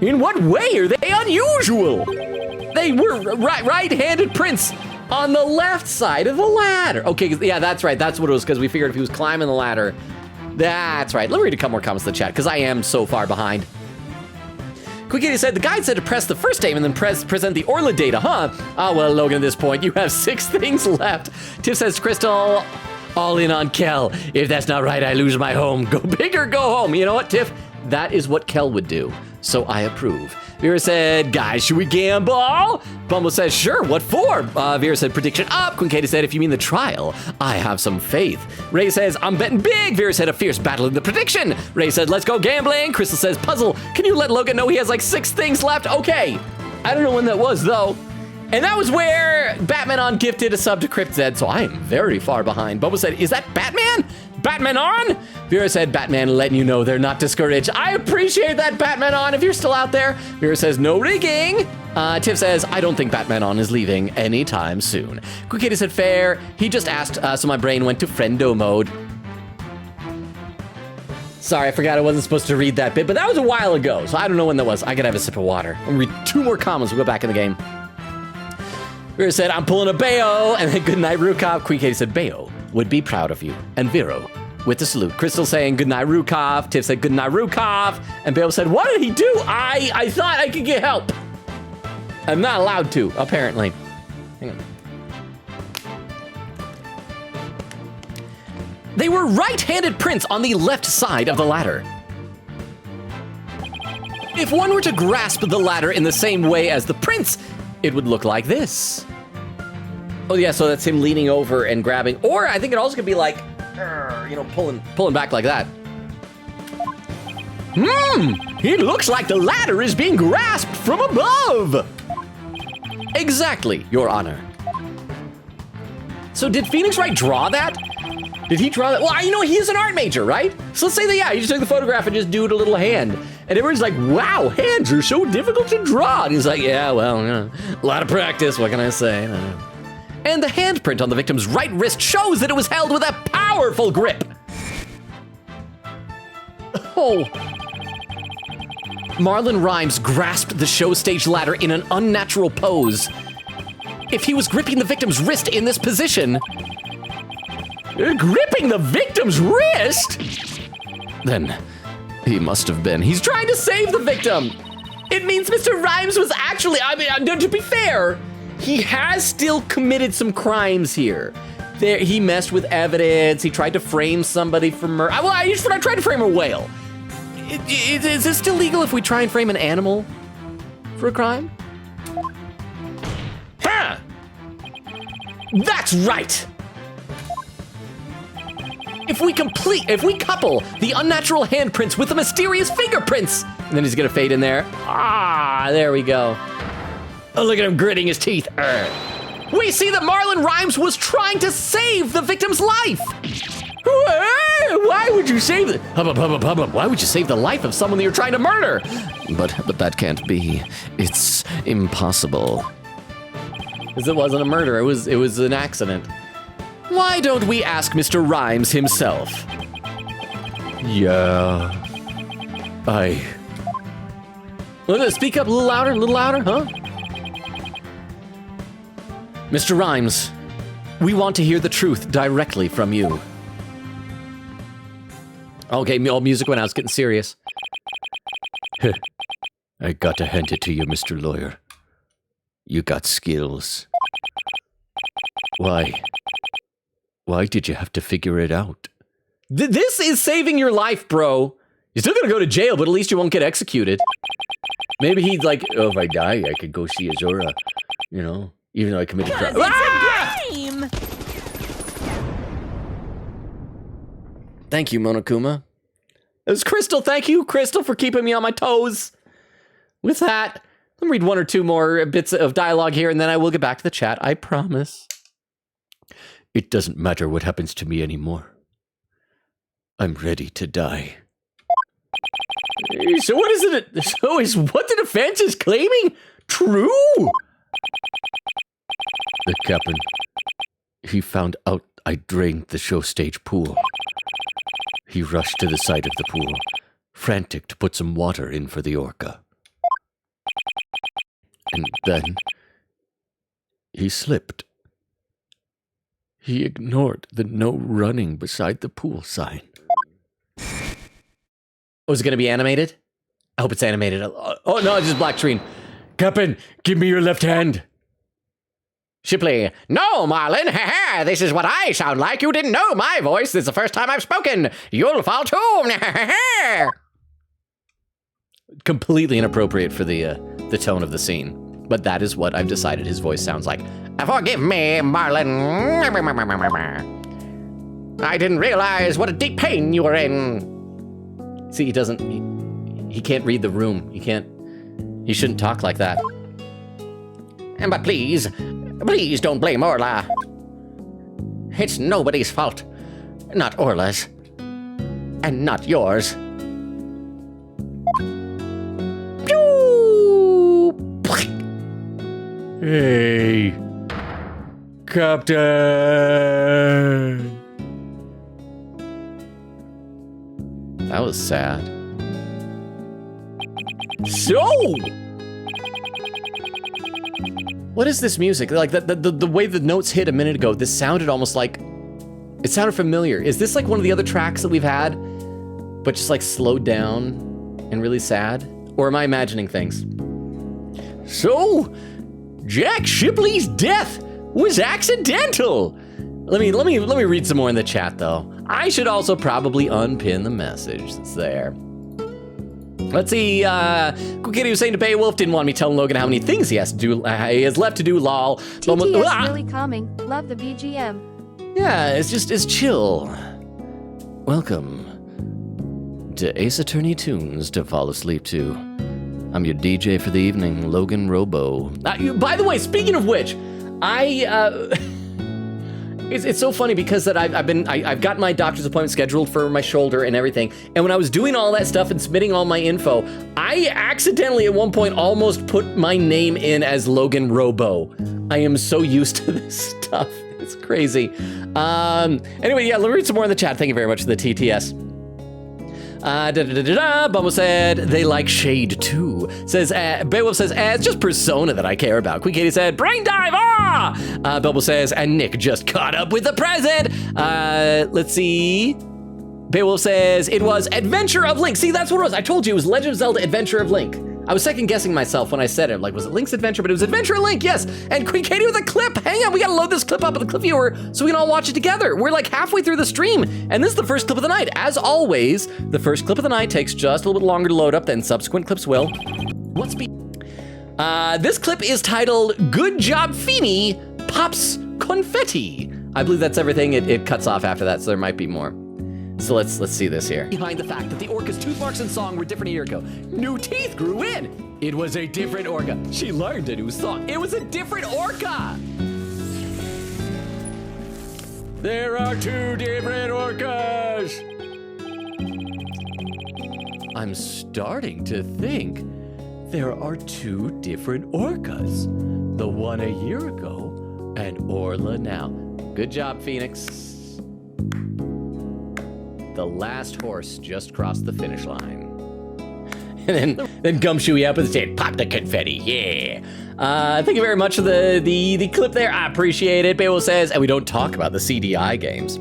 In what way are they unusual? They were right-handed prints on the left side of the ladder. Okay, yeah, that's right. That's what it was, because we figured if he was climbing the ladder. That's right. Let me read a couple more comments in the chat, because I am so far behind. Quick Kitty said, the guide said to press the first aim and then present the Orla data, huh? Well, Logan, at this point, you have 6 things left. Tiff says, Crystal, all in on Kel. If that's not right, I lose my home. Go big or go home. You know what, Tiff? That is what Kel would do. So I approve. Vera said, guys, should we gamble? Bumble says, sure, what for? Vera said, prediction up. Queen Katie said, if you mean the trial, I have some faith. Ray says, I'm betting big. Vera said, a fierce battle in the prediction. Ray said, let's go gambling. Crystal says, puzzle. Can you let Logan know he has like 6 things left? Okay. I don't know when that was, though. And that was where Batman on gifted a sub to Crypt Zed, so I am very far behind. Bubba said, is that Batman? Batman on? Vera said, Batman letting you know they're not discouraged. I appreciate that, Batman on, if you're still out there. Vera says, no rigging. Tiff says, I don't think Batman on is leaving anytime soon. Quick Kitty said, fair. He just asked, so my brain went to friendo mode. Sorry, I forgot I wasn't supposed to read that bit, but that was a while ago, so I don't know when that was. I gotta have a sip of water. I'm gonna read 2 more comments, we'll go back in the game. Vera said, I'm pulling a Bayo, and then good night, Rukov. Queen Katie said, Bayo would be proud of you. And Vero with the salute. Crystal saying, good night, Rukov. Tiff said, good night, Rukov. And Bayo said, what did he do? I thought I could get help. I'm not allowed to, apparently. Hang on. They were right-handed prints on the left side of the ladder. If one were to grasp the ladder in the same way as the prints, it would look like this. Oh yeah, so that's him leaning over and grabbing, or I think it also could be like, you know, pulling back like that. It looks like the ladder is being grasped from above. Exactly, Your Honor. So did Phoenix Wright draw that? Did he draw that? Well, you know, he's an art major, right? So let's say that, yeah, he just took the photograph and just dewed a little hand. And everyone's like, wow, hands are so difficult to draw. And he's like, yeah, well, you know, a lot of practice, what can I say? And the handprint on the victim's right wrist shows that it was held with a powerful grip. Oh. Marlon Rhymes grasped the show stage ladder in an unnatural pose. If he was gripping the victim's wrist in this position, gripping the victim's wrist? Then he must have been. He's trying to save the victim. It means Mr. Rhymes was actually, I mean, to be fair, he has still committed some crimes here. He messed with evidence. He tried to frame somebody for murder. Well, I tried to frame a whale. Is this still legal if we try and frame an animal for a crime? Huh! That's right! If we couple the unnatural handprints with the mysterious fingerprints, and then he's gonna fade in there. Ah, there we go. Oh, look at him gritting his teeth. We see that Marlon Rhymes was trying to save the victim's life. Why would you save the... Why would you save the life of someone that you're trying to murder? But that can't be. It's impossible. Because it wasn't a murder, it was an accident. Why don't we ask Mr. Rhymes himself? Yeah. Speak up a little louder, huh? Mr. Rhymes, we want to hear the truth directly from you. Okay, all music went out, it's getting serious. I gotta hand it to you, Mr. Lawyer. You got skills. Why did you have to figure it out? This is saving your life, bro. You're still gonna go to jail, but at least you won't get executed. Maybe he'd like, oh, if I die, I could go see Azura. You know, even though I committed crime. It's a game! Thank you, Monokuma. It was Crystal. Thank you, Crystal, for keeping me on my toes. With that, let me read one or two more bits of dialogue here, and then I will get back to the chat, I promise. It doesn't matter what happens to me anymore. I'm ready to die. So what is it? So is what the defense is claiming true? The captain, he found out I drained the show stage pool. He rushed to the side of the pool, frantic to put some water in for the orca. And then he slipped. He ignored the no running beside the pool sign. Oh, is it going to be animated? I hope it's animated. Oh, no, it's just black screen. Captain, give me your left hand. Shipley, no, Marlin. Ha-ha, this is what I sound like. You didn't know my voice. This is the first time I've spoken. You'll fall too. Completely inappropriate for the tone of the scene. But that is what I've decided his voice sounds like. Forgive me, Marlin. I didn't realize what a deep pain you were in. See, he can't read the room. He shouldn't talk like that. But please don't blame Orla. It's nobody's fault. Not Orla's. And not yours. Hey, Captain. That was sad. So, what is this music? Like the way the notes hit a minute ago, this sounded almost like, it sounded familiar. Is this like one of the other tracks that we've had, but just like slowed down and really sad? Or am I imagining things? So, Jack Shipley's death was accidental. Let me read some more in the chat though. I should also probably unpin the message that's there. Let's see, Cool Kitty was saying to Beowulf, didn't want me telling Logan how many things he has to do, he has left to do, lol. TTS really calming, love the BGM. Yeah, it's chill. Welcome to Ace Attorney tunes to fall asleep to. I'm your DJ for the evening, Logan Robo. By the way, speaking of which, it's so funny because that I've got my doctor's appointment scheduled for my shoulder and everything. And when I was doing all that stuff and submitting all my info, I accidentally at one point almost put my name in as Logan Robo. I am so used to this stuff. It's crazy. Anyway, yeah, let me read some more in the chat. Thank you very much for the TTS. Bumble said they like shade too. Says Beowulf says it's just Persona that I care about. Queen Katie said brain dive. Bumble says and Nick just caught up with the present. Let's see. Beowulf says it was Adventure of Link. See, that's what it was. I told you it was Legend of Zelda Adventure of Link. I was second guessing myself when I said it. Like, was it Link's Adventure? But it was Adventure of Link, yes. And Queen Katie with a clip. Hang on, we gotta load this clip up with the clip viewer so we can all watch it together. We're like halfway through the stream, and this is the first clip of the night. As always, the first clip of the night takes just a little bit longer to load up than subsequent clips will. This clip is titled Good Job Feeny Pops Confetti. I believe that's everything. It cuts off after that, so there might be more. So let's see this here. Behind the fact that the orca's tooth marks and song were different a year ago. New teeth grew in. It was a different orca. She learned a new song. It was a different orca. There are two different orcas. I'm starting to think there are two different orcas. The one a year ago and Orla now. Good job, Phoenix. The last horse just crossed the finish line. And then Gumshoe up and said, pop the confetti, yeah. Thank you very much for the clip there. I appreciate it. Beowulf says, and we don't talk about the CDI games.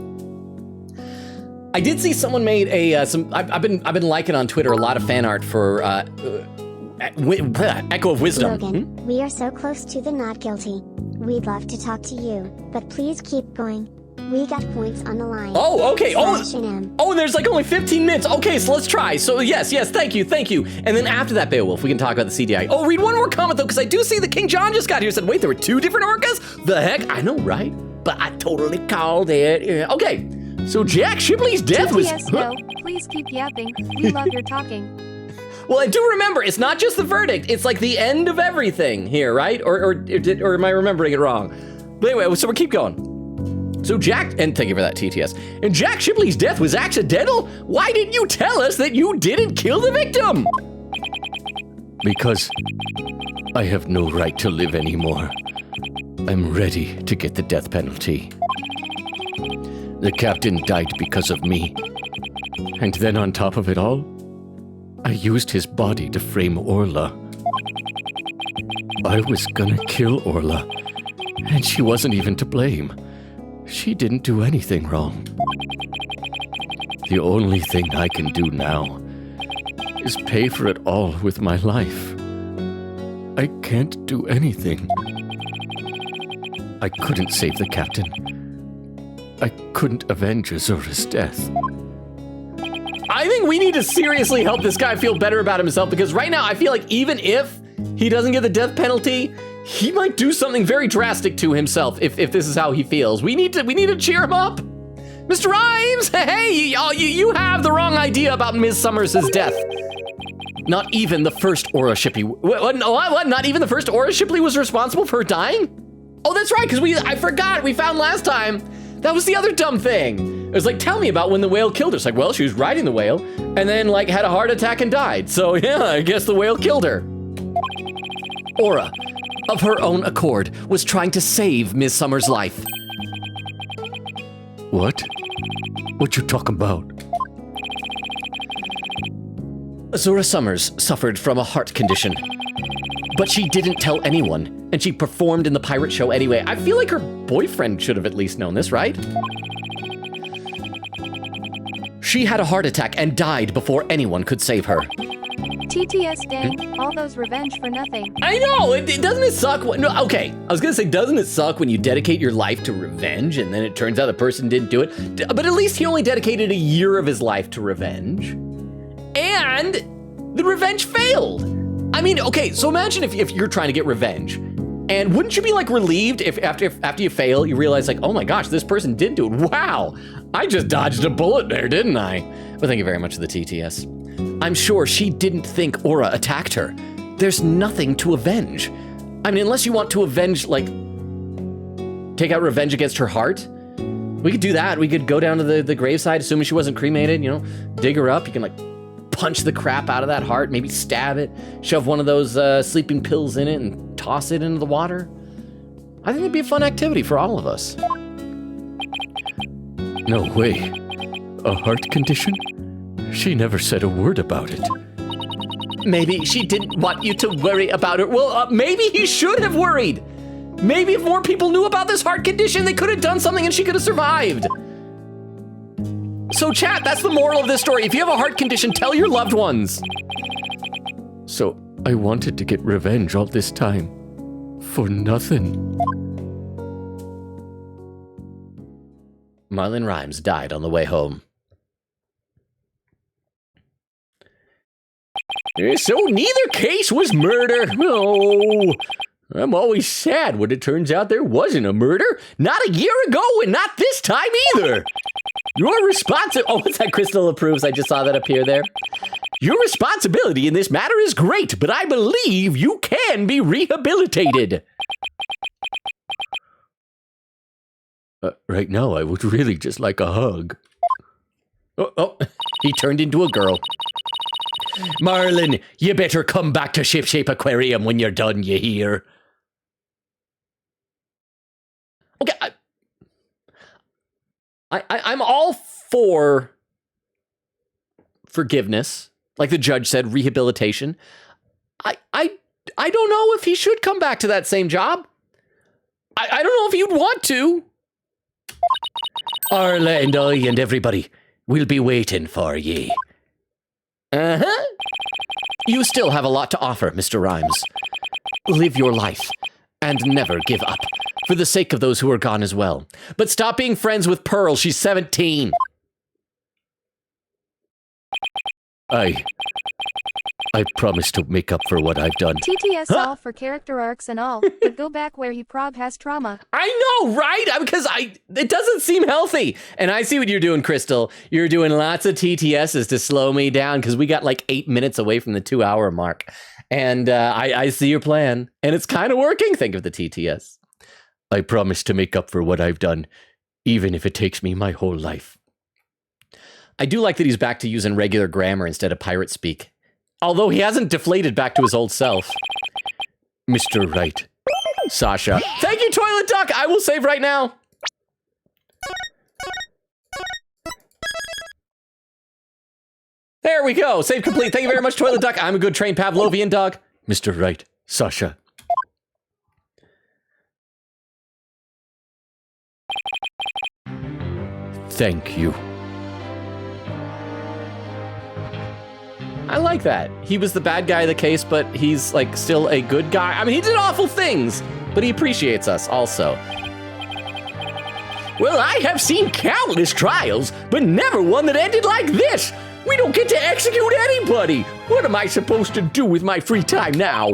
I did see someone made I've been liking on Twitter a lot of fan art for Echo of Wisdom. Logan, we are so close to the not guilty. We'd love to talk to you, but please keep going. We got points on the line. Oh, okay. /NM. Oh, there's like only 15 minutes. Okay, so let's try. So yes, thank you. And then after that, Beowulf, we can talk about the CDI. Oh, read one more comment though, because I do see that King John just got here and said, wait, there were two different orcas? The heck? I know, right? But I totally called it. Yeah. Okay, so Jack Shipley's death was... TTS, no, please keep yapping. We love your talking. Well, I do remember, it's not just the verdict, it's like the end of everything here, right? Or am I remembering it wrong? But anyway, so we'll keep going. So Jack, and thank you for that, TTS. And Jack Shipley's death was accidental? Why didn't you tell us that you didn't kill the victim? Because I have no right to live anymore. I'm ready to get the death penalty. The captain died because of me. And then on top of it all, I used his body to frame Orla. I was gonna kill Orla, and she wasn't even to blame. She didn't do anything wrong. The only thing I can do now is pay for it all with my life. I can't do anything. I couldn't save the captain. I couldn't avenge Azura's death. I think we need to seriously help this guy feel better about himself, because right now I feel like even if he doesn't get the death penalty, he might do something very drastic to himself if this is how he feels. We need to cheer him up. Mr. Rhymes, hey, you have the wrong idea about Ms. Summers' death. Not even the first Aura Shipley. What? Not even the first Aura Shipley was responsible for her dying? Oh, that's right, because I forgot. We found last time. That was the other dumb thing. It was like, tell me about when the whale killed her. It's like, well, she was riding the whale and then like had a heart attack and died. So yeah, I guess the whale killed her. Aura, of her own accord, was trying to save Ms. Summers' life. What? What you talking about? Azura Summers suffered from a heart condition, but she didn't tell anyone, and she performed in the pirate show anyway. I feel like her boyfriend should have at least known this, right? She had a heart attack and died before anyone could save her. TTS, dang, all those revenge for nothing. I know, doesn't it suck? No, okay, I was gonna say, doesn't it suck when you dedicate your life to revenge and then it turns out the person didn't do it? But at least he only dedicated a year of his life to revenge. And the revenge failed. I mean, okay, so imagine if you're trying to get revenge. And wouldn't you be like relieved if after you fail, you realize like, oh my gosh, this person did do it. Wow, I just dodged a bullet there, didn't I? Well, thank you very much for the TTS. I'm sure she didn't think Aura attacked her. There's nothing to avenge. I mean, unless you want to avenge, like, take out revenge against her heart. We could do that. We could go down to the graveside, assuming she wasn't cremated, you know, dig her up. You can like punch the crap out of that heart, maybe stab it, shove one of those sleeping pills in it and toss it into the water. I think it'd be a fun activity for all of us. No way. A heart condition? She never said a word about it. Maybe she didn't want you to worry about her. Well, maybe he should have worried. Maybe if more people knew about this heart condition, they could have done something and she could have survived. So chat, that's the moral of this story. If you have a heart condition, tell your loved ones. So I wanted to get revenge all this time. For nothing. Marlon Rhymes died on the way home. So neither case was murder. Oh, I'm always sad when it turns out there wasn't a murder. Not a year ago and not this time either. Your responsibility... Oh, what's that? Crystal approves. I just saw that appear there. Your responsibility in this matter is great, but I believe you can be rehabilitated. Right now, I would really just like a hug. Oh, he turned into a girl. Marlin, you better come back to Ship Shape Aquarium when you're done, you hear? Okay, I'm all for forgiveness, like the judge said, rehabilitation. I don't know if he should come back to that same job. I don't know if you'd want to. Arla and I and everybody will be waiting for ye. Uh-huh. You still have a lot to offer, Mr. Rhymes. Live your life and never give up, for the sake of those who are gone as well. But stop being friends with Pearl. She's 17. I promise to make up for what I've done. TTS all for character arcs and all, but go back where he prob has trauma. I know, right? Because it doesn't seem healthy. And I see what you're doing, Crystal. You're doing lots of TTSs to slow me down because we got like 8 minutes away from the 2-hour mark. And I see your plan. And it's kind of working. Think of the TTS. I promise to make up for what I've done, even if it takes me my whole life. I do like that he's back to using regular grammar instead of pirate speak. Although he hasn't deflated back to his old self. Mr. Right. Sasha. Thank you, Toilet Duck. I will save right now. There we go. Save complete. Thank you very much, Toilet Duck. I'm a good trained Pavlovian dog. Mr. Right. Sasha. Thank you. I like that. He was the bad guy of the case, but he's like still a good guy. I mean, he did awful things, but he appreciates us also. Well, I have seen countless trials, but never one that ended like this. We don't get to execute anybody. What am I supposed to do with my free time now?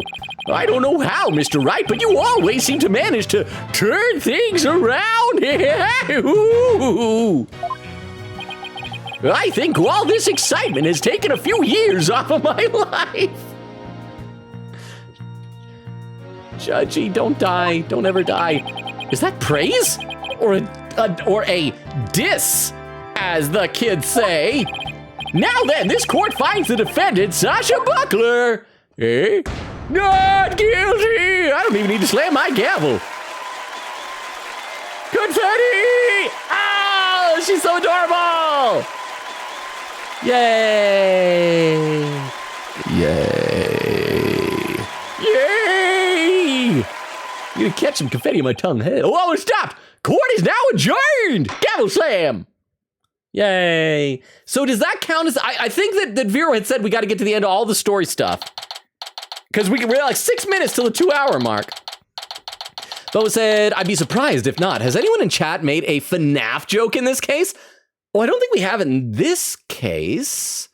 I don't know how, Mr. Wright, but you always seem to manage to turn things around. Ooh. I think all this excitement has taken a few years off of my life. Judgy, don't die. Don't ever die. Is that praise? Or a diss, as the kids say? Now then, this court finds the defendant, Sasha Buckler, not guilty. I don't even need to slam my gavel. Confetti! Oh, she's so adorable! Yay! Yay. Yay! You gonna catch some confetti in my tongue. Hey, oh, it stopped! Court is now adjourned! Gavel slam! Yay. So does that count as... I think that Vero had said we got to get to the end of all the story stuff. Because we're like 6 minutes till the 2-hour mark. Bo said, I'd be surprised if not. Has anyone in chat made a FNAF joke in this case? Oh, I don't think we have in this case.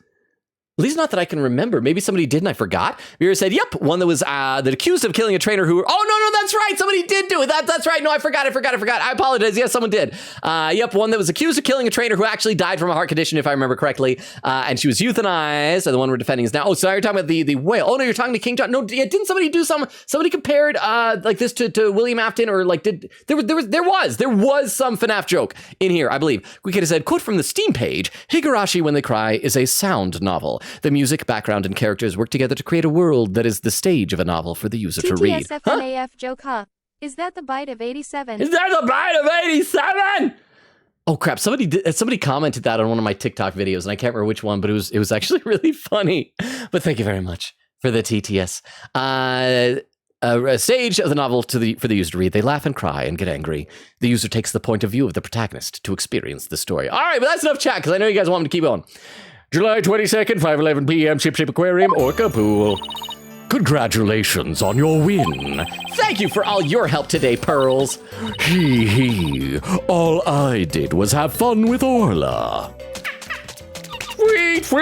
At least not that I can remember. Maybe somebody did and I forgot. Vera said, yep, one that was that accused of killing a trainer who... Oh, no, that's right. Somebody did do it. That's right. No, I forgot. I apologize. Yes, someone did. Yep, one that was accused of killing a trainer who actually died from a heart condition, if I remember correctly. And she was euthanized. So the one we're defending is now... Oh, so you're talking about the whale. Oh, no, you're talking to King John. No, didn't somebody do somebody compared like this to William Afton, or like there was some FNAF joke in here, I believe. We could have said, quote from the Steam page, Higurashi When They Cry is a sound novel. The music, background, and characters work together to create a world that is the stage of a novel for the user to read. TTSFNAF joke, huh? Is that the bite of 87? Is that the bite of 87? Oh crap! Somebody commented that on one of my TikTok videos, and I can't remember which one, but it was actually really funny. But thank you very much for the TTS. A stage of the novel for the user to read. They laugh and cry and get angry. The user takes the point of view of the protagonist to experience the story. All right, but that's enough chat because I know you guys want me to keep going. July 22nd, 5:11 p.m. Ship Shape Aquarium, Orca Pool. Congratulations on your win. Thank you for all your help today, Pearls. Hee. All I did was have fun with Orla. Sweet.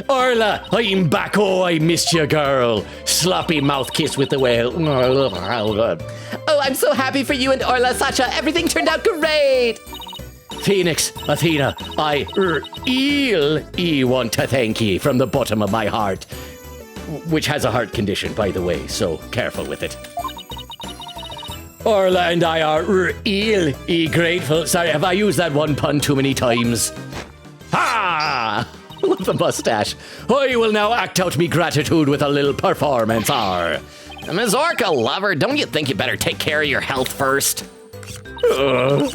Orla, I'm back. Oh, I missed you, girl. Sloppy mouth kiss with the whale. Oh, I'm so happy for you and Orla, Sasha. Everything turned out great. Phoenix, Athena, I really want to thank ye from the bottom of my heart, which has a heart condition, by the way, so careful with it. Orla and I are really grateful. Sorry, have I used that one pun too many times? Ha! Love the mustache. I will now act out me gratitude with a little performance. Ms. Orca lover, don't you think you better take care of your health first?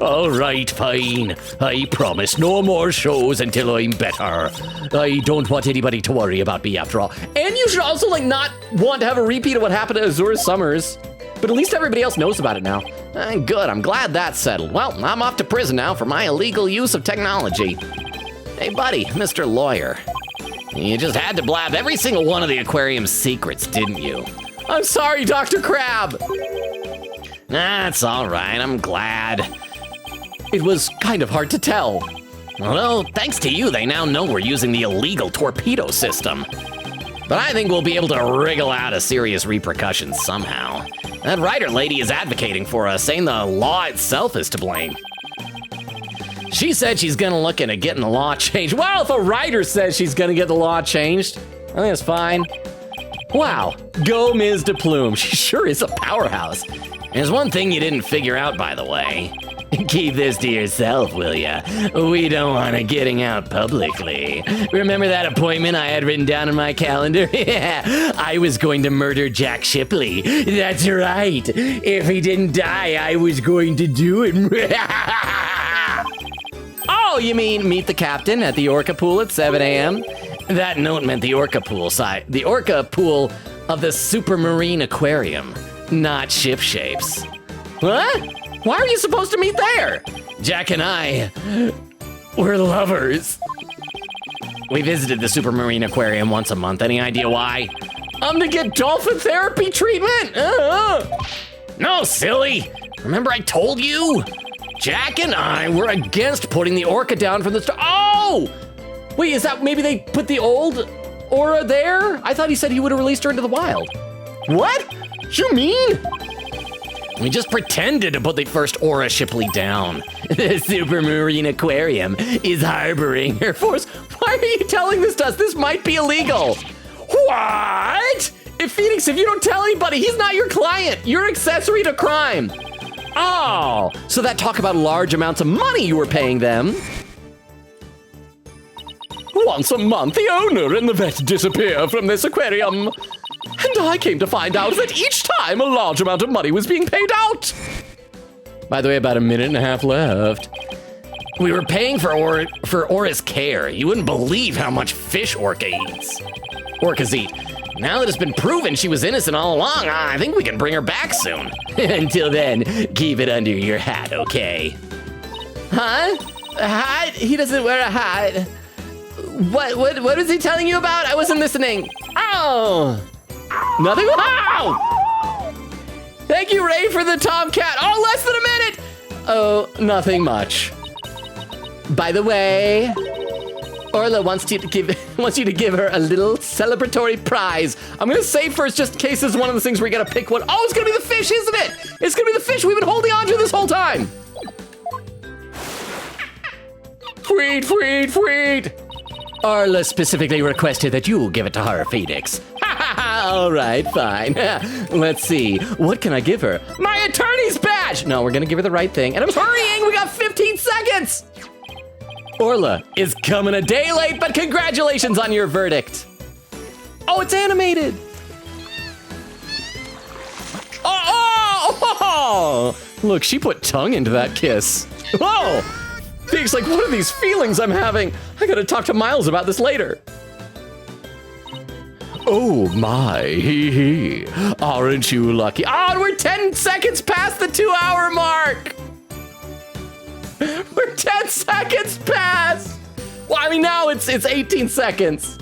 All right, fine. I promise no more shows until I'm better. I don't want anybody to worry about me after all. And you should also not want to have a repeat of what happened to Azura Summers. But at least everybody else knows about it now. Good, I'm glad that's settled. Well, I'm off to prison now for my illegal use of technology. Hey, buddy, Mr. Lawyer. You just had to blab every single one of the aquarium's secrets, didn't you? I'm sorry, Dr. Crab. That's all right, I'm glad. It was kind of hard to tell. Well, thanks to you, they now know we're using the illegal torpedo system. But I think we'll be able to wriggle out of serious repercussions somehow. That writer lady is advocating for us, saying the law itself is to blame. She said she's gonna look into getting the law changed. Well, if a writer says she's gonna get the law changed, I think it's fine. Wow, go Ms. DePlume, she sure is a powerhouse. There's one thing you didn't figure out, by the way. Keep this to yourself, will ya? We don't want it getting out publicly. Remember that appointment I had written down in my calendar? Yeah, I was going to murder Jack Shipley. That's right. If he didn't die, I was going to do it. Oh, you mean meet the captain at the Orca pool at 7 a.m.? That note meant the Orca pool of the Supermarine Aquarium, not ship shapes. What? Why are you supposed to meet there? Jack and I, we're lovers. We visited the Supermarine Aquarium once a month. Any idea why? To get dolphin therapy treatment? No, silly. Remember I told you? Jack and I were against putting the Orca down from the start. Oh! Wait, is that maybe they put the old Aura there? I thought he said he would have released her into the wild. What? You mean? We just pretended to put the first Aura Shipley down. The Supermarine Aquarium is harboring her force. Why are you telling this to us? This might be illegal. What? If Phoenix, if you don't tell anybody, he's not your client. You're accessory to crime. Oh, so that talk about large amounts of money you were paying them. Once a month, the owner and the vet disappear from this aquarium. And I came to find out that each time a large amount of money was being paid out. By the way, about a minute and a half left. We were paying for Aura's care. You wouldn't believe how much fish orcas eat. Now that it's been proven she was innocent all along, I think we can bring her back soon. Until then, keep it under your hat, okay? Huh? A hat? He doesn't wear a hat. What is he telling you about? I wasn't listening. Oh! Nothing? Wow! Thank you, Ray, for the Tomcat. Oh, less than a minute! Oh, nothing much. By the way, Orla wants you to give her a little celebratory prize. I'm gonna save first just in case this is one of the things where you gotta pick one. Oh, it's gonna be the fish, isn't it? It's gonna be the fish we've been holding on to this whole time. Tweet. Orla specifically requested that you give it to her, Phoenix. All right, fine. Let's see. What can I give her? My attorney's badge! No, we're gonna give her the right thing. And I'm hurrying! We got 15 seconds! Orla is coming a day late, but congratulations on your verdict. Oh, it's animated. Oh! Look, she put tongue into that kiss. Whoa! Phoenix, like, what are these feelings I'm having? I gotta talk to Miles about this later. Oh my, hee. Aren't you lucky? Oh, we're 10 seconds past the 2-hour mark. We're 10 seconds past. Well, I mean, now it's 18 seconds.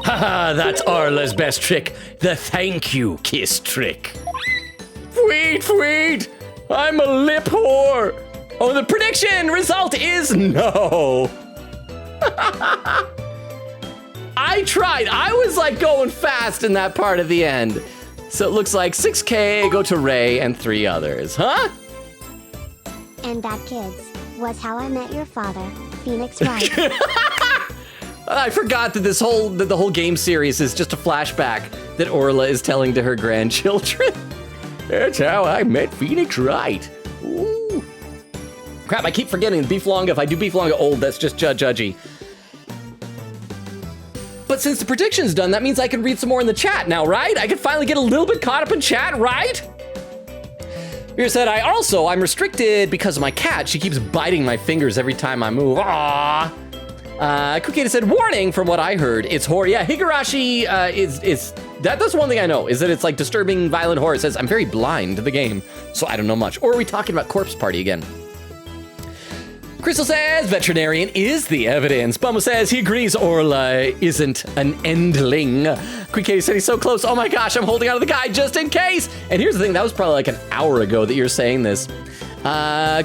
Haha, that's Orla's best trick. The thank you kiss trick. Tweet. I'm a lip whore. Oh, the prediction result is no. I tried. I was like going fast in that part of the end. So it looks like 6K go to Ray and 3 others, huh? And that, kids, was how I met your father, Phoenix Wright. I forgot that the whole game series is just a flashback that Orla is telling to her grandchildren. That's how I met Phoenix Wright. Ooh. Crap, I keep forgetting beef longa. If I do beef longa old, that's just judgy. But since the prediction's done, that means I can read some more in the chat now, right? I can finally get a little bit caught up in chat, right? Vera said, I'm restricted because of my cat. She keeps biting my fingers every time I move. Aww. Kukita said, warning, from what I heard, it's horror. Yeah, Higurashi that's one thing I know, is that it's like disturbing, violent horror. It says, I'm very blind to the game, so I don't know much. Or are we talking about Corpse Party again? Crystal says, veterinarian is the evidence. Bumbo says, he agrees Orla isn't an endling. Quick Katie said he's so close. Oh my gosh, I'm holding on to the guy just in case. And here's the thing, that was probably like an hour ago that you're saying this.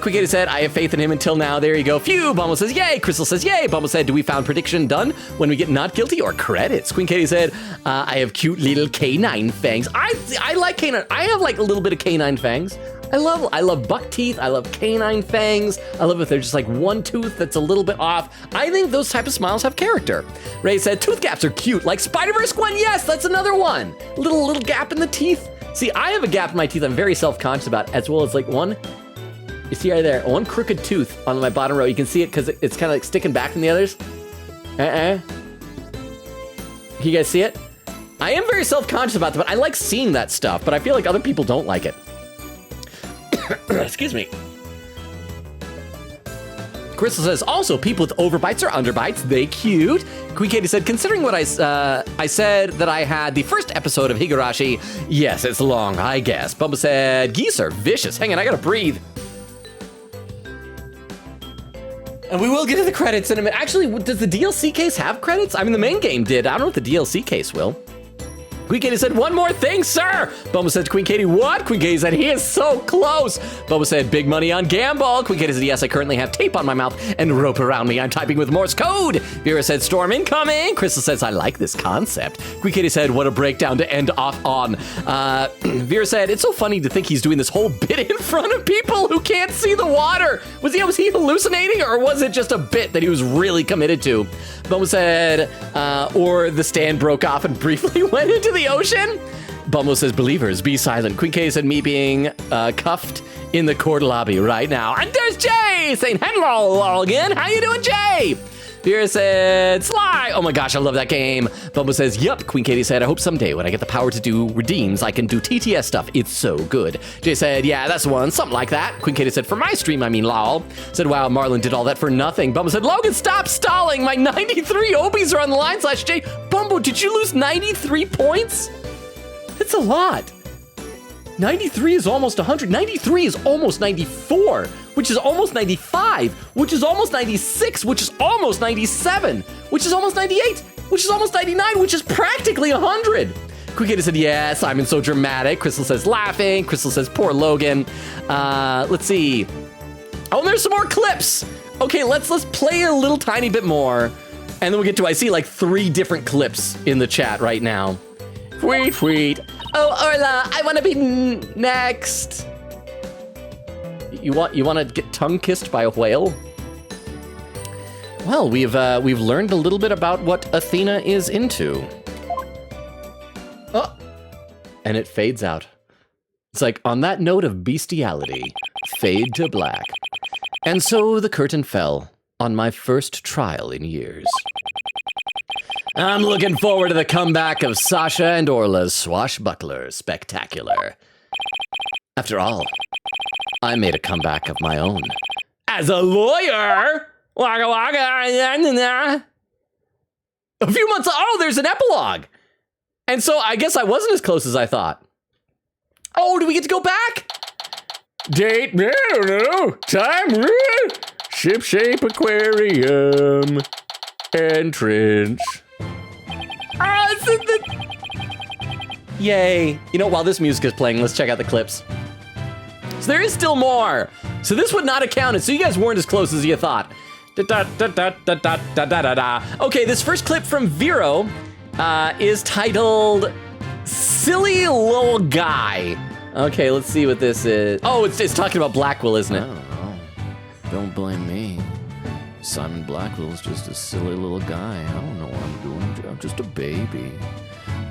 Quick Katie said, I have faith in him until now. There you go. Phew. Bumble says, yay. Crystal says, yay. Bumble said, do we found prediction done when we get not guilty or credits? Queen Katie said, I have cute little canine fangs. I like canine. I have like a little bit of canine fangs. I love buck teeth. I love canine fangs. I love if they're just like one tooth that's a little bit off. I think those type of smiles have character. Ray said, tooth gaps are cute. Like Spider-Verse Gwen. Yes, that's another one. Little gap in the teeth. See, I have a gap in my teeth I'm very self-conscious about, as well as like one. You see right there, one crooked tooth on my bottom row. You can see it because it's kind of like sticking back from the others. Can you guys see it? I am very self-conscious about that, but I like seeing that stuff, but I feel like other people don't like it. Excuse me. Crystal says, also, people with overbites or underbites, they cute. Queen Katie said, considering what I said that I had the first episode of Higurashi, yes, it's long, I guess. Bubba said, geese are vicious. Hang on, I gotta breathe. And we will get to the credits in a minute. Actually, does the DLC case have credits? I mean, the main game did. I don't know if the DLC case will. Queen Katie said, one more thing, sir. Bubba said, Queen Katie, what? Queen Katie said, he is so close. Bubba said, big money on gamble. Queen Katie said, yes, I currently have tape on my mouth and rope around me. I'm typing with Morse code. Vera said, storm incoming. Crystal says, I like this concept. Queen Katie said, what a breakdown to end off on. Vera said, it's so funny to think he's doing this whole bit in front of people who can't see the water. Was he hallucinating, or was it just a bit that he was really committed to? Bubba said, or the stand broke off and briefly went into the ocean. Bumble says, believers, be silent. Queen K said, me being cuffed in the court lobby right now. And there's Jay saying, hello again. How you doing, Jay? Vera said, Sly. Oh my gosh, I love that game. Bumble says, yup. Queen Katie said, I hope someday when I get the power to do redeems, I can do TTS stuff. It's so good. Jay said, yeah, that's the one. Something like that. Queen Katie said, for my stream, I mean, lol. Said, wow, Marlon did all that for nothing. Bumble said, Logan, stop stalling. My 93 Obies are on the line / Jay. Bumble, did you lose 93 points? That's a lot. 93 is almost 100. 93 is almost 94, which is almost 95, which is almost 96, which is almost 97, which is almost 98, which is almost 99, which is practically 100. Quickita said, yeah, Simon's so dramatic. Crystal says, laughing. Crystal says, poor Logan. Let's see. Oh, there's some more clips. Okay, let's play a little tiny bit more. And then we'll get to, I see like 3 different clips in the chat right now. Tweet. Oh, Orla, I want to be next. You want to get tongue kissed by a whale? Well, we've learned a little bit about what Athena is into. Oh, and it fades out. It's like, on that note of bestiality, fade to black. And so the curtain fell on my first trial in years. I'm looking forward to the comeback of Sasha and Orla's swashbuckler spectacular. After all, I made a comeback of my own. As a lawyer? Waka waka. A few months, there's an epilogue. And so I guess I wasn't as close as I thought. Oh, do we get to go back? Date, I don't know. Time, ship-shape aquarium. Entrance. Yay. You know, while this music is playing, let's check out the clips. So there is still more. So this would not have counted. So you guys weren't as close as you thought. Okay, this first clip from Vero is titled Silly Little Guy. Okay, let's see what this is. Oh, it's talking about Blackwell, isn't it? I don't know. Don't blame me. Simon Blackwell's just a silly little guy. I don't know what I'm doing. I'm just a baby.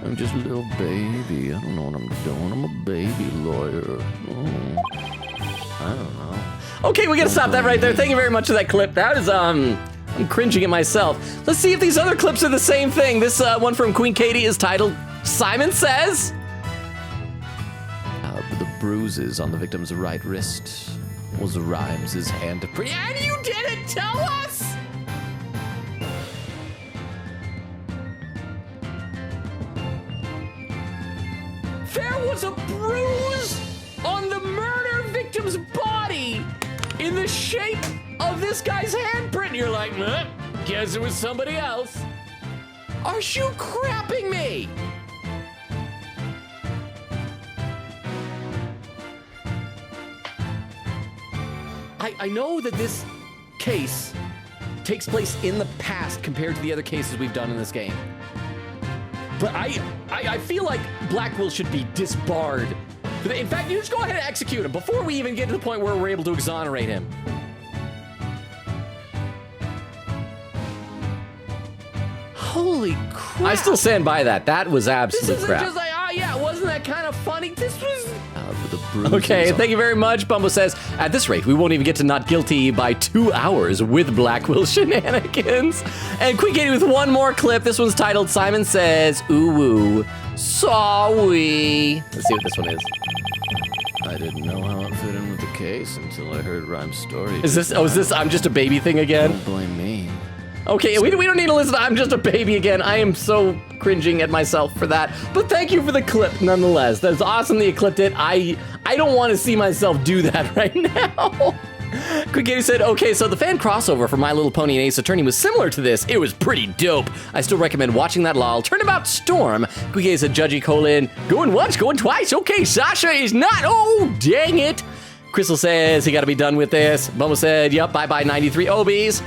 I'm just a little baby. I don't know what I'm doing. I'm a baby lawyer. Oh. I don't know. Okay, we gotta stop that right there. Thank you very much for that clip. That is, I'm cringing at myself. Let's see if these other clips are the same thing. This one from Queen Katie is titled, Simon Says. The bruises on the victim's right wrist was Rhymes' hand to print. And you didn't tell us? There was a bruise on the murder victim's body in the shape of this guy's handprint. You're like, guess it was somebody else. Are you crapping me? I know that this case takes place in the past compared to the other cases we've done in this game. But I feel like Blackwell should be disbarred. In fact, you just go ahead and execute him before we even get to the point where we're able to exonerate him. Holy crap. I still stand by that. That was absolute crap. This isn't just like, oh yeah, wasn't that kind of funny? This was... Okay, thank you very much. Bumble says, at this rate, we won't even get to not guilty by 2 hours with Blackwell shenanigans. And Queen Katie with one more clip. This one's titled, Simon Says, ooh woo, sorry. Let's see what this one is. I didn't know how it fit in with the case until I heard Rhyme's story. Is this I'm Just a Baby thing again? Don't blame me. Okay, we don't need to listen to I'm Just a Baby again. I am so cringing at myself for that. But thank you for the clip nonetheless. That's awesome that you clipped it. I don't want to see myself do that right now. Quick Katie said, okay, so the fan crossover for My Little Pony and Ace Attorney was similar to this. It was pretty dope. I still recommend watching that lol. Turnabout Storm. Quick Katie said, Judgy colon, going once, going twice. Okay, Sasha is not. Oh, dang it. Crystal says, he got to be done with this. Bumble said, yep, bye-bye 93 Obies.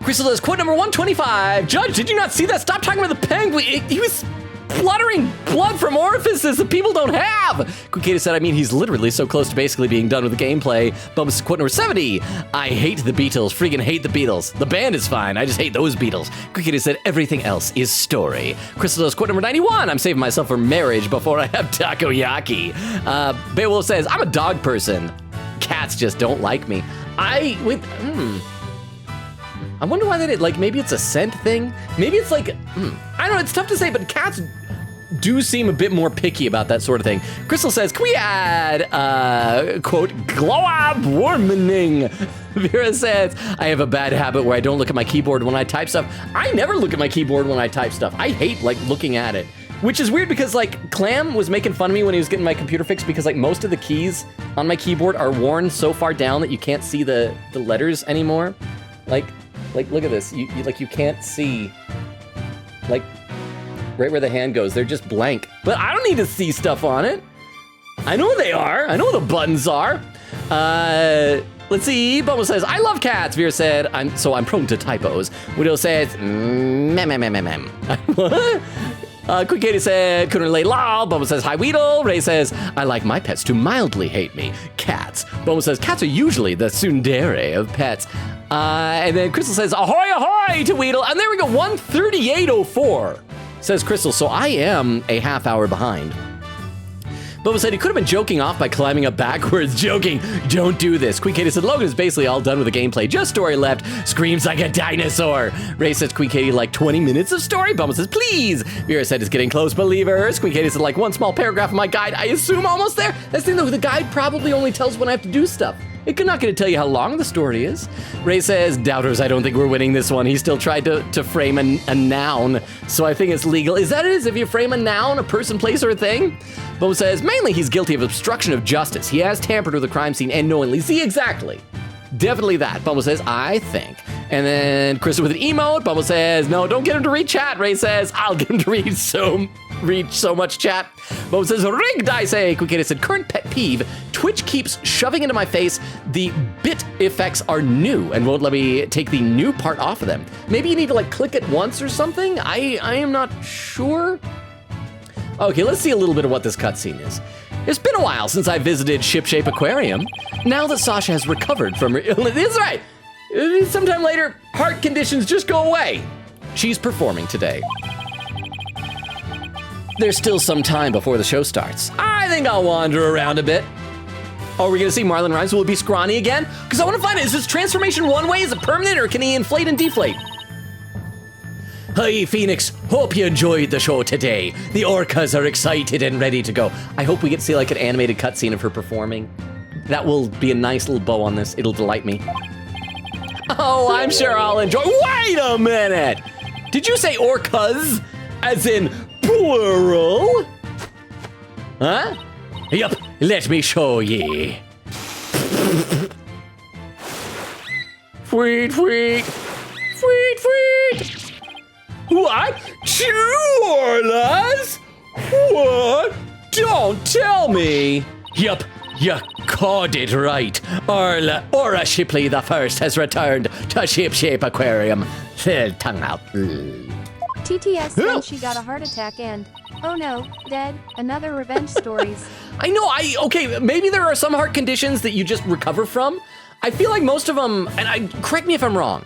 Crystal says, quote number 125. Judge, did you not see that? Stop talking about the penguin. He was spluttering blood from orifices that people don't have. Quikita said, I mean, he's literally so close to basically being done with the gameplay. Bubba quote number 70. I hate the Beatles. Freaking hate the Beatles. The band is fine. I just hate those Beatles. Quikita said, everything else is story. Crystal does quote number 91. I'm saving myself for marriage before I have takoyaki. Beowulf says, I'm a dog person. Cats just don't like me. I wonder why they did. Like, maybe it's a scent thing. Maybe it's like, I don't know. It's tough to say, but cats do seem a bit more picky about that sort of thing. Crystal says, can we add, quote, glow up warming? Vera says, I have a bad habit where I don't look at my keyboard when I type stuff. I never look at my keyboard when I type stuff. I hate, like, looking at it. Which is weird because, like, Clam was making fun of me when he was getting my computer fixed because, like, most of the keys on my keyboard are worn so far down that you can't see the letters anymore. Like, look at this. You can't see, like, right where the hand goes. They're just blank. But I don't need to see stuff on it. I know they are. I know the buttons are. Let's see. Bubble says, I love cats. Vera said, I'm prone to typos. Widow says, What? Quick Katie said, couldn't relate lol. Bubba says, hi Weedle. Ray says, I like my pets to mildly hate me. Cats. Bubba says, cats are usually the tsundere of pets. And then Crystal says, ahoy, ahoy to Weedle. And there we go, 138.04, says Crystal. So I am a half hour behind. Bubba said he could have been joking off by climbing up backwards. Joking, don't do this. Queen Katie said Logan is basically all done with the gameplay. Just story left. Screams like a dinosaur. Ray says Queen Katie like 20 minutes of story. Bubba says please. Vera said it's getting close, believers. Queen Katie said like one small paragraph of my guide. I assume almost there. That's the thing though, the guide probably only tells when I have to do stuff. It's not going to tell you how long the story is. Ray says, doubters, I don't think we're winning this one. He still tried to frame a noun, so I think it's legal. Is that it? If you frame a noun, a person, place, or a thing? Bo says, mainly he's guilty of obstruction of justice. He has tampered with the crime scene and knowingly. See, exactly. Definitely that. Bumble says, I think. And then Krista with an emote. Bumble says, no, don't get him to read chat. Ray says, I'll get him to read so much chat. Bumble says, rig dice. Quickita said, current pet peeve. Twitch keeps shoving into my face the bit effects are new and won't let me take the new part off of them. Maybe you need to like click it once or something. I am not sure. Okay, let's see a little bit of what this cutscene is. It's been a while since I visited Shipshape Aquarium. Now that Sasha has recovered from her illness, that's right. Sometime later, heart conditions just go away. She's performing today. There's still some time before the show starts. I think I'll wander around a bit. Are we gonna see Marlon Rhymes? Will it be scrawny again? Because I want to find out, is this transformation one way? Is it permanent, or can he inflate and deflate? Hi, Phoenix. Hope you enjoyed the show today. The orcas are excited and ready to go. I hope we get to see like an animated cutscene of her performing. That will be a nice little bow on this. It'll delight me. Oh, I'm sure I'll enjoy. Wait a minute! Did you say orcas? As in plural? Huh? Yup, let me show ye. Tweet, tweet. Tweet, tweet. What? Two Orlas? What? Don't tell me. Yup, you caught it right. Aura Shipley the First has returned to Ship Shape Aquarium. Tongue out. TTS thinks she got a heart attack and, oh no, dead. Another revenge stories. I know, okay, maybe there are some heart conditions that you just recover from. I feel like most of them, and correct me if I'm wrong,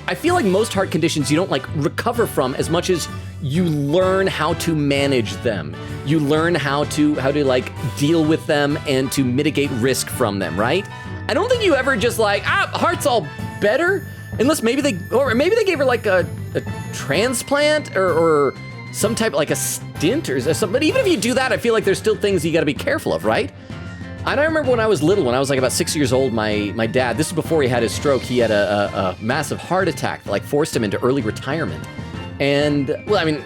I feel like most heart conditions you don't like recover from as much as you learn how to manage them. You learn how to like deal with them and to mitigate risk from them, right? I don't think you ever just like, heart's all better, unless maybe they gave her like a transplant or some type, like a stint or something. But even if you do that, I feel like there's still things you gotta be careful of, right? And I remember when I was little, when I was like about 6 years old, my dad, this is before he had his stroke, he had a massive heart attack that like forced him into early retirement. And, well, I mean,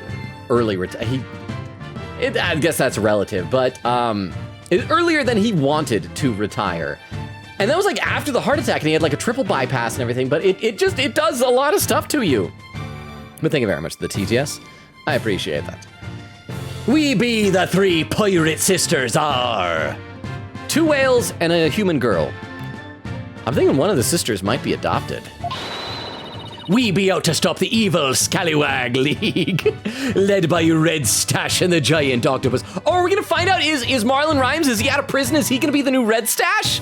I guess that's relative, but earlier than he wanted to retire. And that was like after the heart attack, and he had like a triple bypass and everything, but it does a lot of stuff to you. But thank you very much, the TTS. I appreciate that. We be the three pirate sisters are 2 whales and a human girl. I'm thinking one of the sisters might be adopted. We be out to stop the evil Scallywag League, led by Red Stash and the Giant Octopus. Oh, are we gonna find out, is Marlon Rhymes, is he out of prison? Is he gonna be the new Red Stash?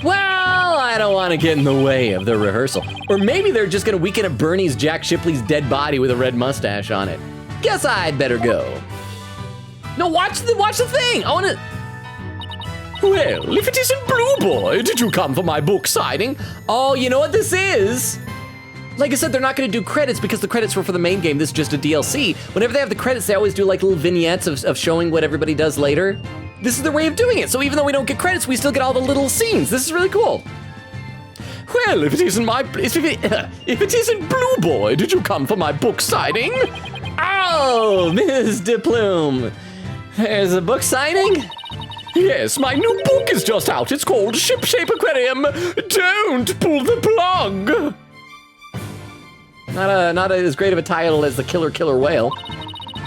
Well, I don't want to get in the way of the rehearsal. Or maybe they're just gonna weekend at Bernie's Jack Shipley's dead body with a red mustache on it. Guess I'd better go. No, watch the thing. I wanna. Well, if it isn't Blue Boy, did you come for my book signing? Oh, you know what this is? Like I said, they're not gonna do credits because the credits were for the main game. This is just a DLC. Whenever they have the credits, they always do like little vignettes of showing what everybody does later. This is their way of doing it. So even though we don't get credits, we still get all the little scenes. This is really cool. Well, if it isn't Blue Boy, did you come for my book signing? Oh, Mr. Plume. There's a book signing? Yes, my new book is just out. It's called Ship Shape Aquarium. Don't pull the plug. Not as great of a title as the Killer Whale.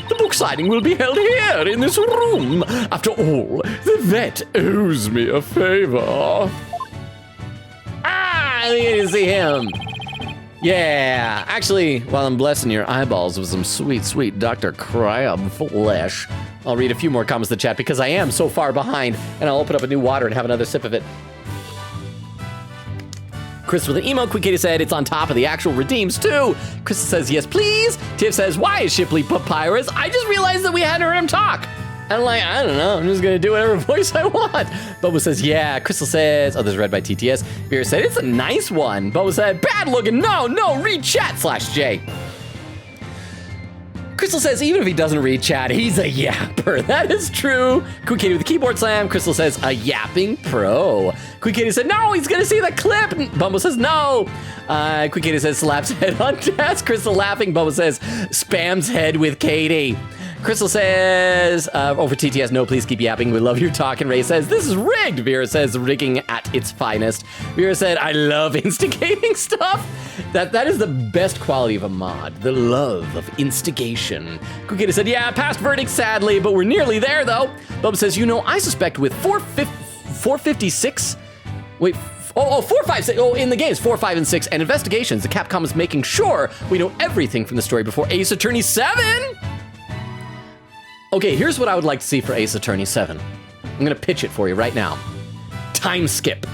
The book signing will be held here in this room. After all, the vet owes me a favor. I need to see him. Yeah, actually, while I'm blessing your eyeballs with some sweet, sweet Dr. Crab flesh, I'll read a few more comments in the chat because I am so far behind, and I'll open up a new water and have another sip of it. Chris with an emo. Quick Kitty said it's on top of the actual redeems too. Chris says yes, please. Tiff says, why is Shipley papyrus? I just realized that we hadn't heard him talk. I'm like, I don't know. I'm just gonna do whatever voice I want. Bubba says, yeah. Crystal says, oh, this is read by TTS. Vera said, it's a nice one. Bubba said, bad looking. No, read chat /J. Crystal says, even if he doesn't read chat, he's a yapper. That is true. Quick Kitty with the keyboard slam. Crystal says, a yapping pro. Quick Kitty said, no, he's gonna see the clip. Bumble says, no. Quick Kitty says, slaps head on desk. Crystal laughing. Bubble says, spams head with Katie. Crystal says, over TTS, no, please keep yapping. We love your talk. And Ray says, this is rigged. Vera says, rigging at its finest. Vera said, I love instigating stuff. That is the best quality of a mod, the love of instigation. Kukita said, yeah, past verdict, sadly, but we're nearly there, though. Bubba says, you know, I suspect with 456, wait, 456, in the games, 4, 5, and 6, and investigations, the Capcom is making sure we know everything from the story before Ace Attorney 7. Okay, here's what I would like to see for Ace Attorney 7. I'm gonna pitch it for you right now. Time skip.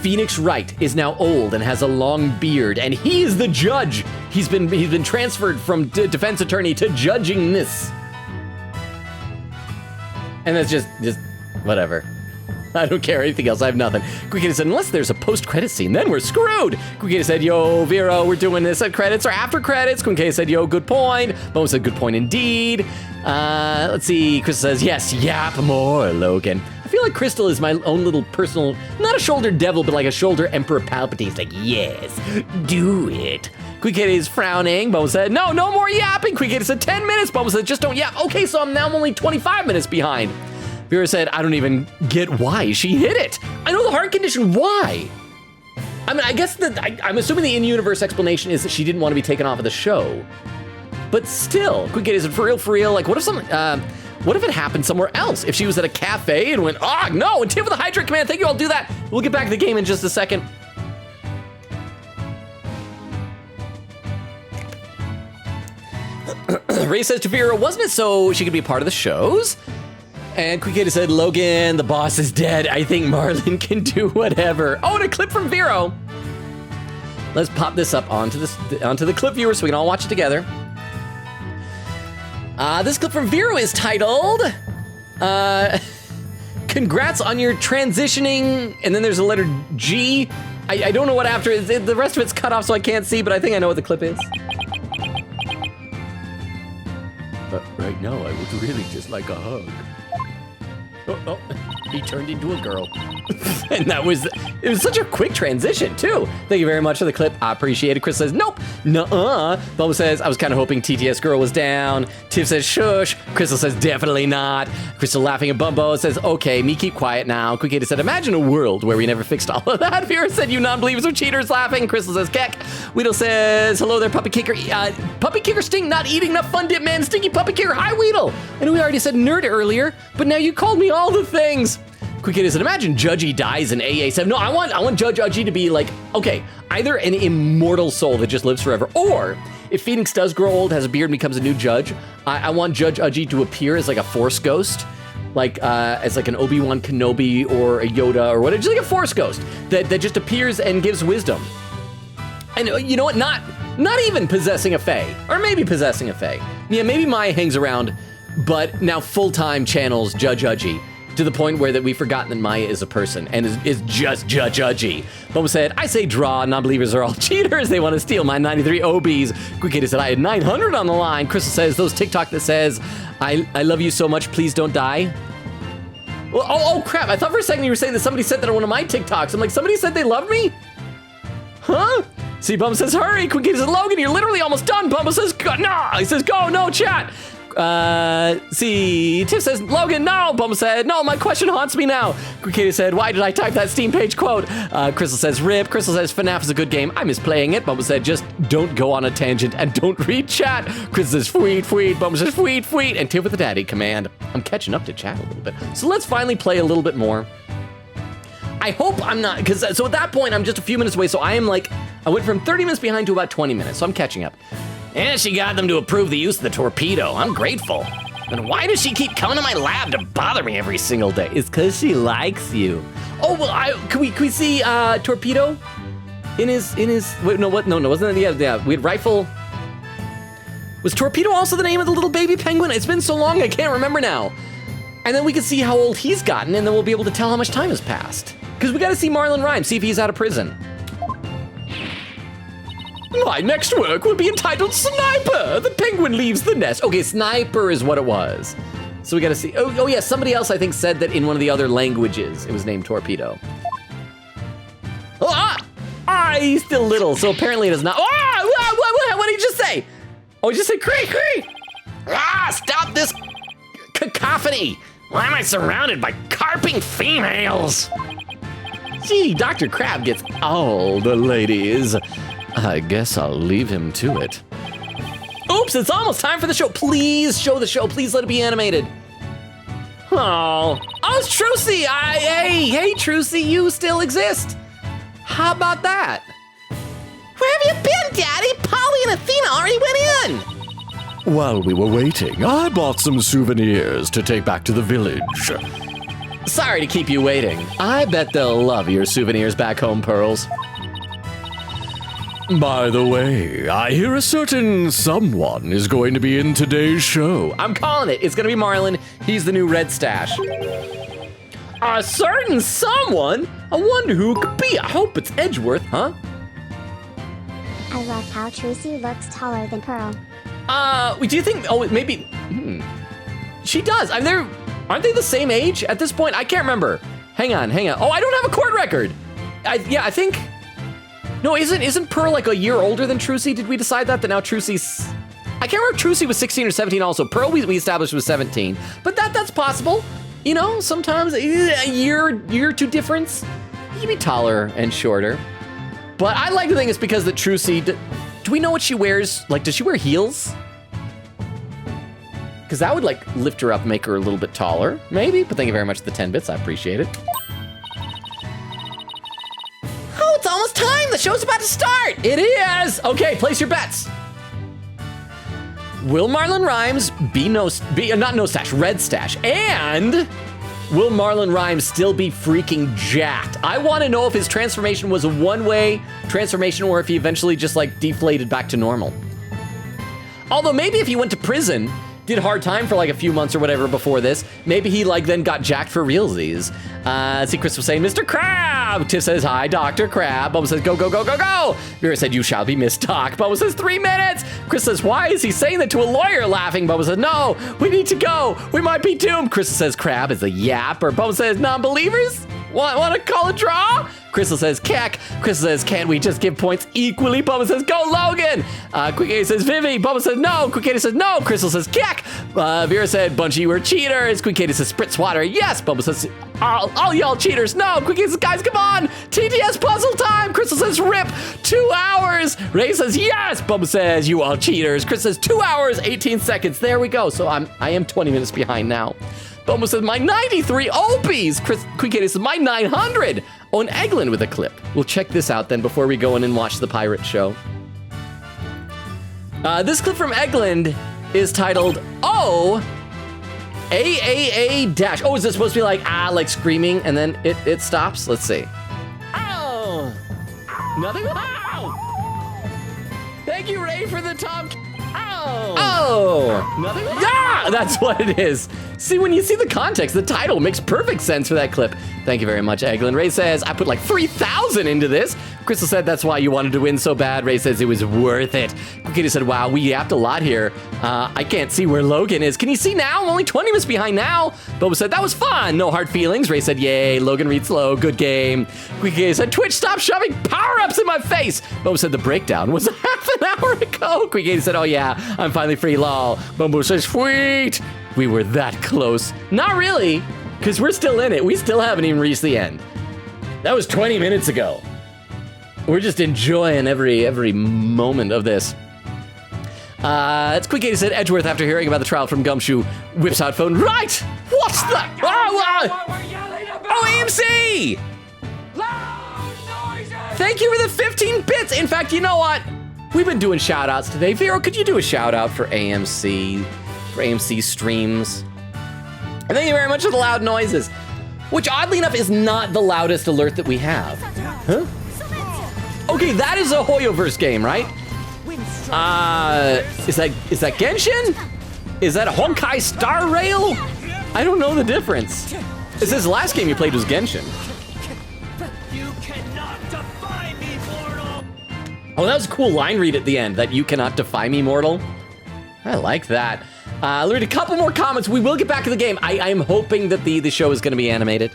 Phoenix Wright is now old and has a long beard, and he is the judge. He's been transferred from defense attorney to judging this. And that's just whatever. I don't care anything else. I have nothing. Quickity said, unless there's a post-credit scene, then we're screwed. Quickity said, yo, Vero, we're doing this at credits or after credits. Quickity said, yo, good point. Bone said, good point indeed. Let's see. Crystal says, yes, yap more, Logan. I feel like Crystal is my own little personal, not a shoulder devil, but like a shoulder Emperor Palpatine. It's like, yes, do it. Quickity is frowning. Bone said, no more yapping. Quickity said, 10 minutes. Bone said, just don't yap. Okay, so I'm only 25 minutes behind. Vera said, I don't even get why she hit it. I know the heart condition, why? I mean, I guess that, I'm assuming the in-universe explanation is that she didn't want to be taken off of the show. But still, Quickity said, for real, like, what if it happened somewhere else? If she was at a cafe and went, oh, no, and Tim with the hydrate command, thank you, I'll do that. We'll get back to the game in just a second. Ray says to Vera, wasn't it so she could be a part of the shows? And Quickity said, Logan, the boss is dead. I think Marlon can do whatever. Oh, and a clip from Vero. Let's pop this up onto the clip viewer so we can all watch it together. This clip from Vero is titled, Congrats on your transitioning, and then there's a letter G. I don't know what after is. The rest of it's cut off so I can't see, but I think I know what the clip is. But right now, I would really just like a hug. Oh, he turned into a girl. And it was such a quick transition, too. Thank you very much for the clip. I appreciate it. Chris says, nope, nuh-uh. Bubba says, I was kind of hoping TTS girl was down. Tiff says, shush. Crystal says, definitely not. Crystal laughing at Bumbo says, okay, me keep quiet now. Quickita said, imagine a world where we never fixed all of that. Vera said, you non-believers are cheaters, laughing. Crystal says, keck. Weedle says, hello there, Puppy Kicker. Puppy Kicker Sting, not eating enough Fun Dip Man. Stinky Puppy Kicker, hi, Weedle. I know we already said nerd earlier, but now you called me all the things. Quickity said, imagine Judgy dies in AA7. No, I want Judge Udgy to be like, okay, either an immortal soul that just lives forever, or if Phoenix does grow old, has a beard, and becomes a new judge, I want Judge Udgy to appear as like a Force ghost, like as like an Obi-Wan Kenobi or a Yoda or whatever, just like a Force ghost that just appears and gives wisdom. And you know what? Not even possessing a Fae, or maybe possessing a Fae. Yeah, maybe Maya hangs around, but now full-time channels Judge Udgy. To the point where that we've forgotten that Maya is a person and is just Judge Udgy. Bubba said, I say draw, non-believers are all cheaters. They want to steal my 93 OBs. Quickity said, I had 900 on the line. Crystal says, those TikTok that says, I love you so much, please don't die. Well, oh crap, I thought for a second you were saying that somebody said that on one of my TikToks. I'm like, somebody said they loved me? Huh? See, Bumba says, hurry. Quickity says, Logan, you're literally almost done. Bumba says, go, no. He says, go, no, chat. See, Tiff says, Logan, no. Bumba said, no, my question haunts me now. Quickity said, why did I type that Steam page quote? Crystal says, rip. Crystal says, FNAF is a good game. I miss playing it. Bumba said, just don't go on a tangent and don't read chat. Crystal says, fweet. Bumba says, fweet. And Tiff with the daddy command. I'm catching up to chat a little bit. So let's finally play a little bit more. I hope I'm not, because so at that point, I'm just a few minutes away. So I went from 30 minutes behind to about 20 minutes. So I'm catching up. And she got them to approve the use of the torpedo. I'm grateful. And why does she keep coming to my lab to bother me every single day? It's because she likes you. Oh, well, can we see Torpedo in his, wait, no, what? No, wasn't it? Yeah, we had Rifle. Was Torpedo also the name of the little baby penguin? It's been so long, I can't remember now. And then we can see how old he's gotten, and then we'll be able to tell how much time has passed. Because we got to see Marlon Rhyme, see if he's out of prison. My next work will be entitled Sniper! The penguin leaves the nest. Okay, Sniper is what it was. So we gotta see, oh yeah, somebody else I think said that in one of the other languages it was named Torpedo. He's still little, so apparently it is not. What did he just say? Oh, he just said cree. Stop this cacophony. Why am I surrounded by carping females? Gee, Dr. Crab gets all the ladies. I guess I'll leave him to it. Oops, it's almost time for the show. Please show the show. Please let it be animated. Oh, it's Trucy. Hey, Trucy, you still exist. How about that? Where have you been, Daddy? Polly and Athena already went in. While we were waiting, I bought some souvenirs to take back to the village. Sorry to keep you waiting. I bet they'll love your souvenirs back home, Pearls. By the way, I hear a certain someone is going to be in today's show. I'm calling it. It's going to be Marlon. He's the new Red Stash. A certain someone? I wonder who it could be. I hope it's Edgeworth, huh? I love how Trucy looks taller than Pearl. Do you think, maybe, she does. Aren't they the same age at this point? I can't remember. Hang on. Oh, I don't have a court record. I think, no, isn't Pearl like a year older than Trucy? Did we decide that now Trucy's, I can't remember if Trucy was 16 or 17 also. Pearl we established was 17, but that's possible. You know, sometimes a year or two difference. You can be taller and shorter. But I like to think it's because that Trucy, do we know what she wears? Like, does she wear heels? Because that would like lift her up, make her a little bit taller, maybe. But thank you very much for the 10 bits, I appreciate it. Oh, it's almost time, the show's about to start. It is. Okay, place your bets. Will Marlon Rhymes not no stash, red stash, and will Marlon Rhymes still be freaking jacked? I want to know if his transformation was a one-way transformation or if he eventually just like deflated back to normal. Although maybe if he went to prison, did hard time for like a few months or whatever before this, maybe he like then got jacked for realsies. See, Chris was saying, Mr. Crab. Tiff says, hi, Dr. Crab. Bubba says, go, go, go, go, go. Vera said, you shall be Miss Doc. Bubba says, 3 minutes. Chris says, why is he saying that to a lawyer? Laughing. Bubba says, no, we need to go. We might be doomed. Chris says, Crab is a yapper. Bubba says, non-believers? Want to call a draw? Crystal says, Keck. Crystal says, can't we just give points equally? Bubba says, go Logan. Quick 80 says, Vivi. Bubba says, no. Quick 80 says, no. Crystal says, Keck. Vera said, Bunchy, we're cheaters. Quick 80 says, Spritz water. Yes. Bubba says, all y'all cheaters. No. Quick 80 says, guys, come on. TTS puzzle time. Crystal says, rip. 2 hours. Ray says, yes. Bubba says, you all cheaters. Chris says, 2 hours, 18 seconds. There we go. So I am 20 minutes behind now. Bubba says, my 93 Opies. Quick 80 says, my 900. Oh, and Eglin with a clip. We'll check this out then before we go in and watch the pirate show. This clip from Eglin is titled, Oh, AAA dash. Oh, is this supposed to be like screaming and then it stops? Let's see. Oh, nothing. Oh, thank you, Ray, for the top. Oh, nothing. Yeah, that's what it is. See, when you see the context, the title makes perfect sense for that clip. Thank you very much, Eglin. Ray says, I put like 3,000 into this. Crystal said, that's why you wanted to win so bad. Ray says, it was worth it. Kitty said, wow, we yapped a lot here. I can't see where Logan is. Can you see now? I'm only 20 minutes behind now. Boba said, that was fun. No hard feelings. Ray said, yay. Logan reads slow. Good game. Quickie said, Twitch, stop shoving power-ups in my face. Boba said, the breakdown was half an hour ago. Quickie said, oh yeah, I'm finally free, lol. Bobo says, sweet. We were that close. Not really, because we're still in it. We still haven't even reached the end. That was 20 minutes ago. We're just enjoying every moment of this. It's Quick 80 said, Edgeworth, after hearing about the trial from Gumshoe, whips out phone. Right! What's that? Oh, AMC! Thank you for the 15 bits. In fact, you know what? We've been doing shout outs today. Vero, could you do a shout out for AMC? For AMC streams? And thank you very much for the loud noises, which oddly enough is not the loudest alert that we have. Huh? Okay, that is a Hoyoverse game, right? Is that Genshin? Is that a Honkai Star Rail? I don't know the difference. Is this last game you played was Genshin? You cannot defy me, mortal. Oh, that was a cool line read at the end, that you cannot defy me, mortal. I like that. I'll read a couple more comments. We will get back to the game. I am hoping that the show is going to be animated.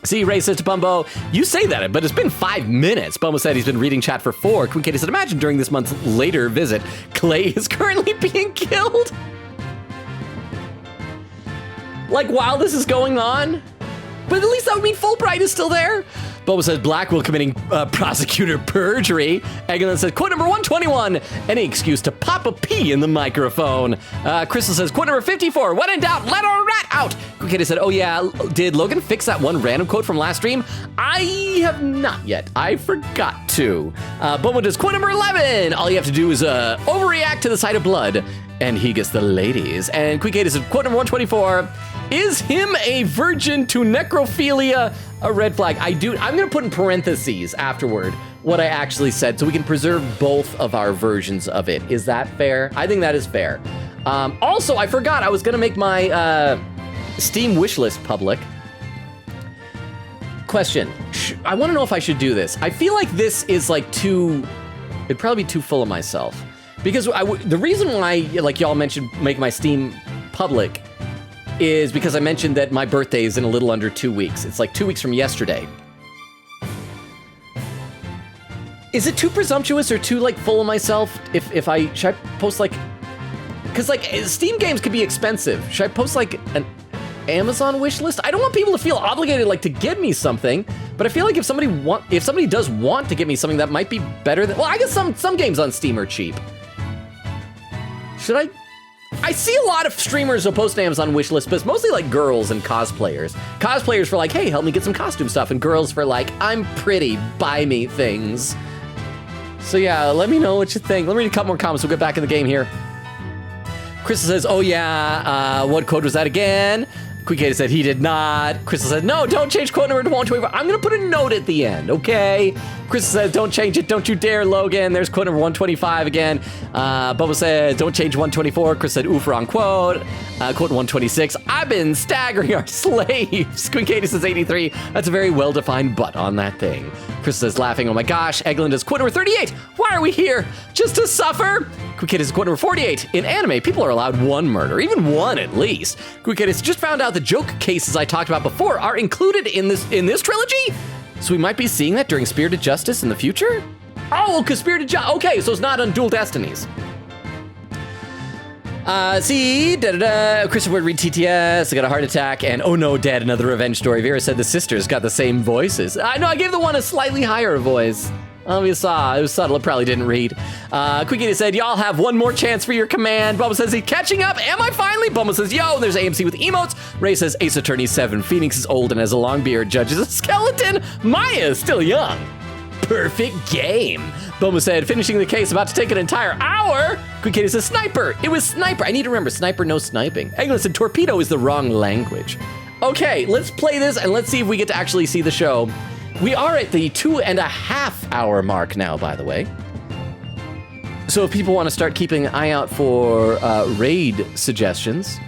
See, Ray says to Bumbo, you say that, but it's been 5 minutes. Bumbo said he's been reading chat for 4. Queen Katie said, imagine during this month's later visit, Clay is currently being killed. Like, while this is going on? But at least that would mean Fulbright is still there. Boba says Blackwell committing prosecutor perjury. Eglin says, quote number 121, any excuse to pop a pee in the microphone. Crystal says, quote number 54, when in doubt, let a rat out. Quick said, oh yeah, did Logan fix that one random quote from last stream? I have not yet. I forgot to. Boba does quote number 11. All you have to do is overreact to the sight of blood, and he gets the ladies. And Quick said, quote number 124, is him a virgin to necrophilia a red flag? I'm gonna put in parentheses afterward what I actually said so we can preserve both of our versions of it. Is that fair? I think that is fair. Also, I forgot I was gonna make my Steam wishlist public. Question. I want to know if I should do this. I feel like this is like it'd probably be too full of myself. Because the reason why, like y'all mentioned, make my Steam public is because I mentioned that my birthday is in a little under 2 weeks. It's like 2 weeks from yesterday. Is it too presumptuous or too like full of myself if I should I post like, because like Steam games could be expensive. Should I post like an Amazon wish list? I don't want people to feel obligated like to give me something, but I feel like if somebody does want to give me something, that might be better than, well, I guess some games on Steam are cheap. Should I see a lot of streamers who post names on wish lists, but it's mostly like girls and cosplayers. Cosplayers for like, hey, help me get some costume stuff, and girls for like, I'm pretty, buy me things. So yeah, let me know what you think. Let me read a couple more comments, we'll get back in the game here. Crystal says, oh yeah, what code was that again? Quickata said he did not. Crystal said, no, don't change quote number to 125. I'm gonna put a note at the end, okay? Crystal says, don't change it, don't you dare, Logan. There's quote number 125 again. Bubba says, don't change 124. Chris said, oof, wrong quote. Quote 126, I've been staggering our slaves. Quickata says 83. That's a very well-defined butt on that thing. Chris says, laughing, oh my gosh. Eglin does quote number 38. Why are we here? Just to suffer? Quickata is quote number 48. In anime, people are allowed one murder, even one at least. Quickata just found out the joke cases I talked about before are included in this trilogy? So we might be seeing that during Spirited Justice in the future? Oh, because Spirited Justice, okay, so it's not on Dual Destinies. Christopher would read TTS, I got a heart attack, and oh no, Dad, another revenge story. Vera said the sisters got the same voices. I know, I gave the one a slightly higher voice. Oh, you saw, it was subtle, it probably didn't read. Quickie said, y'all have one more chance for your command. Bubba says, he's catching up, am I finally? Bubba says, yo, and there's AMC with emotes. Ray says, Ace Attorney 7, Phoenix is old and has a long beard, Judge is a skeleton, Maya is still young. Perfect game. Boma said, finishing the case, about to take an entire hour. Quickie says, sniper, it was sniper. I need to remember, sniper, no sniping. Eglin said, torpedo is the wrong language. Okay, let's play this and let's see if we get to actually see the show. We are at the 2.5 hour mark now, by the way. So if people want to start keeping an eye out for raid suggestions.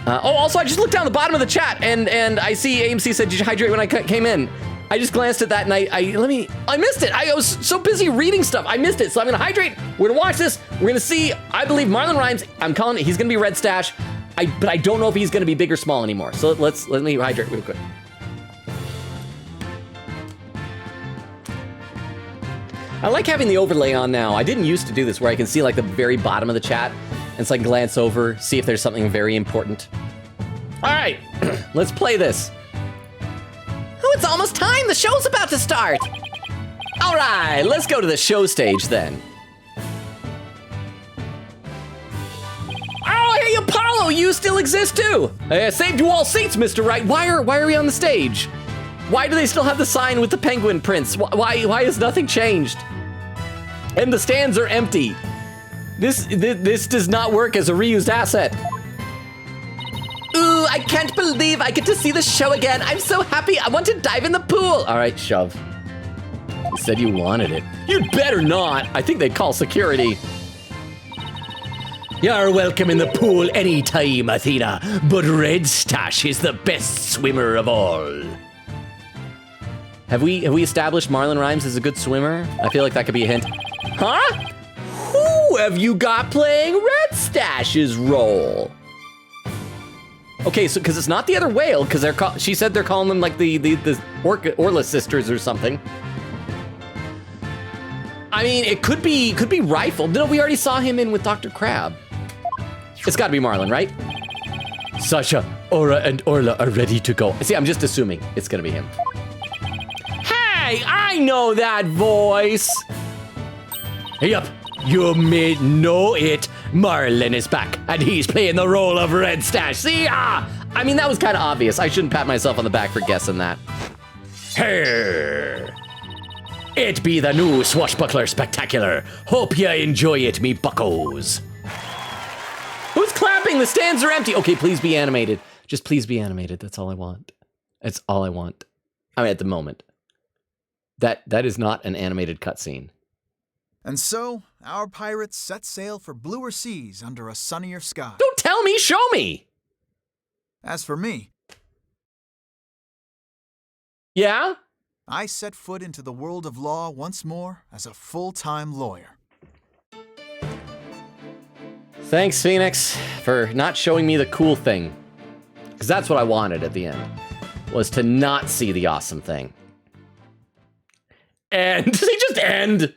Also, I just looked down the bottom of the chat and I see AMC said, did you hydrate when I came in? I just glanced at that and I missed it. I was so busy reading stuff, I missed it. So I'm gonna hydrate, we're gonna watch this, we're gonna see, I believe Marlon Rhymes, I'm calling it, he's gonna be Red Stash, but I don't know if he's gonna be big or small anymore. So let me hydrate real quick. I like having the overlay on now. I didn't used to do this where I can see like the very bottom of the chat and so I can glance over, see if there's something very important. All right, let's play this. Oh, it's almost time. The show's about to start. All right, let's go to the show stage then. Oh, hey, Apollo, you still exist too. I saved you all seats, Mr. Wright. Why are we on the stage? Why do they still have the sign with the penguin prints? Why has nothing changed? And the stands are empty. This does not work as a reused asset. Ooh, I can't believe I get to see the show again. I'm so happy. I want to dive in the pool. All right, shove. You said you wanted it. You'd better not. I think they'd call security. You're welcome in the pool anytime, Athena. But Red Stash is the best swimmer of all. Have we established Marlon Rhymes as a good swimmer? I feel like that could be a hint. Huh? Who have you got playing Red Stash's role? Okay, so because it's not the other whale, because she said they're calling them like the Orla sisters or something. I mean, it could be Rifle. No, we already saw him in with Dr. Crab. It's got to be Marlon, right? Sasha, Aura, and Orla are ready to go. See, I'm just assuming it's gonna be him. Hey, I know that voice. Yup, you may know it. Marlon is back, and he's playing the role of Red Stash. See, I mean, that was kind of obvious. I shouldn't pat myself on the back for guessing that. Hey, it be the new Swashbuckler Spectacular. Hope you enjoy it, me buckos. Who's clapping? The stands are empty. Okay, please be animated. Just please be animated. That's all I want. That's all I want. I mean, at the moment. That is not an animated cutscene. And so, our pirates set sail for bluer seas under a sunnier sky. Don't tell me, show me! As for me, Yeah? I set foot into the world of law once more as a full-time lawyer. Thanks, Phoenix, for not showing me the cool thing. Because that's what I wanted at the end, was to not see the awesome thing. And does he just end?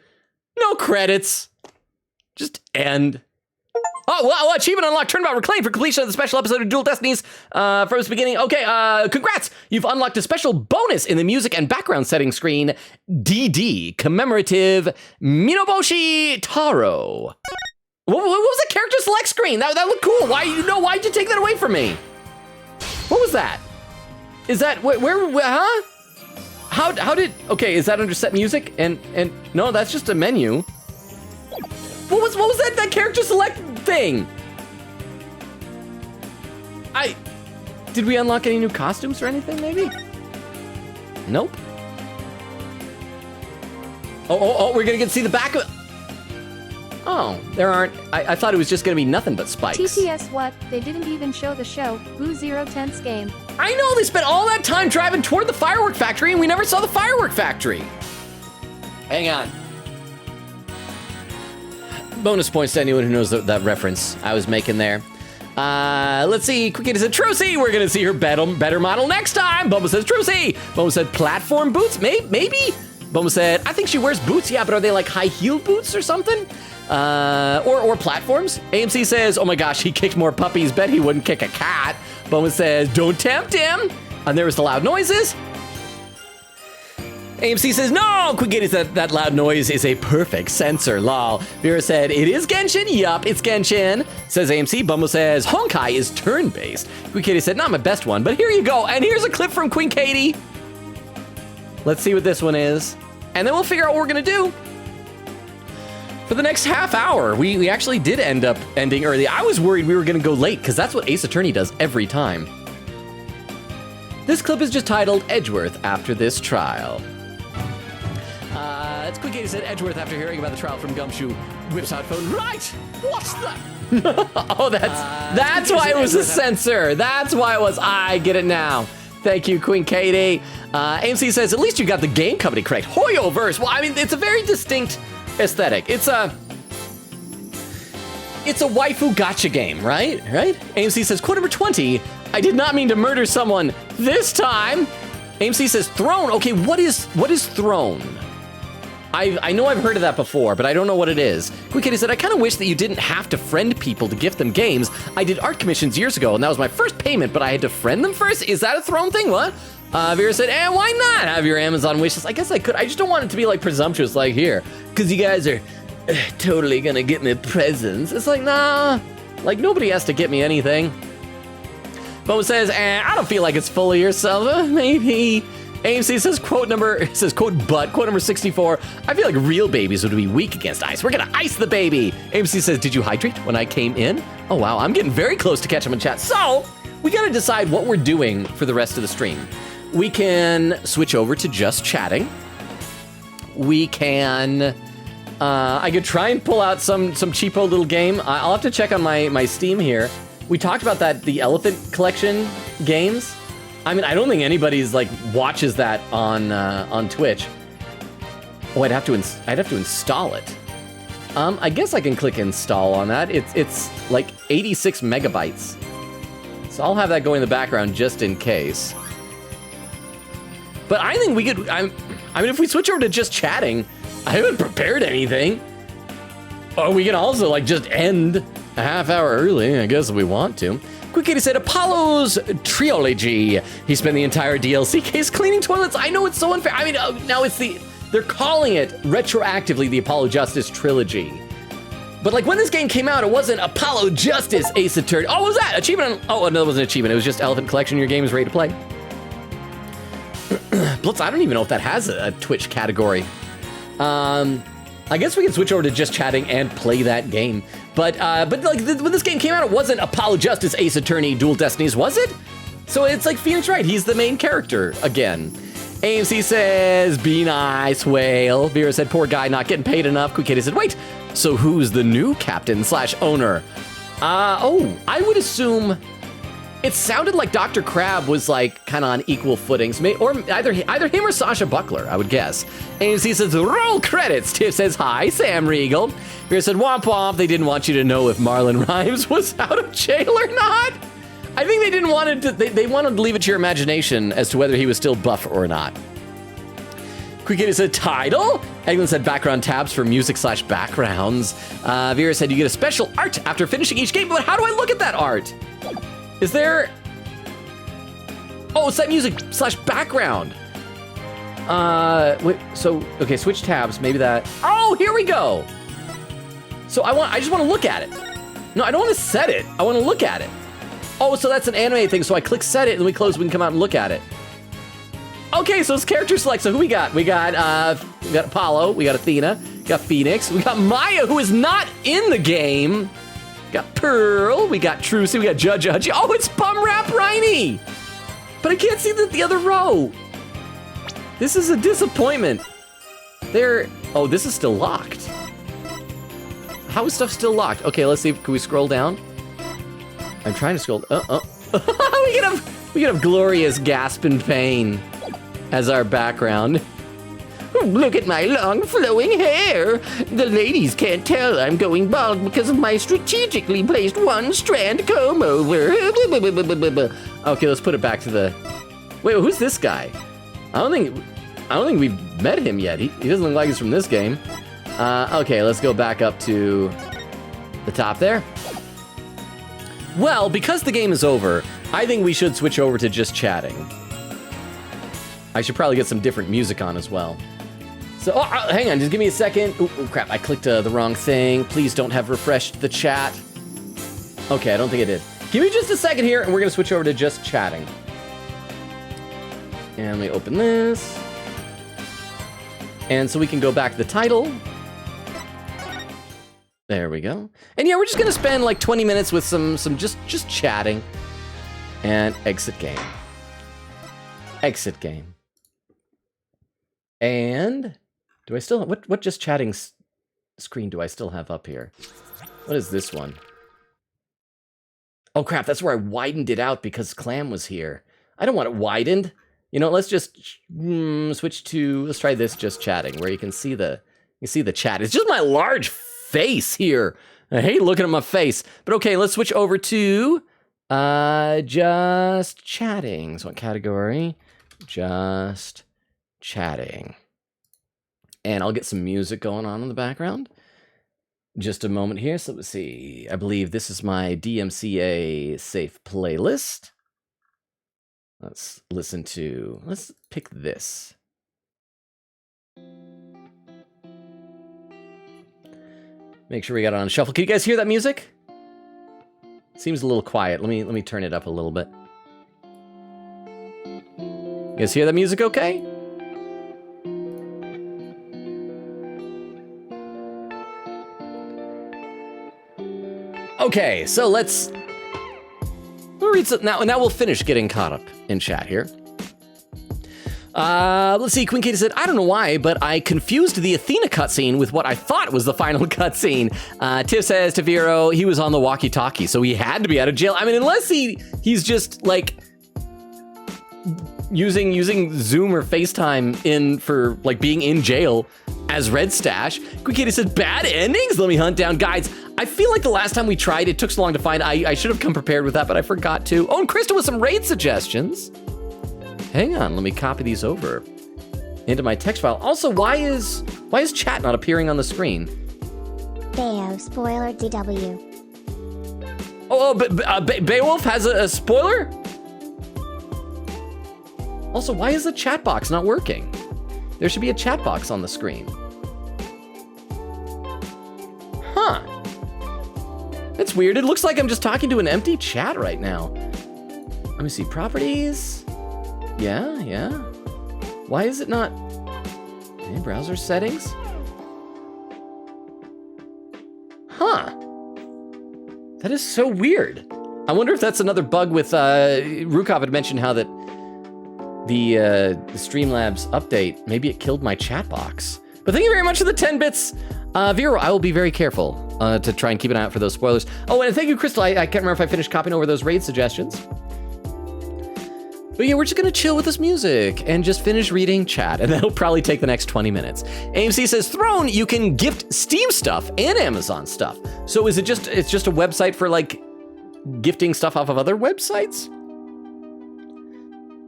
No credits. Just end. Oh, well, achievement unlocked, Turnabout reclaimed for completion of the special episode of Dual Destinies from its beginning. Okay, congrats! You've unlocked a special bonus in the music and background setting screen. DD, commemorative Minoboshi Taro. What was the character select screen? That looked cool. Why'd you take that away from me? What was that? Is that, where huh? How did, okay, is that under set music? And no, that's just a menu. What was that character select thing? Did we unlock any new costumes or anything, maybe? Nope. Oh, we're gonna get to see the back of it. Oh, there aren't, I thought it was just gonna be nothing but spikes. TTS what? They didn't even show the show. Boo 010's game. I know, they spent all that time driving toward the firework factory and we never saw the firework factory. Hang on. Bonus points to anyone who knows that reference I was making there. Let's see, Quick said, Trucy, we're gonna see her better model next time. Bumble says, Trucy. Bumble said, platform boots, maybe? Bumble said, I think she wears boots, yeah, but are they like high heel boots or something? Or platforms. AMC says, oh my gosh, he kicked more puppies, bet he wouldn't kick a cat. Bowman says, don't tempt him. And there was the loud noises. AMC says, no, Quick said that loud noise is a perfect sensor, lol. Vera said, it is Genshin, yup, it's Genshin. Says AMC, Bumble says, Honkai is turn-based. Queen said, not my best one, but here you go. And here's a clip from Queen Katie. Let's see what this one is. And then we'll figure out what we're gonna do. For the next half hour, we actually did end up ending early. I was worried we were gonna go late, because that's what Ace Attorney does every time. This clip is just titled Edgeworth After This Trial. It's Quick Katie said Edgeworth after hearing about the trial from Gumshoe whips out phone. Right! What's that? Oh, that's why it was a censor. That's why it was. I get it now. Thank you, Queen Katie. AMC says, at least you got the game company correct. Hoyoverse. Well, I mean, it's a very distinct aesthetic. It's a waifu gotcha game, right? AMC says, quote number 20. I did not mean to murder someone this time. AMC says, throne. Okay, what is throne? I know I've heard of that before, but I don't know what it is. Quick Kitty said, I kind of wish that you didn't have to friend people to gift them games. I did art commissions years ago, and that was my first payment, but I had to friend them first? Is that a throne thing? What? Vera said, why not have your Amazon wishlist? I guess I could. I just don't want it to be like presumptuous, like here, because you guys are totally gonna get me presents. It's like, nah, like nobody has to get me anything. Bo says, I don't feel like it's full of yourself. Maybe. AMC says, quote number 64. I feel like real babies would be weak against ice. We're gonna ice the baby. AMC says, did you hydrate when I came in? Oh wow, I'm getting very close to catch him in chat. So we gotta decide what we're doing for the rest of the stream. We can switch over to just chatting. We can, I could try and pull out some cheapo little game. I'll have to check on my Steam here. We talked about that, the Elephant Collection games. I mean, I don't think anybody's like watches that on Twitch. Oh, I'd have to install it. I guess I can click install on that. It's like 86 megabytes. So I'll have that going in the background just in case. But I think we could, I mean, if we switch over to just chatting, I haven't prepared anything. Or we can also like just end a half hour early, I guess if we want to. Quick Kitty said, Apollo's Trilogy. He spent the entire DLC case cleaning toilets. I know it's so unfair. I mean, now they're calling it retroactively the Apollo Justice Trilogy. But like when this game came out, it wasn't Apollo Justice Ace Attorney. Oh, what was that? Achievement? Oh, no, it wasn't an achievement. It was just Elephant Collection. Your game is ready to play. Blitz, I don't even know if that has a Twitch category. I guess we can switch over to just chatting and play that game. But like when this game came out, it wasn't Apollo Justice Ace Attorney Dual Destinies, was it? So it's like Phoenix Wright, he's the main character again. AMC says, be nice, whale. Vera said, poor guy, not getting paid enough. Quick Kitty said, wait, so who's the new captain/owner? I would assume It sounded like Dr. Crab was like kind of on equal footings, or either him or Sasha Buckler, I would guess. And he says, roll credits. Tiff says, hi, Sam Riegel. Vera said, womp womp. They didn't want you to know if Marlon Rhymes was out of jail or not. I think they didn't want to, they wanted to leave it to your imagination as to whether he was still buff or not. Quick Kitty said, title. Eglin said, background tabs for music/backgrounds. Vera said, you get a special art after finishing each game, but how do I look at that art? Is there... Oh, it's that music/background. Wait, so, okay, switch tabs, maybe that. Oh, here we go. So I just want to look at it. No, I don't want to set it. I want to look at it. Oh, so that's an anime thing. So I click set it and we close, we can come out and look at it. Okay, so it's character select. So who we got? We got Apollo, we got Athena, we got Phoenix, we got Maya, who is not in the game. We got Pearl, we got Trucy, we got Judge Hudgy. Oh, it's Bum Rap Riney! But I can't see the other row. This is a disappointment. Oh, this is still locked. How is stuff still locked? Okay, let's see, can we scroll down? I'm trying to scroll, we can have Glorious Gasp in Pain as our background. Look at my long flowing hair. The ladies can't tell I'm going bald because of my strategically placed one strand comb over. Okay, let's put it back to the... Wait, who's this guy? I don't think we've met him yet. He doesn't look like he's from this game. Okay, let's go back up to the top there. Well, because the game is over, I think we should switch over to just chatting. I should probably get some different music on as well. So, hang on, just give me a second. Oh, crap, I clicked the wrong thing. Please don't have refreshed the chat. Okay, I don't think I did. Give me just a second here, and we're gonna switch over to just chatting. And let me open this. And so we can go back to the title. There we go. And yeah, we're just gonna spend like 20 minutes with some just chatting. And exit game. Exit game. And do I still, what just chatting screen do I still have up here? What is this one? Oh crap, that's where I widened it out because Clam was here. I don't want it widened. You know, let's just switch to, let's try this just chatting where you can see the chat. It's just my large face here. I hate looking at my face. But okay, let's switch over to just chatting. So what category? Just chatting. And I'll get some music going on in the background. Just a moment here. So let's see. I believe this is my DMCA safe playlist. Let's pick this. Make sure we got it on shuffle. Can you guys hear that music? Seems a little quiet. Let me turn it up a little bit. You guys hear that music okay? Okay, so let's read some, now we'll finish getting caught up in chat here. Let's see, Queen Katie said, I don't know why, but I confused the Athena cutscene with what I thought was the final cutscene. Tiff says to Vero, he was on the walkie-talkie, so he had to be out of jail. I mean, unless he's just like using Zoom or FaceTime in for like being in jail as Red Stash. Queen Katie said, bad endings? Let me hunt down guides. I feel like the last time we tried, it took so long to find. I should have come prepared with that, but I forgot to. Oh, and Krista with some raid suggestions. Hang on, let me copy these over into my text file. Also, why is chat not appearing on the screen? Bayo, spoiler DW. Beowulf has a spoiler? Also, why is the chat box not working? There should be a chat box on the screen. Huh. That's weird. It looks like I'm just talking to an empty chat right now. Let me see, properties. Yeah. Why is it not? Okay, browser settings. Huh. That is so weird. I wonder if that's another bug with, Rukov had mentioned how that the Streamlabs update, maybe it killed my chat box. But thank you very much for the 10 bits. Vero, I will be very careful to try and keep an eye out for those spoilers. Oh, and thank you, Crystal. I can't remember if I finished copying over those raid suggestions. But yeah, we're just gonna chill with this music and just finish reading chat, and that'll probably take the next 20 minutes. AMC says, Throne, you can gift Steam stuff and Amazon stuff. So is it's just a website for like gifting stuff off of other websites?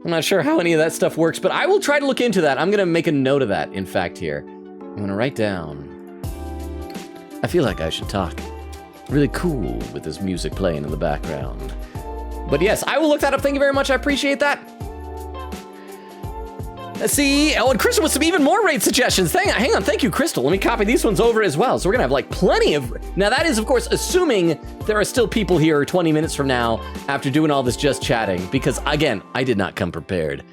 I'm not sure how any of that stuff works, but I will try to look into that. I'm gonna make a note of that, in fact, here. I'm gonna write down. I feel like I should talk. Really cool with this music playing in the background. But yes, I will look that up. Thank you very much. I appreciate that. Let's see. Oh, and Crystal with some even more raid suggestions. Hang on. Thank you, Crystal. Let me copy these ones over as well. So we're going to have like plenty of... Now, that is, of course, assuming there are still people here 20 minutes from now after doing all this just chatting. Because, again, I did not come prepared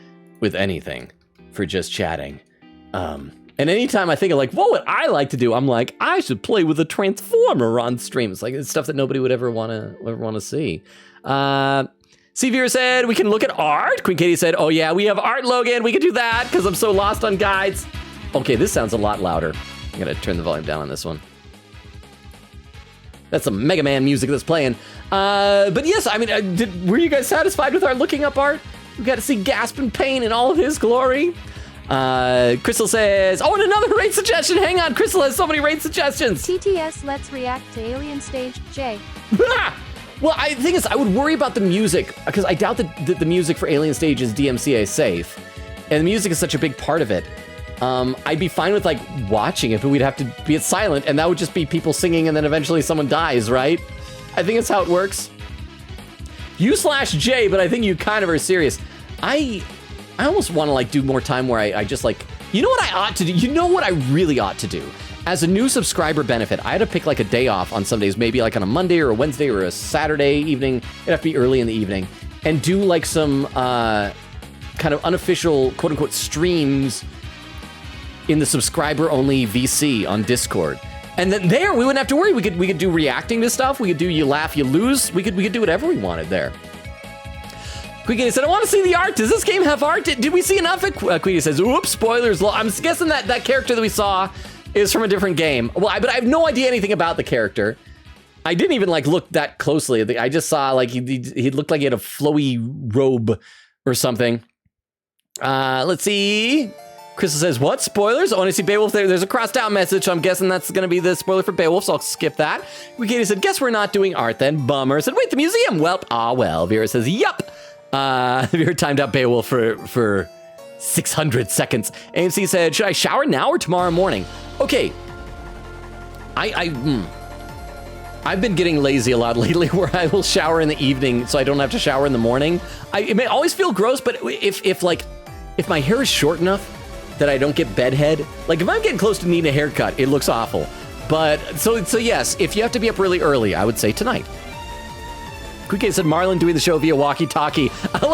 with anything for just chatting. And anytime I think of like, what would I like to do? I'm like, I should play with a Transformer on stream. It's like it's stuff that nobody would ever want to see. Seavier said, we can look at art. Queen Katie said, oh yeah, we have art, Logan. We can do that because I'm so lost on guides. Okay, this sounds a lot louder. I'm gonna turn the volume down on this one. That's some Mega Man music that's playing. But yes, I mean, were you guys satisfied with our looking up art? We got to see Gasp and Pain in all of his glory. Crystal says, oh, and another raid suggestion. Hang on, Crystal has so many raid suggestions. TTS, let's react to Alien Stage J. Well, the thing is, I would worry about the music because I doubt that the music for Alien Stage is DMCA safe, and the music is such a big part of it. I'd be fine with like watching it, but we'd have to be it silent, and that would just be people singing, and then eventually someone dies, right? I think that's how it works. U/J, but I think you kind of are serious. I almost want to like do more time where I just like, you know what I ought to do? You know what I really ought to do? As a new subscriber benefit, I had to pick like a day off on some days, maybe like on a Monday or a Wednesday or a Saturday evening. It'd have to be early in the evening, and do like some kind of unofficial quote unquote streams in the subscriber only VC on Discord. And then there we wouldn't have to worry. We could do reacting to stuff. We could do you laugh, you lose. We could do whatever we wanted there. Queenie said, I want to see the art. Does this game have art? Did we see enough? Queenie says, oops, spoilers. I'm guessing that character that we saw is from a different game. Well, but I have no idea anything about the character. I didn't even like look that closely. I just saw like he looked like he had a flowy robe or something. Let's see. Crystal says, what? Spoilers? I want to see Beowulf there. There's a crossed out message, so I'm guessing that's going to be the spoiler for Beowulf, so I'll skip that. Katie said, guess we're not doing art then. Bummer. I said, wait, the museum? Welp. Ah, well. Vera says, yup. Vera timed out Beowulf for 600 seconds. AMC said, should I shower now or tomorrow morning? Okay. I've been getting lazy a lot lately where I will shower in the evening so I don't have to shower in the morning. It may always feel gross, but if my hair is short enough that I don't get bedhead, like if I'm getting close to needing a haircut, it looks awful. But so yes, if you have to be up really early, I would say tonight. Quick said Marlon doing the show via walkie-talkie.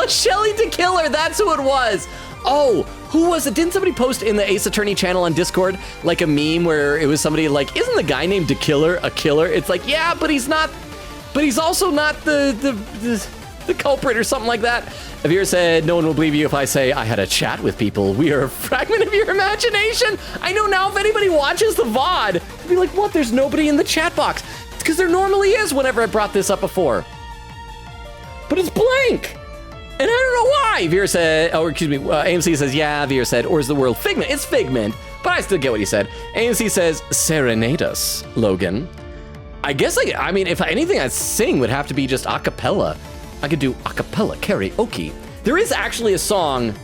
Shelly to Killer, that's who it was. Oh, who was it? Didn't somebody post in the Ace Attorney channel on Discord like a meme where it was somebody like, isn't the guy named DeKiller a killer? It's like, yeah, but he's not, but he's also not the culprit or something like that. Avir said, no one will believe you if I say I had a chat with people. We are a fragment of your imagination. I know now if anybody watches the VOD, they'll be like, what? There's nobody in the chat box. It's because there normally is whenever I brought this up before. But it's blank. And I don't know why. Vera said, AMC says, yeah, Vera said, or is the world Figment? It's Figment, but I still get what he said. AMC says, serenade us, Logan. I guess, I mean, if anything I'd sing would have to be just a cappella. I could do a cappella karaoke. There is actually a song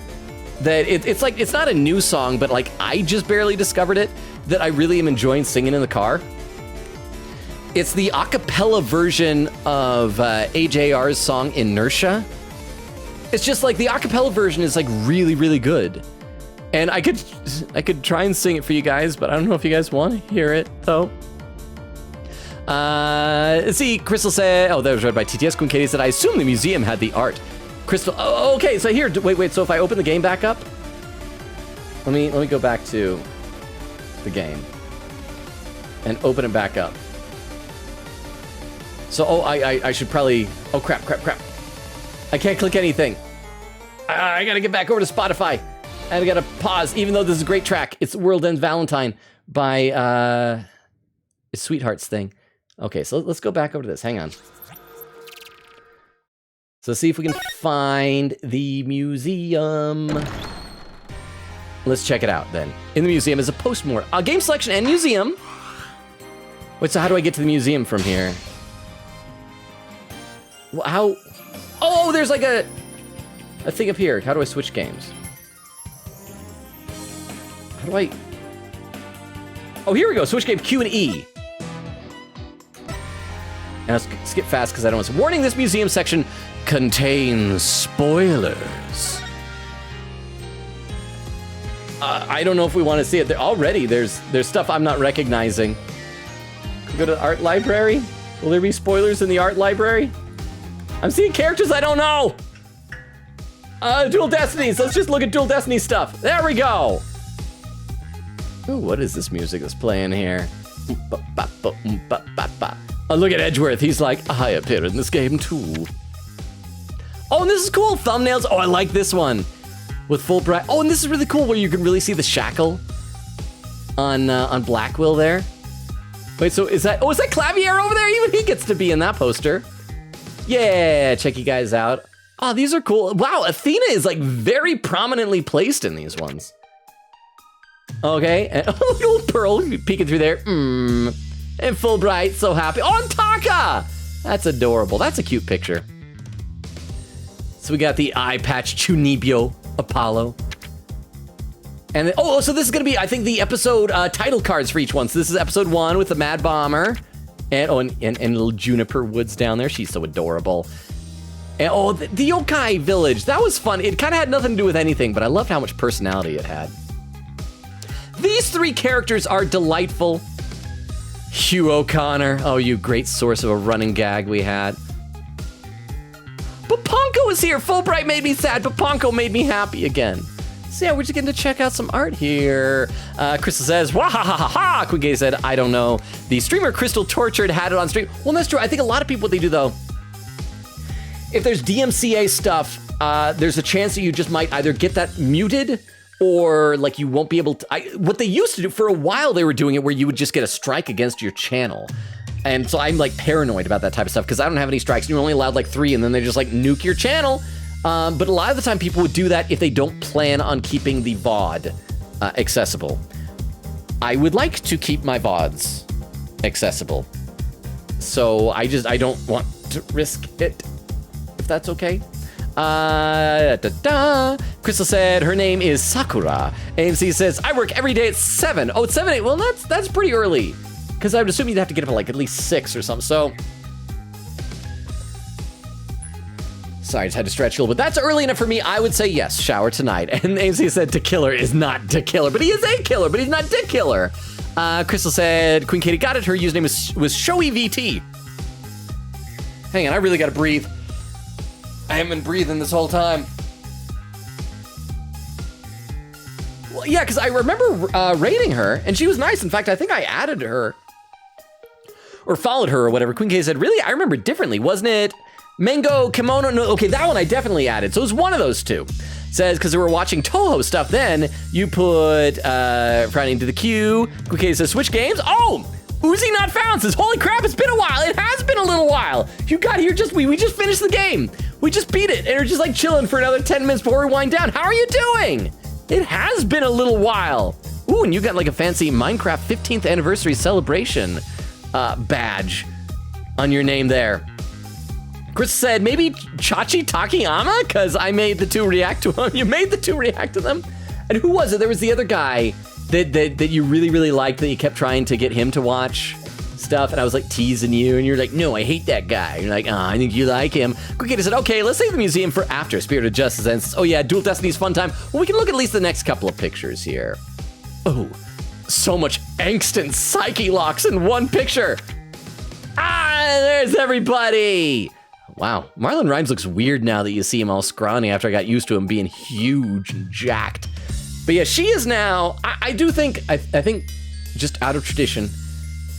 that it's like, it's not a new song, but like I just barely discovered it that I really am enjoying singing in the car. It's the a cappella version of AJR's song Inertia. It's just like the a cappella version is like really, really good. And I could try and sing it for you guys, but I don't know if you guys want to hear it though. Let's see, Crystal said, oh, that was read by TTS. Queen Katie said, I assume the museum had the art. Crystal, oh, okay, so here, wait, so if I open the game back up, let me go back to the game and open it back up. So, I should probably, oh, crap. I can't click anything. I gotta get back over to Spotify. I gotta pause, even though this is a great track. It's World End Valentine by, it's Sweethearts thing. Okay, so let's go back over to this. Hang on. So let's see if we can find the museum. Let's check it out then. In the museum is a postmortem, game selection and museum. Wait, so how do I get to the museum from here? Well, how? Oh, there's like a thing up here. How do I switch games? How do I? Oh, here we go. Switch game Q and E. And I'll skip fast because I don't want to. Warning: this museum section contains spoilers. I don't know if we want to see it. Already, there's stuff I'm not recognizing. Go to the art library. Will there be spoilers in the art library? I'm seeing characters I don't know. Dual Destinies. Let's just look at Dual Destiny stuff. There we go. Ooh, what is this music that's playing here? Oh, look at Edgeworth. He's like, I appear in this game too. Oh, and this is cool. Thumbnails. Oh, I like this one. With Fulbright. Oh, and this is really cool where you can really see the shackle on Blackwell there. Wait, so is that Clavier over there? Even he gets to be in that poster. Yeah, check you guys out. Oh, these are cool. Wow, Athena is like very prominently placed in these ones. Okay, and little Pearl peeking through there. And Fulbright, so happy. Oh, and Taka! That's adorable. That's a cute picture. So we got the eye patch Chunibyo Apollo. And then, so this is gonna be, I think, the episode title cards for each one. So this is episode 1 with the Mad Bomber. And little Juniper Woods down there. She's so adorable. And the Yokai Village. That was fun. It kind of had nothing to do with anything, but I loved how much personality it had. These 3 characters are delightful. Hugh O'Connor. Oh, you great source of a running gag we had. Papanko is here. Fulbright made me sad. Papanko made me happy again. So yeah, we're just getting to check out some art here. Crystal says, wah ha ha ha ha. Quigay said, I don't know. The streamer Crystal Tortured had it on stream. Well, that's true. I think a lot of people, what they do though, if there's DMCA stuff, there's a chance that you just might either get that muted or like you won't be able to. What they used to do for a while, they were doing it where you would just get a strike against your channel. And so I'm like paranoid about that type of stuff because I don't have any strikes and you're only allowed like 3 and then they just like nuke your channel. But a lot of the time people would do that if they don't plan on keeping the VOD accessible. I would like to keep my VODs accessible. So I don't want to risk it, if that's okay. Crystal said her name is Sakura. AMC says, I work every day at 7. Oh, it's 7, 8. Well, that's pretty early. Because I would assume you'd have to get up at like at least 6 or something. So, sorry, I just had to stretch a little bit. That's early enough for me. I would say yes, shower tonight. And AMC said to killer is not to killer, but he is a killer, but he's not Dick Killer. Crystal said Queen Katie got it. Her username was ShoeyVT. Hang on, I really got to breathe. I haven't been breathing this whole time. Well, yeah, because I remember rating her, and she was nice. In fact, I think I added her. Or followed her or whatever. Queen K said, really? I remember differently, wasn't it? Mango, Kimono, no, okay, that one I definitely added. So it was one of those 2. Says, because we were watching Toho stuff then, you put Friday into the queue. Queen K says, switch games? Oh! Uzi Not Found says, holy crap, it's been a while. It has been a little while. You got here we just finished the game. We just beat it, and we're just like chilling for another 10 minutes before we wind down. How are you doing? It has been a little while. Ooh, and you got like a fancy Minecraft 15th anniversary celebration badge on your name there. Chris said, maybe Chachi Takayama? Because I made the 2 react to him. You made the 2 react to them? And who was it? There was the other guy that you really, really liked that you kept trying to get him to watch stuff. And I was like teasing you. And you're like, no, I hate that guy. And you're like, I think you like him. Quick said, okay, let's save the museum for after Spirit of Justice ends. Oh yeah, Dual Destinies fun time. Well, we can look at least the next couple of pictures here. Oh, so much angst and psyche locks in one picture. There's everybody. Wow, Marlon Rhymes looks weird now that you see him all scrawny after I got used to him being huge and jacked. But yeah, she is now, I do think, I think just out of tradition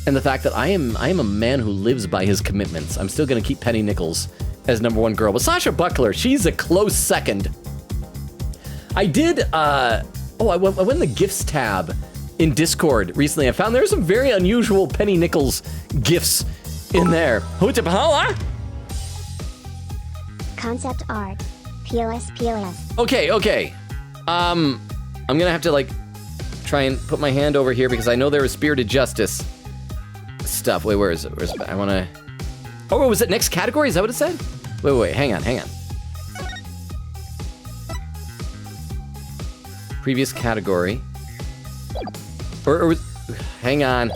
and the fact that I am a man who lives by his commitments, I'm still gonna keep Penny Nichols as #1 girl. But Sasha Buckler, she's a close second. I did, I went in the gifts tab in Discord recently. I found there's some very unusual Penny Nichols gifts in there. Hootapahala? concept art. POS. Okay. I'm gonna have to like try and put my hand over here because I know there was Spirited Justice stuff. Wait, where is it? I wanna... Oh, was it next category? Is that what it said? Wait, hang on. Previous category. Or hang on.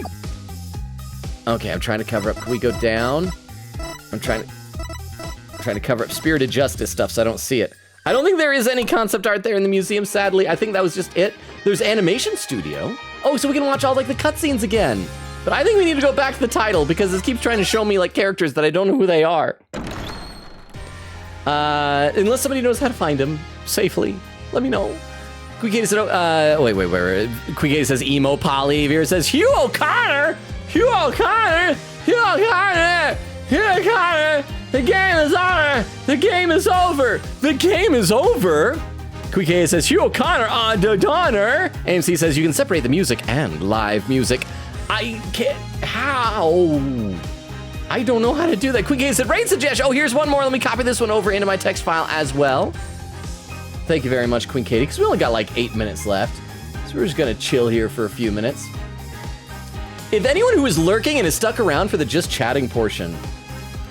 Okay, I'm trying to cover up. Can we go down? I'm trying to cover up Spirited Justice stuff so I don't see it. I don't think there is any concept art there in the museum, sadly. I think that was just it. There's Animation Studio. Oh, so we can watch all like the cutscenes again. But I think we need to go back to the title because this keeps trying to show me like characters that I don't know who they are. Unless somebody knows how to find them safely, let me know. Quigator said, wait. Quigator says emo poly. Vera says Hugh O'Connor. The game is over. The game is over. Quigator says Hugh O'Connor on the Donner. AMC says you can separate the music and live music. I can't. How? I don't know how to do that. Quigator said raid suggestion. Oh, here's one more. Let me copy this one over into my text file as well. Thank you very much, Queen Katie, because we only got like 8 minutes left. So we're just gonna chill here for a few minutes. If anyone who is lurking and is stuck around for the just chatting portion,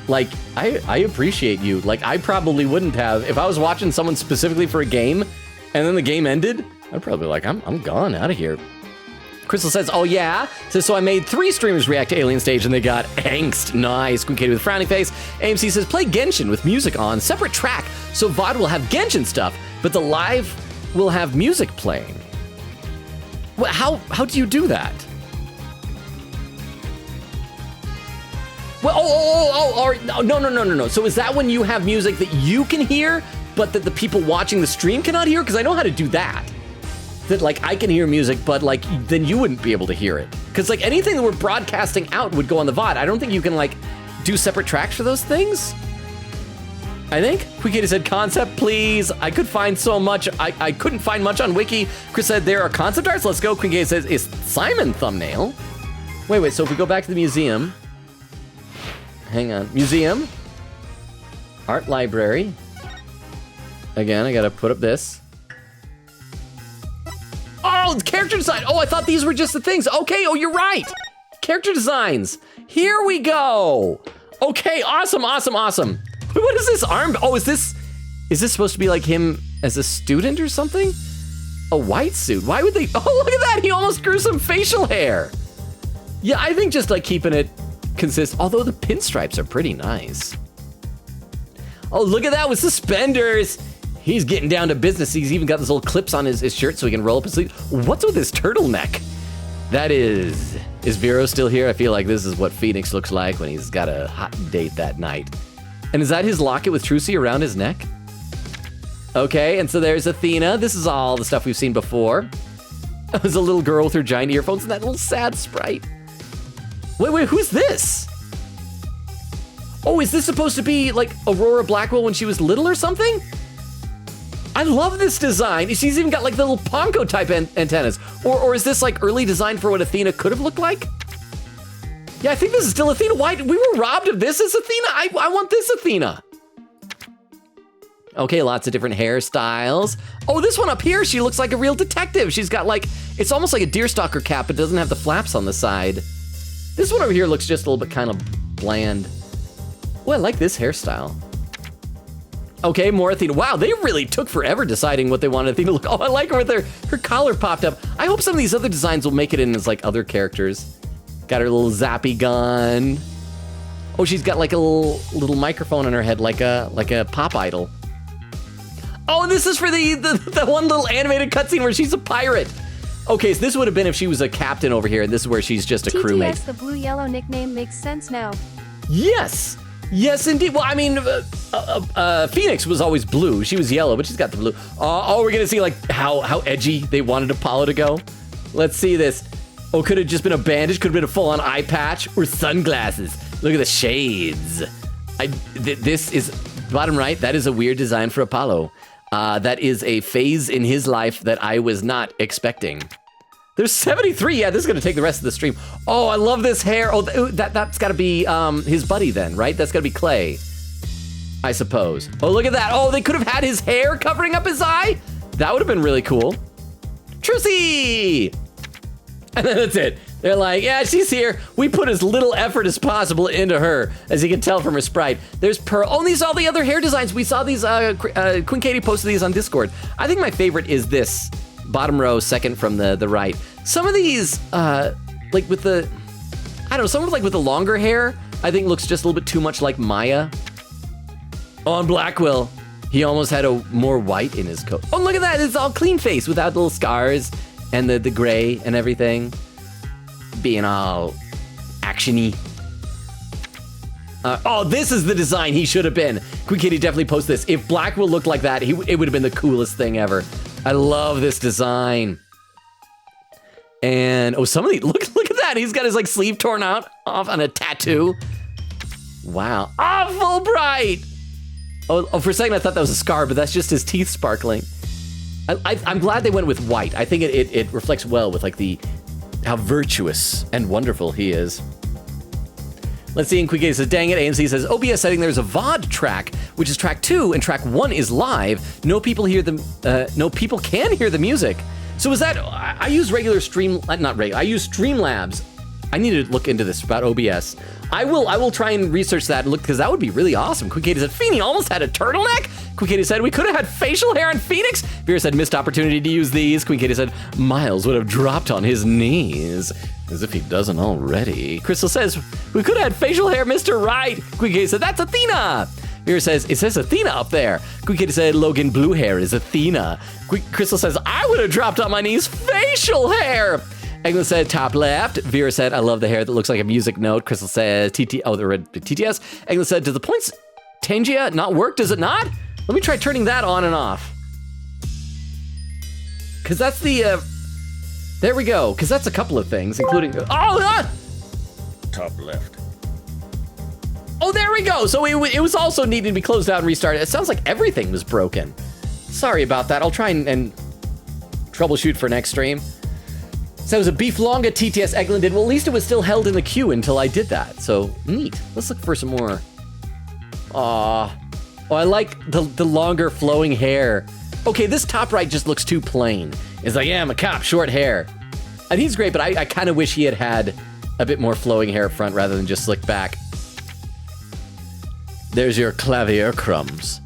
like, I appreciate you. Like, I probably wouldn't have. If I was watching someone specifically for a game, and then the game ended, I'd probably be like, I'm gone out of here. Crystal says, oh yeah? Says, so I made 3 streamers react to Alien Stage and they got angst. Nice. Queen Katie with a frowning face. AMC says, play Genshin with music on. Separate track, so VOD will have Genshin stuff, but the live will have music playing. Well, how do you do that? Well, no. So is that when you have music that you can hear, but that the people watching the stream cannot hear? Because I know how to do that. That like I can hear music, but like then you wouldn't be able to hear it. Because like anything that we're broadcasting out would go on the VOD. I don't think you can like do separate tracks for those things. I think. Quikita said concept, please. I could find so much. I couldn't find much on Wiki. Chris said there are concept arts. Let's go. Quikita says is Simon thumbnail. Wait. So if we go back to the museum. Hang on. Museum. Art library. Again, I gotta put up this. Oh, it's character design. Oh, I thought these were just the things. Okay, oh, you're right. Character designs. Here we go. Okay, awesome. What is this arm? Oh, is this supposed to be like him as a student or something? A white suit. Why would they? Oh, look at that. He almost grew some facial hair. Yeah, I think just like keeping it consistent, although the pinstripes are pretty nice. Oh, look at that with suspenders. He's getting down to business. He's even got those little clips on his shirt so he can roll up his sleeve. What's with his turtleneck? That is Vero still here? I feel like this is what Phoenix looks like when he's got a hot date that night. And is that his locket with Trucy around his neck? Okay, and so there's Athena. This is all the stuff we've seen before. There's a little girl with her giant earphones and that little sad sprite. Wait, who's this? Oh, is this supposed to be like Aurora Blackwell when she was little or something? I love this design. She's even got like the little Ponko type antennas. Or is this like early design for what Athena could have looked like? Yeah, I think this is still Athena. Why? We were robbed of this as Athena. I want this Athena. Okay, lots of different hairstyles. Oh, this one up here, she looks like a real detective. She's got like, it's almost like a deerstalker cap, but doesn't have the flaps on the side. This one over here looks just a little bit kind of bland. Oh, I like this hairstyle. Okay, more Athena. Wow, they really took forever deciding what they wanted Athena to look. Oh, I like her with her collar popped up. I hope some of these other designs will make it in as like other characters. Got her little zappy gun. Oh, she's got like a little microphone on her head, like a pop idol. Oh, this is for the one little animated cutscene where she's a pirate. Okay, so this would have been if she was a captain over here, and this is where she's just a crewmate. TTS, the blue-yellow nickname makes sense now. Yes, indeed. Well, I mean, Phoenix was always blue. She was yellow, but she's got the blue. Oh, we're gonna see like how edgy they wanted Apollo to go. Let's see this. Oh, could have just been a bandage, could have been a full-on eye patch, or sunglasses. Look at the shades. This is, bottom right, that is a weird design for Apollo. That is a phase in his life that I was not expecting. There's 73, yeah, this is gonna take the rest of the stream. Oh, I love this hair. Oh, that's gotta be his buddy then, right? That's gotta be Clay. I suppose. Oh, look at that. Oh, they could have had his hair covering up his eye. That would have been really cool. Trucy! And then that's it. They're like, yeah, she's here. We put as little effort as possible into her, as you can tell from her sprite. There's Pearl. Oh, these are all the other hair designs. We saw these, Queen Katie posted these on Discord. I think my favorite is this, bottom row, second from the right. Some of these, like with the, I don't know, some of like with the longer hair, I think looks just a little bit too much like Maya. On Blackwell, he almost had a more white in his coat. Oh, look at that. It's all clean face without little scars and the gray and everything. Being all action-y. Oh, this is the design he should have been. Queen Katie definitely post this. If Blackwell looked like that, it would have been the coolest thing ever. I love this design. And, oh, some of these, look at that. He's got his like sleeve torn out off on a tattoo. Wow. Oh, Fulbright. Oh, for a second I thought that was a scar, but that's just his teeth sparkling. I'm glad they went with white. I think it reflects well with like how virtuous and wonderful he is. Let's see, and Queen Katie says, dang it, AMC says, OBS setting there's a VOD track, which is track 2, and track 1 is live. No people can hear the music. So is that, I use regular I use Streamlabs. I need to look into this about OBS. I will try and research that and look, because that would be really awesome. Queen Katie said, Feeny almost had a turtleneck. Queen Katie said, we could have had facial hair on Phoenix. Vera said, missed opportunity to use these. Queen Katie said, Miles would have dropped on his knees. As if he doesn't already. Crystal says, we could have had facial hair, Mr. Right. Queen Katie said, that's Athena. Vera says, it says Athena up there. Queen Katie said, Logan blue hair is Athena. Crystal says, I would have dropped on my knees, facial hair. Eglin said top left. Vera said, I love the hair that looks like a music note. Crystal says, the red TTS. Eglin said, does the points Tangia not work? Does it not? Let me try turning that on and off. Because that's the, there we go. Because that's a couple of things, including, Top left. Oh, there we go. So it was also needing to be closed out and restarted. It sounds like everything was broken. Sorry about that. I'll try and troubleshoot for next stream. So it was a beef longa TTS Eglin did. Well, at least it was still held in the queue until I did that. So neat. Let's look for some more. Aw. Oh, I like the longer flowing hair. Okay, this top right just looks too plain. It's like, yeah, I'm a cop, short hair. And he's great, but I kind of wish he had a bit more flowing hair up front rather than just slick back. There's your clavier crumbs.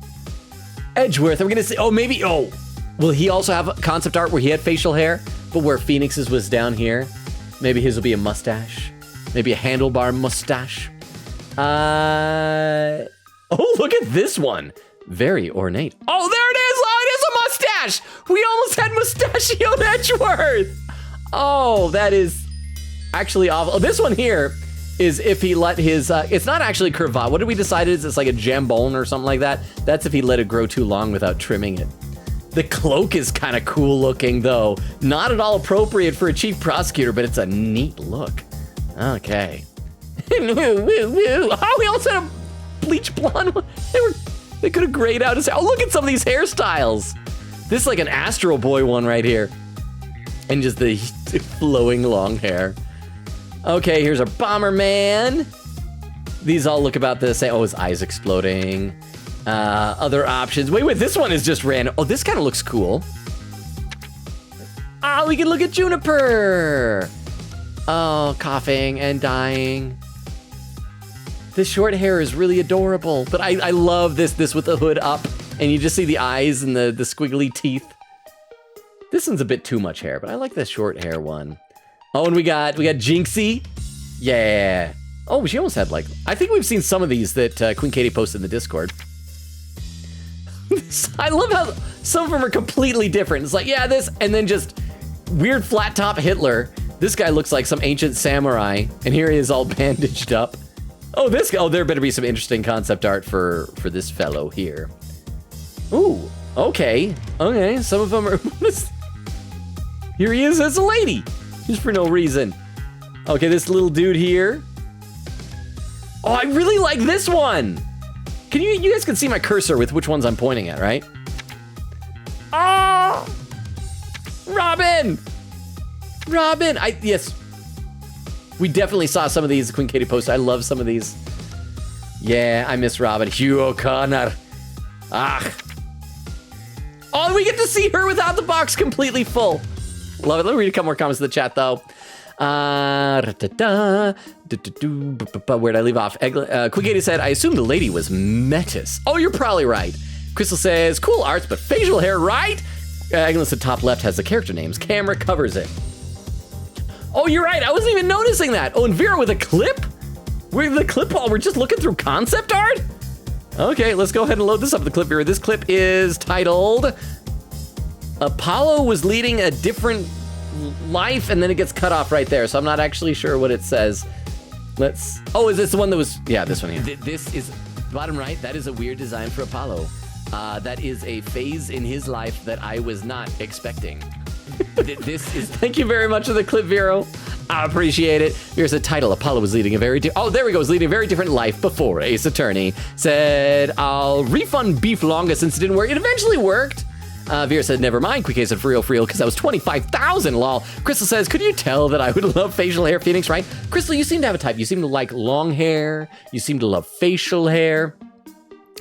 Edgeworth, I'm gonna say, will he also have concept art where he had facial hair, but where Phoenix's was down here? Maybe his will be a mustache. Maybe a handlebar mustache. Oh, look at this one. Very ornate. Oh, there it is! Oh, it is a mustache! We almost had mustachioed Edgeworth! Oh, that is actually awful. Oh, this one here is if he let his, it's not actually cravat. What did we decide is it's like a jambone or something like that? That's if he let it grow too long without trimming it. The cloak is kind of cool looking though. Not at all appropriate for a chief prosecutor, but it's a neat look. Okay. Oh, we also had a bleach blonde one. They could have grayed out his hair. Oh, look at some of these hairstyles. This is like an Astro Boy one right here. And just the flowing long hair. Okay, here's our Bomberman. These all look about the same. Oh, his eyes exploding. Other options. Wait, this one is just random. Oh, this kind of looks cool. We can look at Juniper. Oh, coughing and dying. This short hair is really adorable, but I love this with the hood up, and you just see the eyes and the squiggly teeth. This one's a bit too much hair, but I like the short hair one. Oh, and we got Jinxie. Yeah. Oh, she almost had like, I think we've seen some of these that Queen Katie posted in the Discord. I love how some of them are completely different. It's like, yeah, this, and then just weird flat top Hitler. This guy looks like some ancient samurai, and here he is all bandaged up. Oh, there better be some interesting concept art for this fellow here. Ooh, okay, some of them are, here he is as a lady, just for no reason. Okay, this little dude here. Oh, I really like this one. Can you guys can see my cursor with which ones I'm pointing at, right? Oh, Robin, yes. We definitely saw some of these Queen Katie post. I love some of these. Yeah, I miss Robin. Hugh O'Connor. Ah. Oh, we get to see her without the box completely full. Love it. Let me read a couple more comments in the chat, though. Where'd I leave off? Quick80 said, I assume the lady was Metis. Oh, you're probably right. Crystal says, cool arts, but facial hair, right? Agnes at top left has the character names. Camera covers it. Oh, you're right. I wasn't even noticing that. Oh, and Vera with a clip? We're the clip while we're just looking through concept art? Okay, let's go ahead and load this up, the clip, Vera. This clip is titled, Apollo was leading a different life, and then it gets cut off right there, so I'm not actually sure what it says. Oh, is this the one that was, yeah, this one here. This is, bottom right, that is a weird design for Apollo. That is a phase in his life that I was not expecting. This is, thank you very much for the clip, Vero. I appreciate it. Here's the title. Apollo was leading a very, oh, there we go. Was leading a very different life before Ace Attorney. Said, I'll refund Beef Longa since it didn't work. It eventually worked. Vera said, never mind. Quick said, for real, because that was 25,000, lol. Crystal says, could you tell that I would love facial hair, Phoenix, right? Crystal, you seem to have a type. You seem to like long hair. You seem to love facial hair.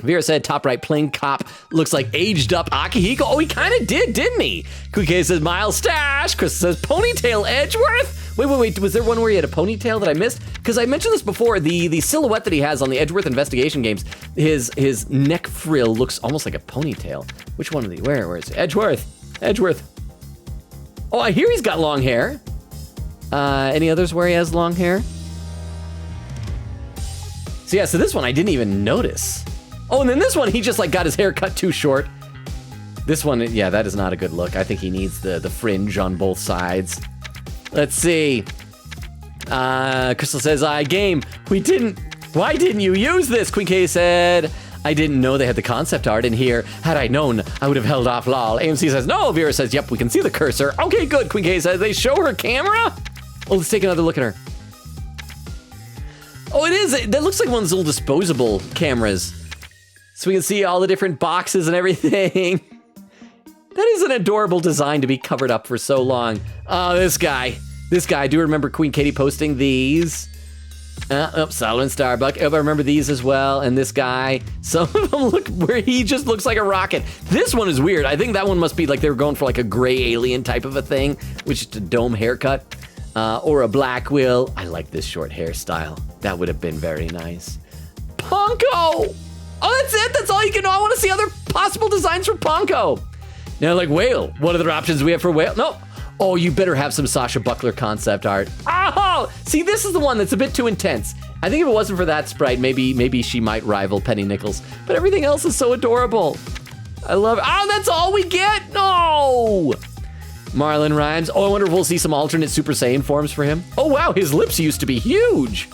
Vera said, top right, plain cop looks like aged up Akihiko. Oh, he kind of did, didn't he? Quick says, Miles Stash. Crystal says, ponytail Edgeworth. Wait, was there one where he had a ponytail that I missed? Because I mentioned this before, the silhouette that he has on the Edgeworth investigation games, his neck frill looks almost like a ponytail. Which one of these? Where is it? Edgeworth. Oh, I hear he's got long hair. Any others where he has long hair? So yeah, so this one I didn't even notice. Oh, and then this one, he just like got his hair cut too short. This one, yeah, that is not a good look. I think he needs the fringe on both sides. Let's see. Crystal says, game. Why didn't you use this? Queen K said, I didn't know they had the concept art in here. Had I known, I would have held off, lol. AMC says, no. Vera says, yep, we can see the cursor. Okay, good. Queen K says, they show her camera? Oh, let's take another look at her. Oh, it is. That looks like one of those little disposable cameras. So we can see all the different boxes and everything. That is an adorable design to be covered up for so long. Oh, this guy. I do remember Queen Katie posting these. Solomon Starbuck. I remember these as well. And this guy. Some of them look where he just looks like a rocket. This one is weird. I think that one must be like they were going for like a gray alien type of a thing, which is a dome haircut. Or a black will. I like this short hairstyle. That would have been very nice. Ponko! Oh, that's it? That's all you can know? I want to see other possible designs for Ponko. Now, like Whale. What other options do we have for Whale? No. Oh, you better have some Sasha Buckler concept art. Oh! See, this is the one that's a bit too intense. I think if it wasn't for that sprite, maybe she might rival Penny Nichols. But everything else is so adorable. I love it. Oh, that's all we get? No! Marlon Rhymes. Oh, I wonder if we'll see some alternate Super Saiyan forms for him. Oh, wow, his lips used to be huge.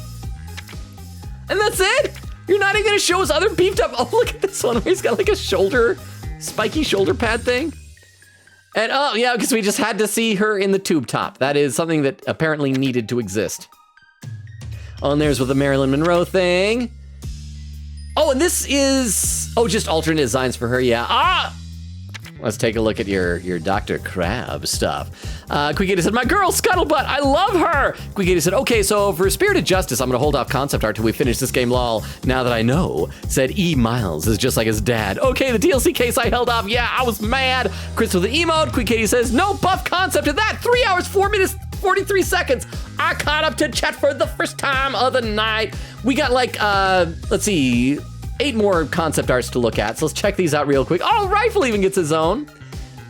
And that's it? You're not even gonna show us other beefed up. Oh, look at this one where he's got like a spiky shoulder pad thing. And oh, yeah, because we just had to see her in the tube top. That is something that apparently needed to exist. Oh, and there's with the Marilyn Monroe thing. Oh, and this is, just alternate designs for her, yeah. Let's take a look at your Dr. Crab stuff. Quickity said, my girl, Scuttlebutt, I love her. Quickity said, okay, so for Spirited Justice, I'm gonna hold off concept art till we finish this game, lol. Now that I know, said E. Miles is just like his dad. Okay, the DLC case I held off, yeah, I was mad. Crystal the emote, Quickity says, no buff concept of that. 3 hours, 4 minutes, 43 seconds. I caught up to chat for the first time of the night. We got like, let's see, 8 more concept arts to look at, so let's check these out real quick. Oh, Rifle even gets his own.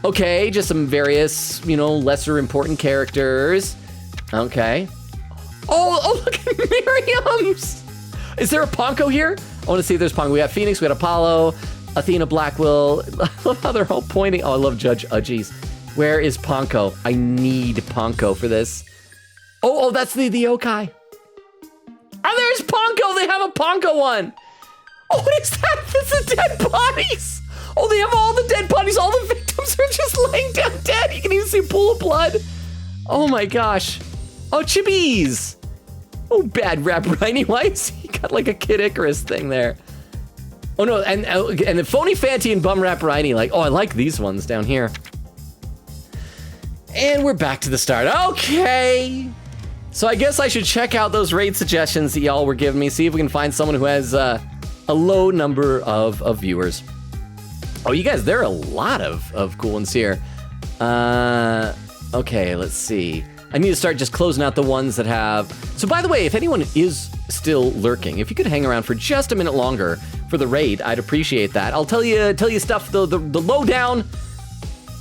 Okay, just some various, lesser important characters. Okay. Oh, look at Miriam's. Is there a Ponko here? I want to see if there's Ponko. We have Phoenix, we got Apollo, Athena Blackwill. I love how they're all pointing. Oh, I love Judge Udgies. Where is Ponko? I need Ponko for this. Oh, that's the yokai. Oh, there's Ponko. They have a Ponko one. Oh, what is that? It's the dead bodies. Oh, they have all the dead bodies. All the victims are just laying down dead. You can even see a pool of blood. Oh my gosh. Oh, Chibis. Oh, bad rap, Rhiney. Why is he got like a Kid Icarus thing there? Oh no, and the Phony Fanty and Bum Rap Rhiney. Like, oh, I like these ones down here. And we're back to the start. Okay. So I guess I should check out those raid suggestions that y'all were giving me. See if we can find someone who has a low number of viewers. Oh, you guys, there are a lot of cool ones here. Okay, let's see. I need to start just closing out the ones that have... So by the way, if anyone is still lurking, if you could hang around for just a minute longer for the raid, I'd appreciate that. I'll tell you stuff, the lowdown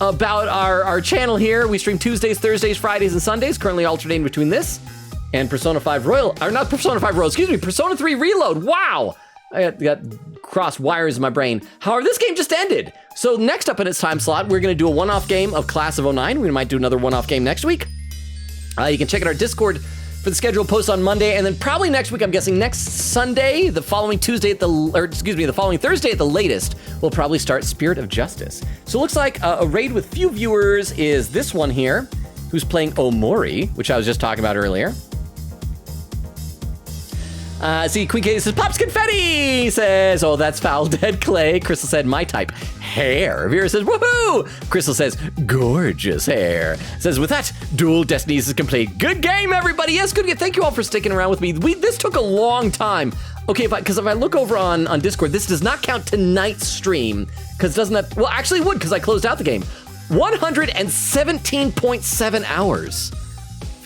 about our channel here. We stream Tuesdays, Thursdays, Fridays, and Sundays, currently alternating between this and Persona 5 Royal, or not Persona 5 Royal, excuse me, Persona 3 Reload. Wow! I got cross wires in my brain. However, this game just ended. So next up in its time slot, we're gonna do a one-off game of Class of 09. We might do another one-off game next week. You can check out our Discord for the scheduled post on Monday, and then probably next week, I'm guessing next Sunday, the following Thursday at the latest, we'll probably start Spirit of Justice. So it looks like a raid with few viewers is this one here, who's playing Omori, which I was just talking about earlier. See, Queen Katie says, Pops Confetti! Says, oh, that's foul, dead clay. Crystal said, my type, hair. Vera says, woohoo! Crystal says, gorgeous hair. Says, with that, Dual Destinies is complete. Good game, everybody. Yes, good game. Thank you all for sticking around with me. This took a long time. Okay, because if I look over on Discord, this does not count tonight's stream, because it doesn't have, well, actually it would, because I closed out the game. 117.7 hours.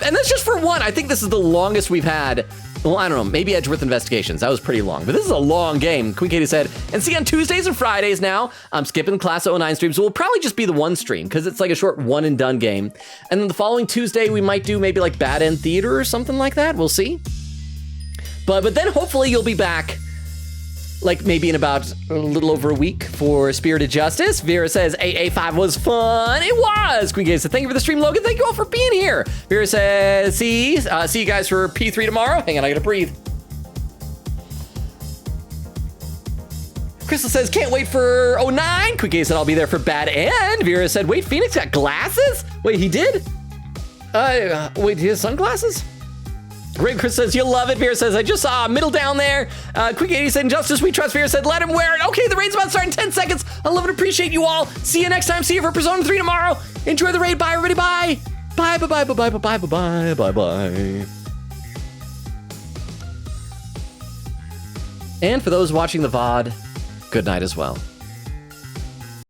And that's just for one. I think this is the longest we've had. Well, I don't know, maybe Edgeworth Investigations. That was pretty long, but this is a long game. Queen Katie said, and see, on Tuesdays and Fridays now, I'm skipping Class 09 streams. So we'll probably just be the one stream, because it's like a short one and done game. And then the following Tuesday, we might do maybe like Bad End Theater or something like that. We'll see. But then hopefully you'll be back, like maybe in about a little over a week for Spirit of Justice. Vera says, AA5 was fun. It was. Queen Katie said, thank you for the stream, Logan. Thank you all for being here. Vera says, see you guys for P3 tomorrow. Hang on, I gotta breathe. Crystal says, can't wait for 09. Queen Katie said, I'll be there for Bad End. Vera said, wait, Phoenix got glasses? Wait, he did? Wait, he has sunglasses? Great Chris says, you'll love it. Vera says, I just saw a middle down there. Quick 80 said, Injustice, we trust. Vera said, let him wear it. Okay, the raid's about to start in 10 seconds. I love and appreciate you all. See you next time. See you for Persona 3 tomorrow. Enjoy the raid. Bye, everybody. Bye. Bye, bye, bye, bye, bye, bye, bye, bye, bye, bye. And for those watching the VOD, good night as well.